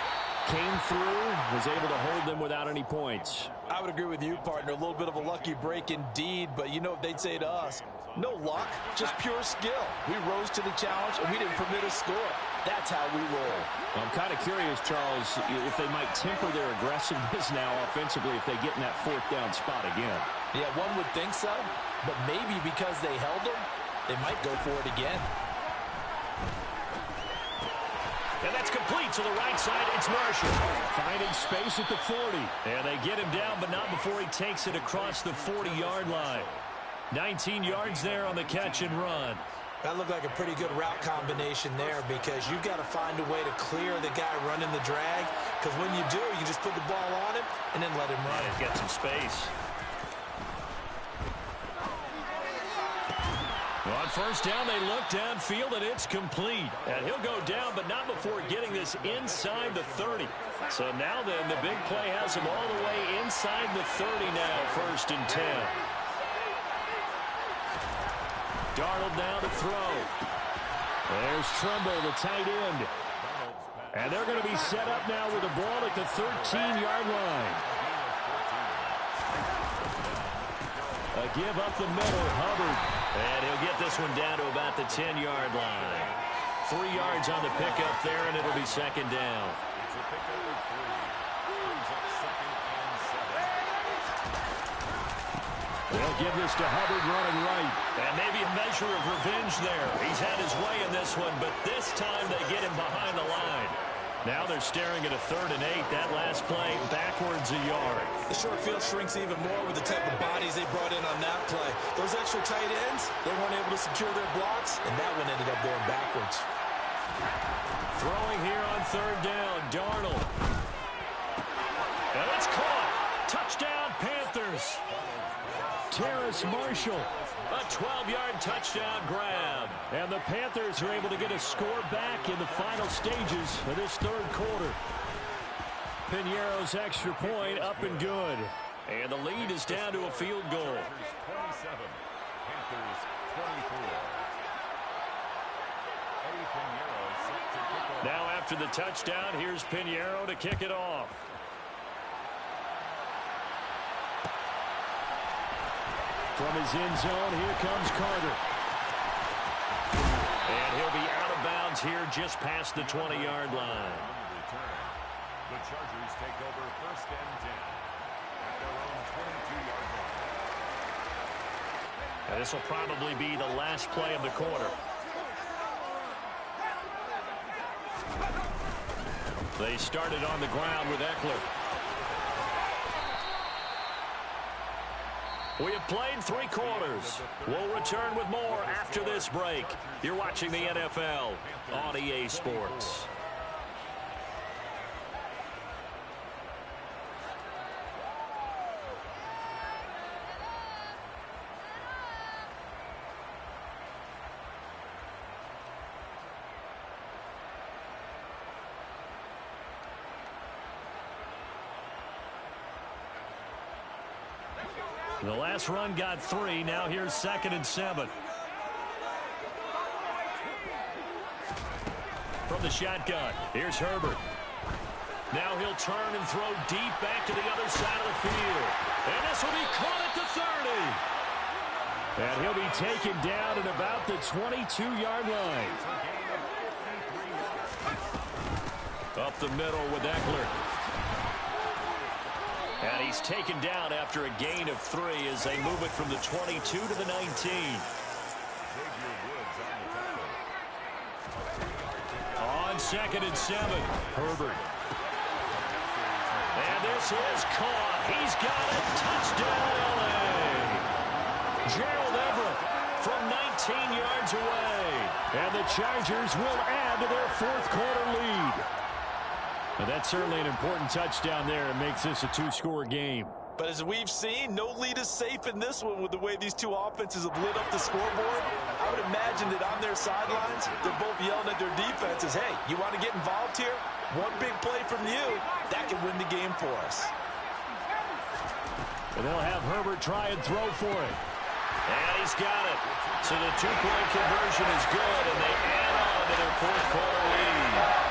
came through, was able to hold them without any points. I would agree with you, partner. A little bit of a lucky break indeed, but you know what they'd say to us? No luck, just pure skill. We rose to the challenge, and we didn't permit a score. That's how we roll. Well, I'm kind of curious, Charles, if they might temper their aggressiveness now offensively if they get in that 4th down spot again. Yeah, one would think so, but maybe because they held them, they might go for it again. And that's complete to the right side. It's Marshall finding space at the 40. And they get him down, but not before he takes it across the 40-yard line. 19 yards there on the catch and run. That looked like a pretty good route combination there because you've got to find a way to clear the guy running the drag, because when you do, you just put the ball on him and then let him run. He's got some space. On first down, they look downfield, and it's complete. And he'll go down, but not before getting this inside the 30. So now then, the big play has him all the way inside the 30 now, 1st and 10. Darnold now to throw. There's Trumbull, the tight end. And they're going to be set up now with the ball at the 13-yard line. A give up the middle, Hubbard. And he'll get this one down to about the 10-yard line. 3 yards on the pickup there, and it'll be 2nd down. It's a pickup of 3. Brings up 2nd and 7. They'll give this to Hubbard running right. And maybe a measure of revenge there. He's had his way in this one, but this time they get him behind the line. Now they're staring at a 3rd and 8. That last play backwards a yard. The short field shrinks even more with the type of bodies they brought in on that play. Those extra tight ends, they weren't able to secure their blocks, and that one ended up going backwards. Throwing here on 3rd down, Darnold. And it's caught. Touchdown, Panthers. Terrace Marshall. A 12-yard touchdown grab. And the Panthers are able to get a score back in the final stages of this 3rd quarter. Piñeiro's extra point up and good. And the lead is down to a field goal. 27, Panthers 24. Eddie Piñeiro set to kick off. Now after the touchdown, here's Piñeiro to kick it off. From his end zone, here comes Carter. And he'll be out of bounds here just past the 20-yard line. The Chargers take over 1st and 10 at their own 22-yard line. And this will probably be the last play of the quarter. They started on the ground with Eckler. We have played 3 quarters. We'll return with more after this break. You're watching the NFL on EA Sports. The last run got 3. Now here's 2nd and 7. From the shotgun, here's Herbert. Now he'll turn and throw deep back to the other side of the field. And this will be caught at the 30. And he'll be taken down at about the 22-yard line. Up the middle with Eckler. And he's taken down after a gain of 3 as they move it from the 22 to the 19. On 2nd and 7. Herbert. And this is caught. He's got it. Touchdown, L.A. Gerald Everett from 19 yards away. And the Chargers will add to their 4th quarter lead. And that's certainly an important touchdown there. It makes this a 2-score game. But as we've seen, no lead is safe in this one with the way these two offenses have lit up the scoreboard. I would imagine that on their sidelines, they're both yelling at their defenses, hey, you want to get involved here? One big play from you, that can win the game for us. And they'll have Herbert try and throw for it. And he's got it. So the 2-point conversion is good, and they add on to their 4th quarter lead.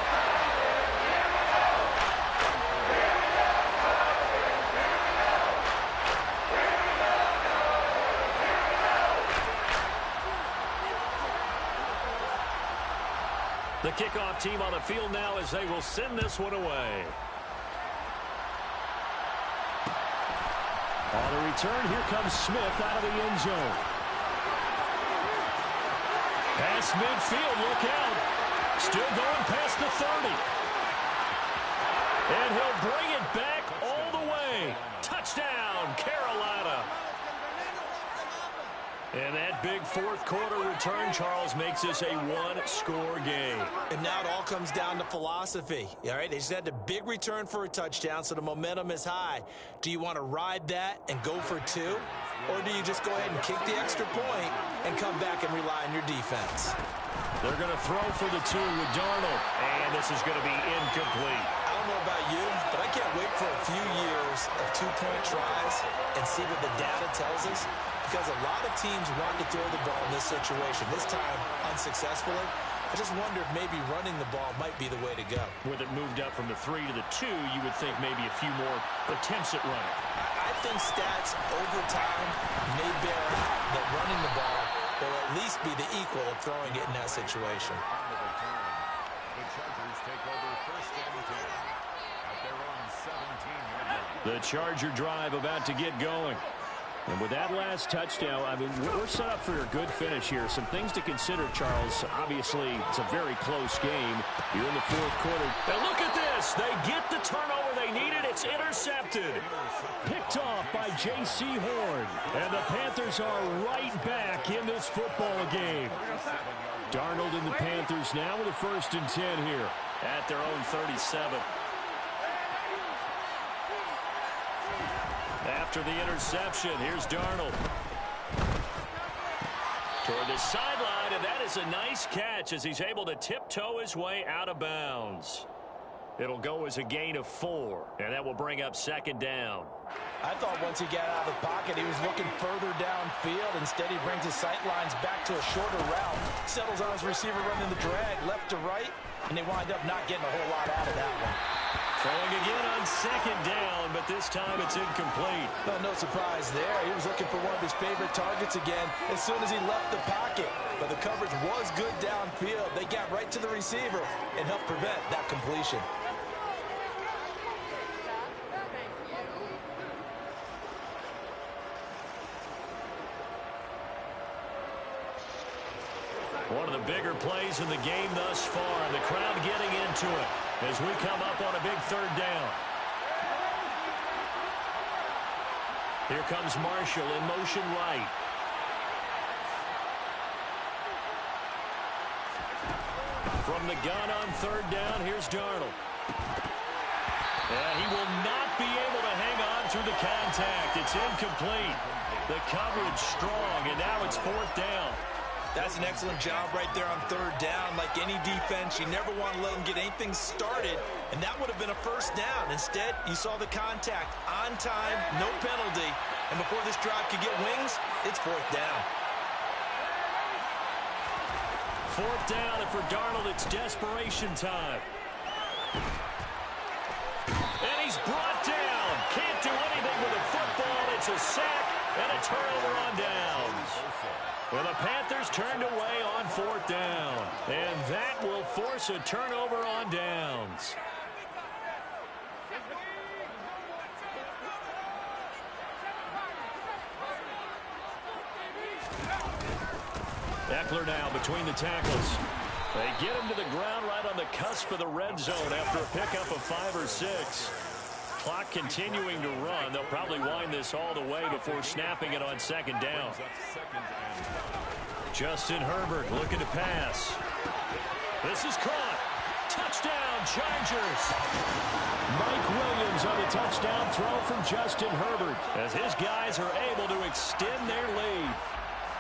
The kickoff team on the field now as they will send this one away. On the return, here comes Smith out of the end zone. Pass midfield, look out. Still going past the 30. And he'll bring it back all the way. Touchdown, Carolina. And that big 4th quarter return, Charles, makes this a 1-score game. And now it all comes down to philosophy. All right, they just had a big return for a touchdown, so the momentum is high. Do you want to ride that and go for 2? Or do you just go ahead and kick the extra point and come back and rely on your defense? They're going to throw for the 2 with Darnold. And this is going to be incomplete. I don't know about you, but I can't wait for a few years of 2-point tries and see what the data tells us. Because a lot of teams want to throw the ball in this situation. This time, unsuccessfully. I just wonder if maybe running the ball might be the way to go. With it moved up from the 3 to the 2, you would think maybe a few more attempts at running. I think stats over time may bear out that running the ball will at least be the equal of throwing it in that situation. On the return, the Chargers take over 1st and 10 at their own 17-yard line. The Charger drive about to get going. And with that last touchdown, I mean, we're set up for a good finish here. Some things to consider, Charles. Obviously, it's a very close game here in the 4th quarter. And look at this. They get the turnover they needed. It's intercepted. Picked off by J.C. Horn. And the Panthers are right back in this football game. Darnold and the Panthers now with a 1st and 10 here at their own 37. After the interception, here's Darnold. Toward the sideline, and that is a nice catch as he's able to tiptoe his way out of bounds. It'll go as a gain of 4, and that will bring up 2nd down. I thought once he got out of the pocket, he was looking further downfield. Instead, he brings his sight lines back to a shorter route, settles on his receiver running the drag left to right, and they wind up not getting a whole lot out of that one. Throwing again on 2nd down, but this time it's incomplete. Well, no surprise there. He was looking for one of his favorite targets again as soon as he left the pocket. But the coverage was good downfield. They got right to the receiver and helped prevent that completion. One of the bigger plays in the game thus far. The crowd getting into it as we come up on a big 3rd down. Here comes Marshall in motion right. From the gun on 3rd down, here's Darnold. And he will not be able to hang on through the contact. It's incomplete. The coverage strong, and now it's 4th down. That's an excellent job right there on 3rd down. Like any defense, you never want to let them get anything started, and that would have been a 1st down. Instead, you saw the contact on time, no penalty, and before this drive could get wings, it's 4th down. 4th down, and for Darnold, it's desperation time. And he's brought down. Can't do anything with a football. It's a sack and a turnover on downs. Well, the Panthers turned away on 4th down, and that will force a turnover on downs. Eckler now between the tackles. They get him to the ground right on the cusp of the red zone after a pickup of 5 or 6. Clock continuing to run. They'll probably wind this all the way before snapping it on second down. Justin Herbert looking to pass. This is caught. Touchdown, Chargers. Mike Williams on the touchdown throw from Justin Herbert as his guys are able to extend their lead.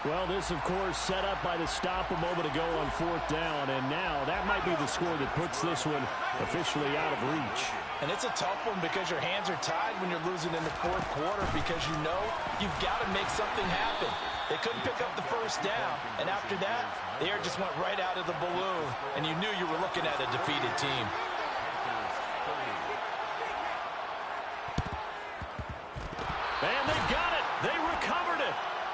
Well, this, of course, set up by the stop a moment ago on 4th down, and now that might be the score that puts this one officially out of reach. And it's a tough one because your hands are tied when you're losing in the 4th quarter because you know you've got to make something happen. They couldn't pick up the first down, and after that, the air just went right out of the balloon, and you knew you were looking at a defeated team. And they got it. They recovered it.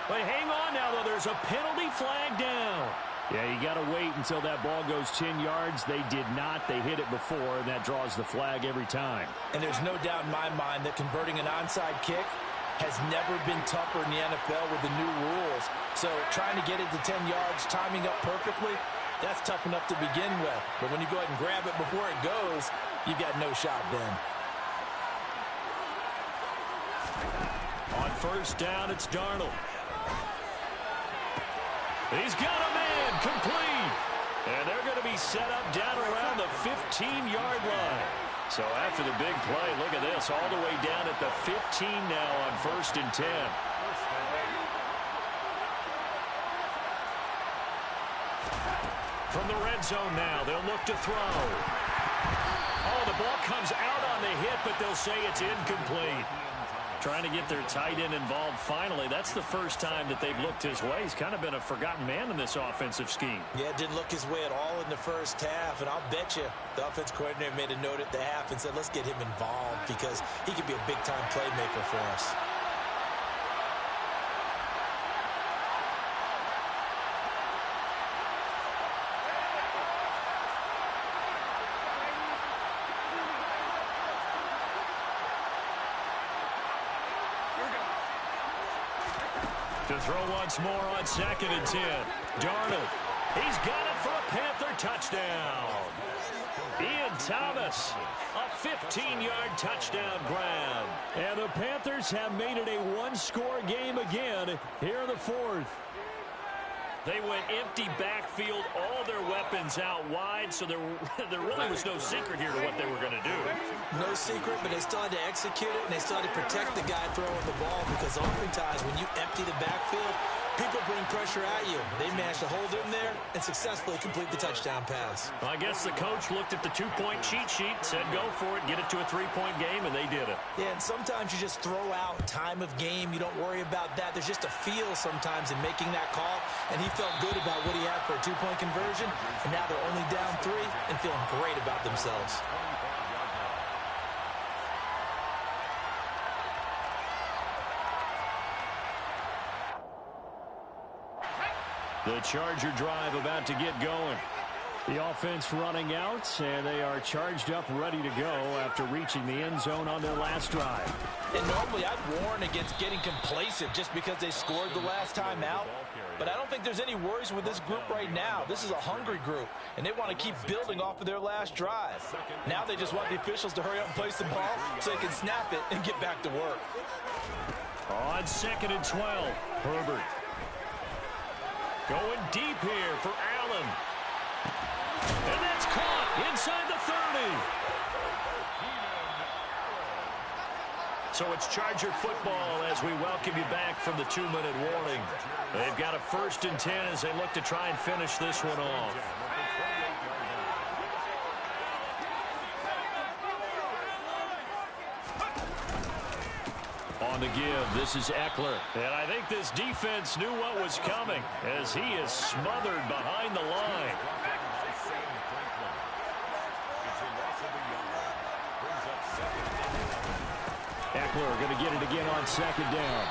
But hang on now, though. There's a penalty flag down. Yeah, you got to wait until that ball goes 10 yards. They did not. They hit it before, and that draws the flag every time. And there's no doubt in my mind that converting an onside kick has never been tougher in the NFL with the new rules. So trying to get it to 10 yards, timing up perfectly, that's tough enough to begin with. But when you go ahead and grab it before it goes, you've got no shot then. On first down, it's Darnold. He's got a man complete. And they're going to be set up down around the 15-yard line. So after the big play, look at this, all the way down at the 15 now on 1st and 10. From the red zone now, they'll look to throw. Oh, the ball comes out on the hit, but they'll say it's incomplete. Trying to get their tight end involved finally. That's the first time that they've looked his way. He's kind of been a forgotten man in this offensive scheme. Yeah, didn't look his way at all in the first half. And I'll bet you the offense coordinator made a note at the half and said, let's get him involved because he could be a big-time playmaker for us. To throw once more on 2nd and 10. Darnold. He's got it for a Panther touchdown. Ian Thomas. A 15-yard touchdown grab. And the Panthers have made it a one-score game again here in the 4th. They went empty backfield, all their weapons out wide, so there really was no secret here to what they were going to do. No secret, but they still had to execute it, and they still had to protect the guy throwing the ball because oftentimes when you empty the backfield, people bring pressure at you. They managed to hold him there and successfully complete the touchdown pass. Well, I guess the coach looked at the two-point cheat sheet, said go for it, get it to a three-point game, and they did it. Yeah, and sometimes you just throw out time of game. You don't worry about that. There's just a feel sometimes in making that call, and he felt good about what he had for a two-point conversion, and now they're only down 3 and feeling great about themselves. The Charger drive about to get going. The offense running out, and they are charged up, ready to go after reaching the end zone on their last drive. And normally I'd warn against getting complacent just because they scored the last time out. But I don't think there's any worries with this group right now. This is a hungry group, and they want to keep building off of their last drive. Now they just want the officials to hurry up and place the ball so they can snap it and get back to work. On 2nd and 12, Herbert. Going deep here for Allen. And that's caught inside the 30. So it's Charger football as we welcome you back from the 2-minute warning. They've got a 1st and 10 as they look to try and finish this one off. On the give, this is Eckler. And I think this defense knew what was coming as he is smothered behind the line. Eckler going to get it again on 2nd down.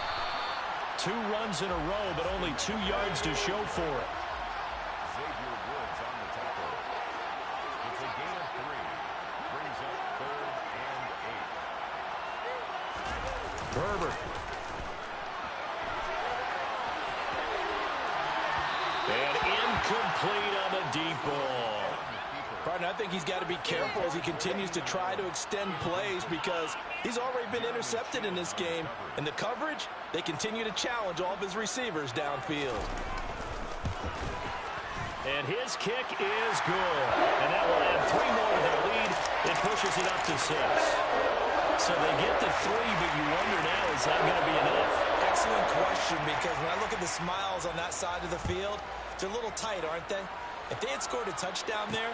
2 runs in a row, but only 2 yards to show for it. Herbert. And incomplete on the deep ball. I think he's got to be careful as he continues to try to extend plays because he's already been intercepted in this game. And the coverage, they continue to challenge all of his receivers downfield. And his kick is good. And that will add 3 more to their lead. It pushes it up to 6. So they get to 3, but you wonder now, is that going to be enough? Excellent question, because when I look at the smiles on that side of the field, they're a little tight, aren't they? If they had scored a touchdown there,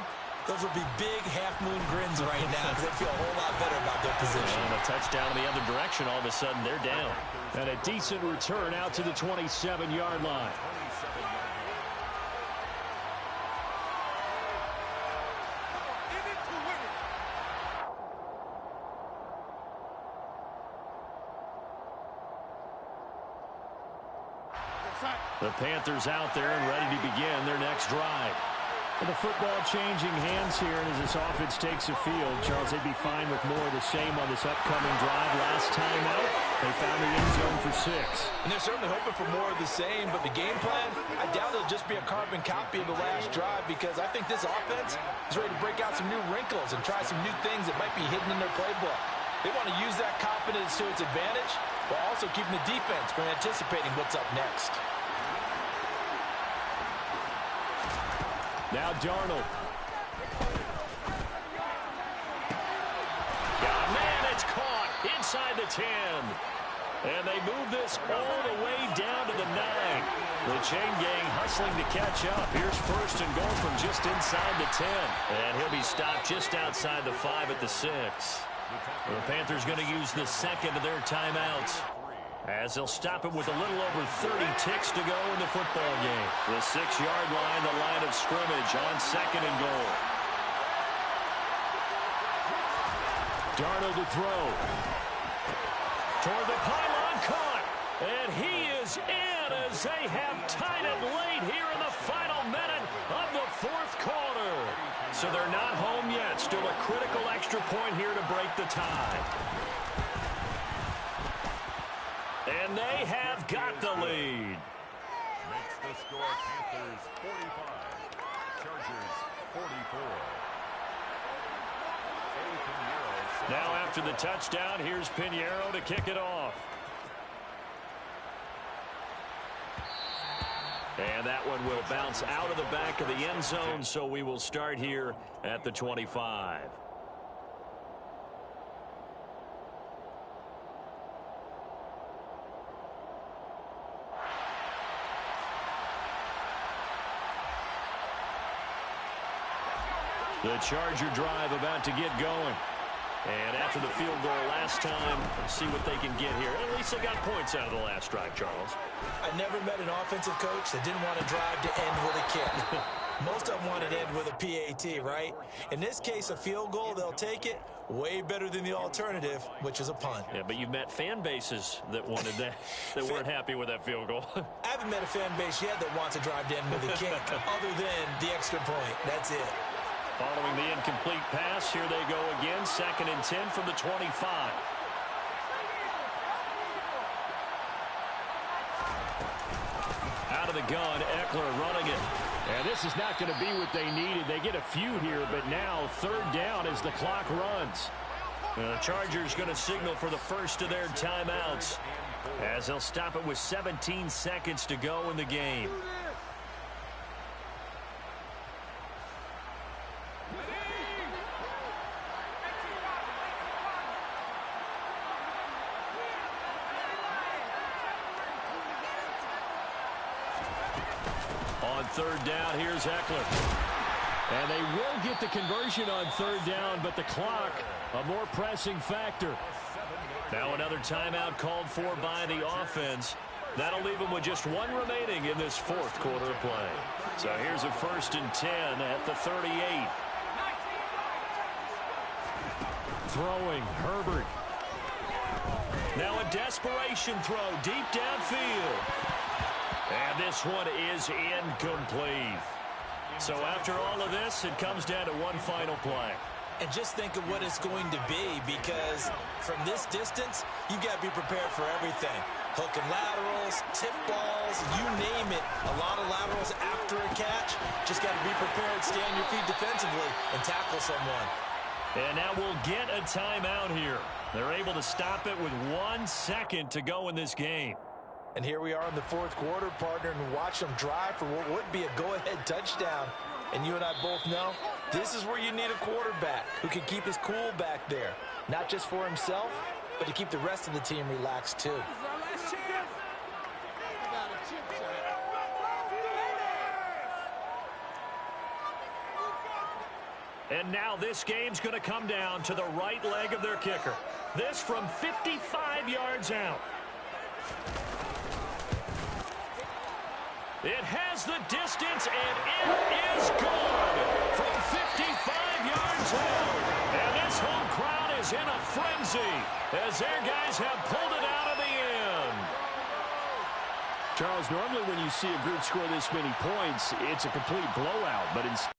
those would be big half-moon grins right now because they feel a whole lot better about their position. And a touchdown in the other direction, all of a sudden they're down. And a decent return out to the 27-yard line. The Panthers out there and ready to begin their next drive. And the football changing hands here, and as this offense takes the field, Charles, they'd be fine with more of the same on this upcoming drive. Last time out, they found the end zone for 6. And they're certainly hoping for more of the same, but the game plan, I doubt it'll just be a carbon copy of the last drive because I think this offense is ready to break out some new wrinkles and try some new things that might be hidden in their playbook. They want to use that confidence to its advantage while also keeping the defense from anticipating what's up next. Now Darnold. Man, it's caught inside the 10. And they move this all the way down to the 9. The chain gang hustling to catch up. Here's first and goal from just inside the 10. And he'll be stopped just outside the 5 at the 6. The Panthers going to use the second of their timeouts, as they'll stop it with a little over 30 ticks to go in the football game. The 6-yard line, the line of scrimmage on second and goal. Darnold to throw. Toward the pylon, caught. And he is in as they have tied it late here in the final minute of the 4th quarter. So they're not home yet. Still a critical extra point here to break the tie. And they have got the lead. Makes the score Panthers 45, Chargers 44. Now after the touchdown, here's Pinheiro to kick it off. And that one will bounce out of the back of the end zone, so we will start here at the 25. The Charger drive about to get going. And after the field goal last time, let's see what they can get here. At least they got points out of the last drive, Charles. I never met an offensive coach that didn't want to drive to end with a kick. Most of them wanted to end with a PAT, right? In this case, a field goal, they'll take it. Way better than the alternative, which is a punt. Yeah, but you've met fan bases that wanted that, that weren't happy with that field goal. I haven't met a fan base yet that wants to drive to end with a kick, other than the extra point. That's it. Following the incomplete pass, here they go again. 2nd and 10 from the 25. Out of the gun, Eckler running it. And this is not going to be what they needed. They get a few here, but now 3rd down as the clock runs. The Chargers going to signal for the first of their timeouts, as they'll stop it with 17 seconds to go in the game. On 3rd down, here's Eckler. And they will get the conversion on 3rd down, but the clock, a more pressing factor. Now another timeout called for by the offense. That'll leave them with just 1 remaining in this 4th quarter of play. So here's a 1st and 10 at the 38. Throwing, Herbert. Now a desperation throw deep downfield. And this one is incomplete. So after all of this, it comes down to one final play. And just think of what it's going to be, because from this distance, you've got to be prepared for everything. Hook and laterals, tip balls, you name it. A lot of laterals after a catch. Just got to be prepared, stay on your feet defensively, and tackle someone. And now we'll get a timeout here. They're able to stop it with 1 second to go in this game. And here we are in the fourth quarter, partner, and watch them drive for what would be a go-ahead touchdown. And you and I both know this is where you need a quarterback who can keep his cool back there. Not just for himself, but to keep the rest of the team relaxed too. And now this game's going to come down to the right leg of their kicker. This from 55 yards out. It has the distance, and it is good from 55 yards out. And this home crowd is in a frenzy as their guys have pulled it out of the end. Charles, normally when you see a group score this many points, it's a complete blowout, but instead